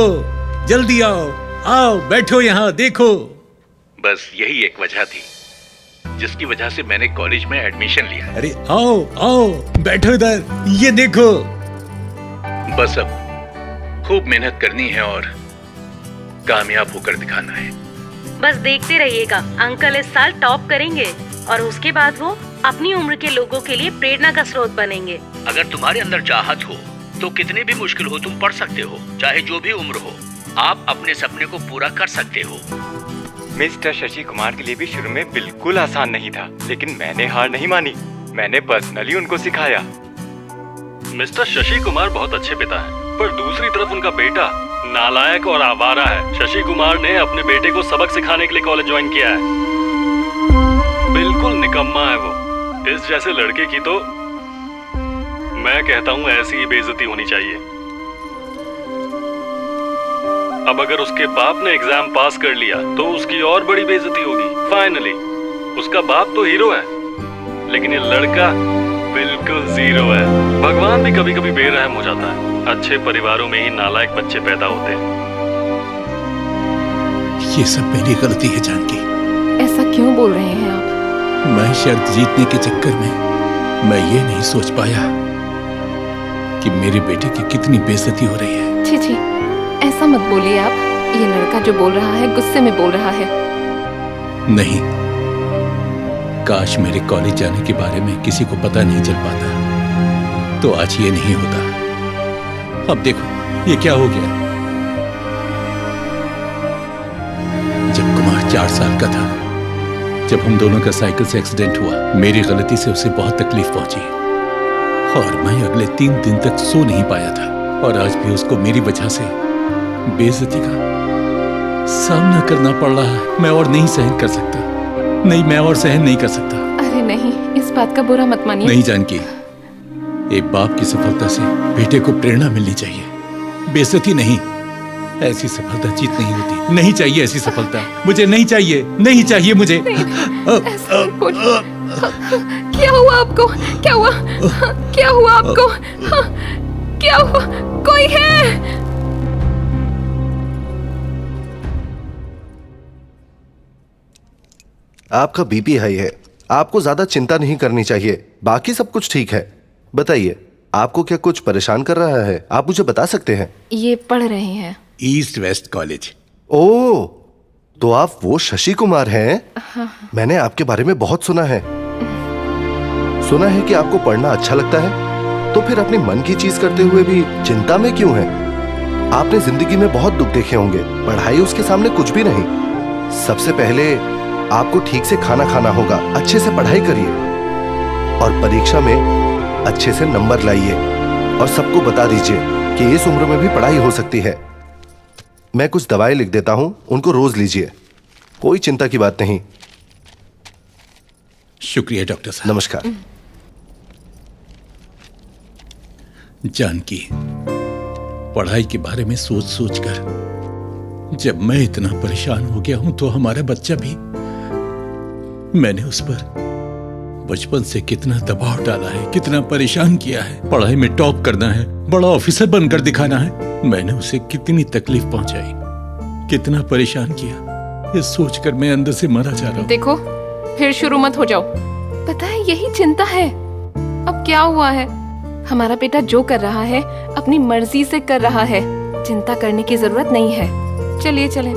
जल्दी आओ, आओ बैठो यहाँ देखो। बस यही एक वजह थी जिसकी वजह से मैंने कॉलेज में एडमिशन लिया। अरे आओ आओ बैठो इधर, ये देखो। बस अब खूब मेहनत करनी है और कामयाब होकर दिखाना है। बस देखते रहिएगा, अंकल इस साल टॉप करेंगे और उसके बाद वो अपनी उम्र के लोगों के लिए प्रेरणा का स्रोत बनेंगे। अगर तुम्हारे अंदर चाहत हो तो कितनी भी मुश्किल हो तुम पढ़ सकते हो, चाहे जो भी उम्र हो। आप अपने सपने को पूरा कर सकते हो। मिस्टर शशि कुमार के लिए भी शुरू में बिल्कुल आसान नहीं था, लेकिन मैंने हार नहीं मानी। मैंने पर्सनली उनको सिखाया। मिस्टर शशि कुमार बहुत अच्छे पिता हैं, पर दूसरी तरफ उनका बेटा नालायक और आवारा है। शशि कुमार ने अपने बेटे को सबक सिखाने के लिए कॉलेज ज्वाइन किया है। बिल्कुल निकम्मा है वो। इस जैसे लड़के की तो मैं कहता हूँ ऐसी ही बेइज्जती होनी चाहिए। अब अगर उसके बाप ने एग्जाम पास कर लिया तो उसकी और बड़ी बेइज्जती होगी। फाइनली उसका बाप तो हीरो है, लेकिन ये लड़का बिल्कुल जीरो है। भगवान भी कभी कभी बेरहम हो जाता है। अच्छे परिवारों में ही नालायक बच्चे पैदा होते हैं। ये सब मेरी गलती है जानकी। ऐसा क्यों बोल रहे हैं आप? मैं शर्त जीतने के चक्कर में मैं ये नहीं सोच पाया कि मेरे बेटे की कितनी बेइज्जती हो रही है। छी छी, ऐसा मत बोलिए आप। ये लड़का जो बोल रहा है गुस्से में बोल रहा है। नहीं, काश मेरे कॉलेज जाने के बारे में किसी को पता नहीं चल पाता तो आज ये नहीं होता। अब देखो ये क्या हो गया। जब कुमार 4 साल का था, जब हम दोनों का साइकिल से एक्सीडेंट हुआ, मेरी गलती से उसे बहुत तकलीफ पहुंची और मैं अगले 3 दिन तक सो नहीं पाया था। और आज भी उसको मेरी वजह से बेइज्जती का सामना करना पड़ रहा है। मैं और नहीं सहन कर सकता। नहीं, मैं और सहन नहीं कर सकता। अरे नहीं, इस बात का बुरा मत मानिए। नहीं जानकी, एक बाप की सफलता से बेटे को प्रेरणा मिलनी चाहिए, बेइज्जती नहीं। ऐसी सफलता जीत नहीं होती। नहीं चाहिए ऐसी सफलता, मुझे नहीं चाहिए, नहीं चाहिए मुझे। क्या हुआ आपको? क्या हुआ? क्या हुआ आपको? क्या हुआ? कोई है? आपका बीपी हाई है, आपको ज्यादा चिंता नहीं करनी चाहिए। बाकी सब कुछ ठीक है। बताइए, आपको क्या कुछ परेशान कर रहा है? आप मुझे बता सकते हैं। ये पढ़ रहे हैं ईस्ट वेस्ट कॉलेज। ओह, तो आप वो शशि कुमार हैं? हाँ। मैंने आपके बारे में बहुत सुना है। सुना है कि आपको पढ़ना अच्छा लगता है, तो फिर अपने मन की चीज करते हुए भी चिंता में क्यों हैं? आपने जिंदगी में बहुत दुख देखे होंगे, पढ़ाई उसके सामने कुछ भी नहीं। सबसे पहले आपको ठीक से खाना खाना होगा, अच्छे से पढ़ाई करिए और परीक्षा में अच्छे से नंबर लाइए और सबको बता दीजिए कि इस उम्र में भी पढ़ाई हो सकती है। मैं कुछ दवाएं लिख देता हूं, उनको रोज लीजिए। कोई चिंता की बात नहीं। शुक्रिया डॉक्टर साहब। नमस्कार। जानकी, पढ़ाई के बारे में सोच सोच कर जब मैं इतना परेशान हो गया हूं तो हमारा बच्चा भी। मैंने उस पर बचपन से कितना दबाव डाला है, कितना परेशान किया है। पढ़ाई में टॉप करना है, बड़ा ऑफिसर बनकर दिखाना है। मैंने उसे कितनी तकलीफ पहुंचाई, कितना परेशान किया, ये सोचकर मैं अंदर से मरा जा रहा हूं। देखो, फिर शुरू मत हो जाओ। पता है यही चिंता है। अब क्या हुआ है? हमारा बेटा जो कर रहा है अपनी मर्जी से कर रहा है, चिंता करने की जरूरत नहीं है। चलिए चलें।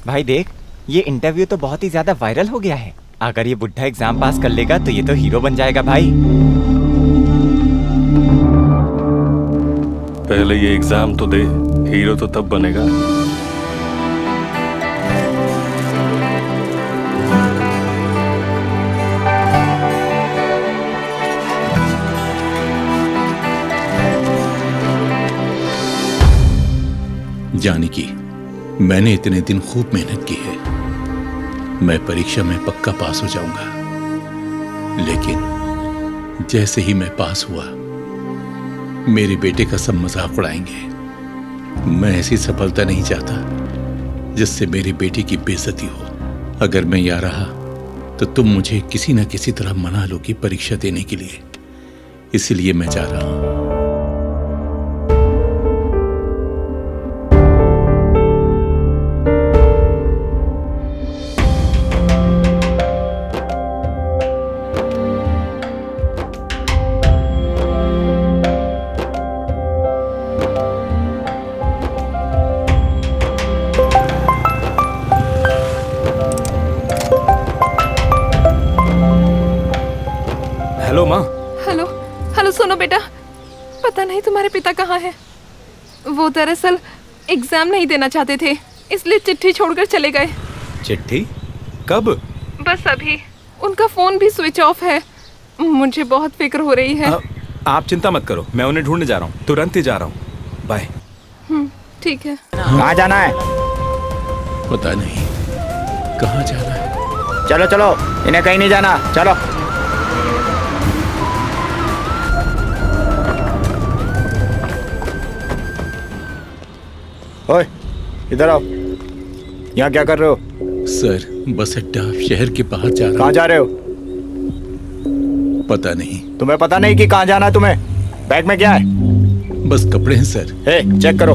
भाई देख, ये इंटरव्यू तो बहुत ही ज्यादा वायरल हो गया है। अगर ये बुढ़ा एग्जाम पास कर लेगा तो ये तो हीरो बन जाएगा भाई। पहले ये एग्जाम तो दे, हीरो तो तब बनेगा। जानकी, मैंने इतने दिन खूब मेहनत की है। मैं परीक्षा में पक्का पास हो जाऊंगा, लेकिन जैसे ही मैं पास हुआ मेरे बेटे का सब मजाक उड़ाएंगे। मैं ऐसी सफलता नहीं चाहता जिससे मेरी बेटी की बेइज्जती हो। अगर मैं यहाँ रहा तो तुम मुझे किसी न किसी तरह मना लो कि परीक्षा देने के लिए, इसलिए मैं जा रहा हूं। हेलो माँ। हेलो हेलो, सुनो बेटा, पता नहीं तुम्हारे पिता कहाँ हैं। वो दरअसल एग्जाम नहीं देना चाहते थे, इसलिए चिट्ठी छोड़कर चले गए। चिट्ठी? कब? बस अभी। उनका फोन भी स्विच ऑफ है। मुझे बहुत फिक्र हो रही है। आप चिंता मत करो, मैं उन्हें ढूंढने जा रहा हूँ, तुरंत ही जा रहा हूँ। बाय। ठीक है। कहाँ जाना है? पता नहीं कहाँ जाना है। चलो चलो, इन्हें कहीं नहीं जाना, चलो। ओए, इधर आओ। यहाँ क्या कर रहे हो? सर, बस अड्डा शहर के बाहर जा रहा। कहाँ जा रहे हो? पता नहीं। तुम्हें पता नहीं कि कहाँ जाना है तुम्हें? बैग में क्या है? बस कपड़े हैं सर। चेक करो।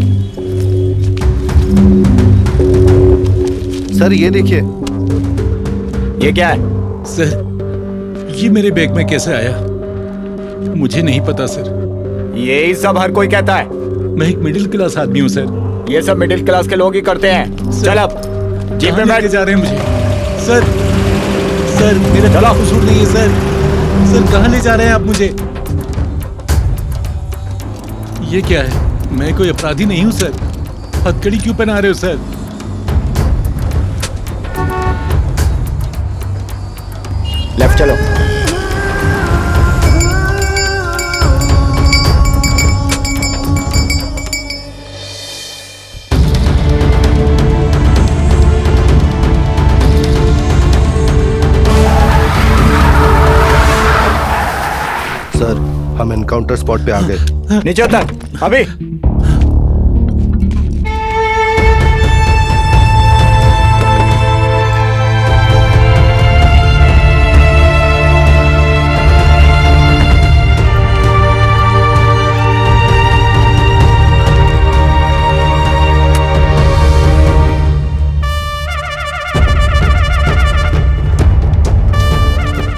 सर ये देखिए। ये क्या है? सर, ये मेरे बैग में कैसे आया? मुझे नहीं पता सर। यही सब हर कोई कहता है। मैं एक मिडिल क्लास आदमी हूँ सर। ये सब मिडिल क्लास के लोग ही करते हैं। चल अब जीप में बैठ। जा रहे हैं मुझे सर। सर मेरा गला कसूर नहीं है सर। सर कहाँ ले जा रहे हैं आप मुझे? ये क्या है? मैं कोई अपराधी नहीं हूँ सर। हथकड़ी क्यों पहना रहे हो सर? लेफ्ट चलो। सर, हम एनकाउंटर स्पॉट पे आ गए। नीचे उतर अभी।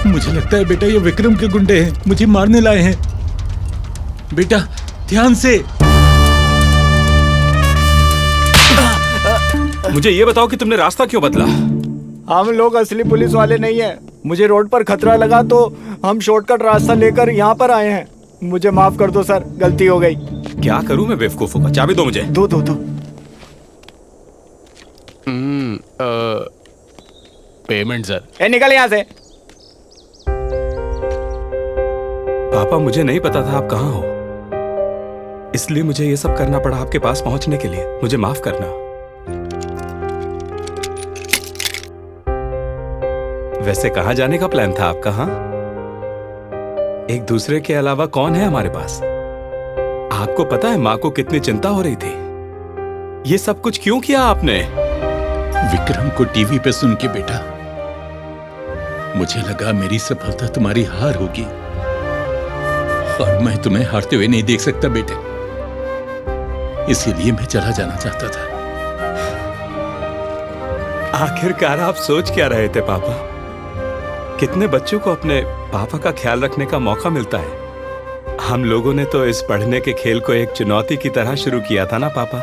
मुझे लगता है बेटा ये विक्रम के गुंडे हैं, मुझे मारने लाए हैं। बेटा ध्यान से। मुझे ये बताओ कि तुमने रास्ता क्यों बदला? हम लोग असली पुलिस वाले नहीं हैं। मुझे रोड पर खतरा लगा तो हम शॉर्टकट रास्ता लेकर यहाँ पर आए हैं। मुझे माफ कर दो सर, गलती हो गई। क्या करूं मैं बेवकूफों का? चाबी दो मुझे। दो दो दो। Payment sir. निकल यहाँ से। पापा, मुझे नहीं पता था आप कहाँ हो, इसलिए मुझे ये सब करना पड़ा आपके पास पहुंचने के लिए। मुझे माफ करना। वैसे कहाँ जाने का प्लान था आपका? हाँ, एक दूसरे के अलावा कौन है हमारे पास? आपको पता है माँ को कितनी चिंता हो रही थी। ये सब कुछ क्यों किया आपने? विक्रम को टीवी पे सुन के बेटा, मुझे लगा मेरी सफलता तुम्हारी हार होगी और मैं तुम्हें हारते हुए नहीं देख सकता बेटे, इसीलिए मैं चला जाना चाहता था। आखिरकार आप सोच क्या रहे थे पापा? कितने बच्चों को अपने पापा का ख्याल रखने का मौका मिलता है। हम लोगों ने तो इस पढ़ने के खेल को एक चुनौती की तरह शुरू किया था ना पापा।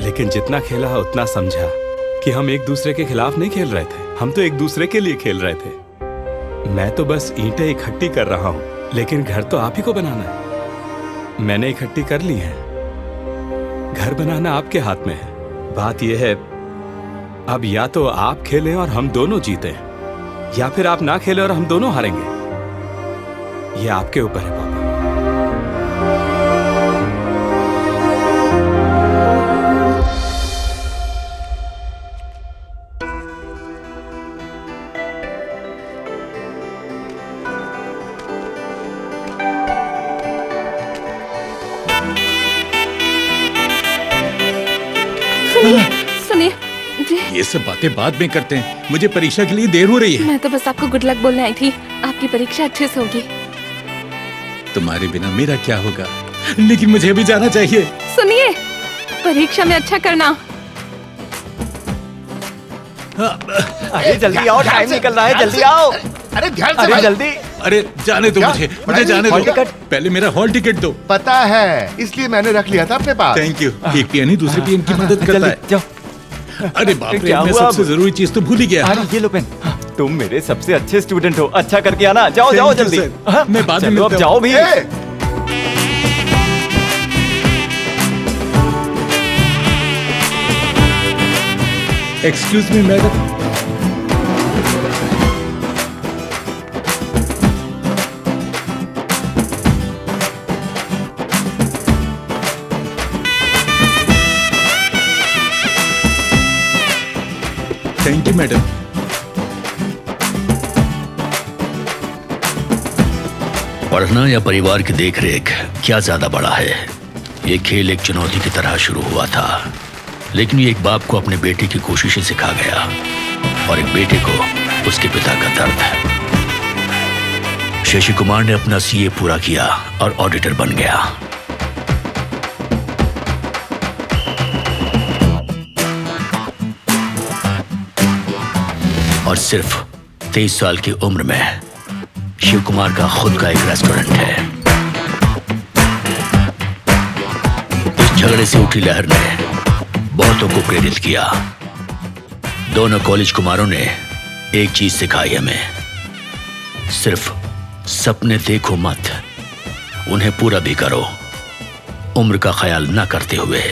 लेकिन जितना खेला उतना समझा कि हम एक दूसरे के खिलाफ नहीं खेल रहे थे, हम तो एक दूसरे के लिए खेल रहे थे। मैं तो बस ईंटें इकट्ठी कर रहा हूँ, लेकिन घर तो आप ही को बनाना है। मैंने इकट्ठी कर ली है, घर बनाना आपके हाथ में है। बात यह है, अब या तो आप खेलें और हम दोनों जीतें, या फिर आप ना खेलें और हम दोनों हारेंगे। ये आपके ऊपर है पापा। सुनिए, ये सब बातें बाद में करते हैं, मुझे परीक्षा के लिए देर हो रही है। मैं तो बस आपको गुड लक बोलने आई थी। आपकी परीक्षा अच्छे से होगी। तुम्हारे बिना मेरा क्या होगा, लेकिन मुझे अभी जाना चाहिए। सुनिए, परीक्षा में अच्छा करना। अरे जल्दी आओ, टाइम निकल रहा है, जल्दी आओ। अरे ध्यान से अरे भाई। जल्दी। अरे जाने दो मुझे जाने दो। पहले मेरा हॉल टिकट दो। पता है, इसलिए मैंने रख लिया था अपने पास। Thank you. एक पियन ही दूसरे पियन की मदद करता है। जाओ। अरे बाप रे, क्या मैं हुआ सबसे अब? जरूरी चीज तो भूल ही गया। अरे ये लो पेन। तुम मेरे सबसे अच्छे स्टूडेंट हो, अच्छा करके आना। जाओ Thank जाओ you, जल्दी। sir। मैं बाद में चलो अब मिलता जाओ हूँ। भी। Excuse me madam. Thank you madam. पढ़ना या परिवार की देखरेख, क्या ज्यादा बड़ा है? ये खेल एक चुनौती की तरह शुरू हुआ था, लेकिन ये एक बाप को अपने बेटे की कोशिशें सिखा गया और एक बेटे को उसके पिता का दर्द। शशि कुमार ने अपना सीए पूरा किया और ऑडिटर बन गया। और सिर्फ 23 साल की उम्र में शिव कुमार का खुद का एक रेस्टोरेंट है। इस झगड़े से उठी लहर ने बहुतों को प्रेरित किया। दोनों कॉलेज कुमारों ने एक चीज सिखाई हमें, सिर्फ सपने देखो मत, उन्हें पूरा भी करो, उम्र का ख्याल न करते हुए।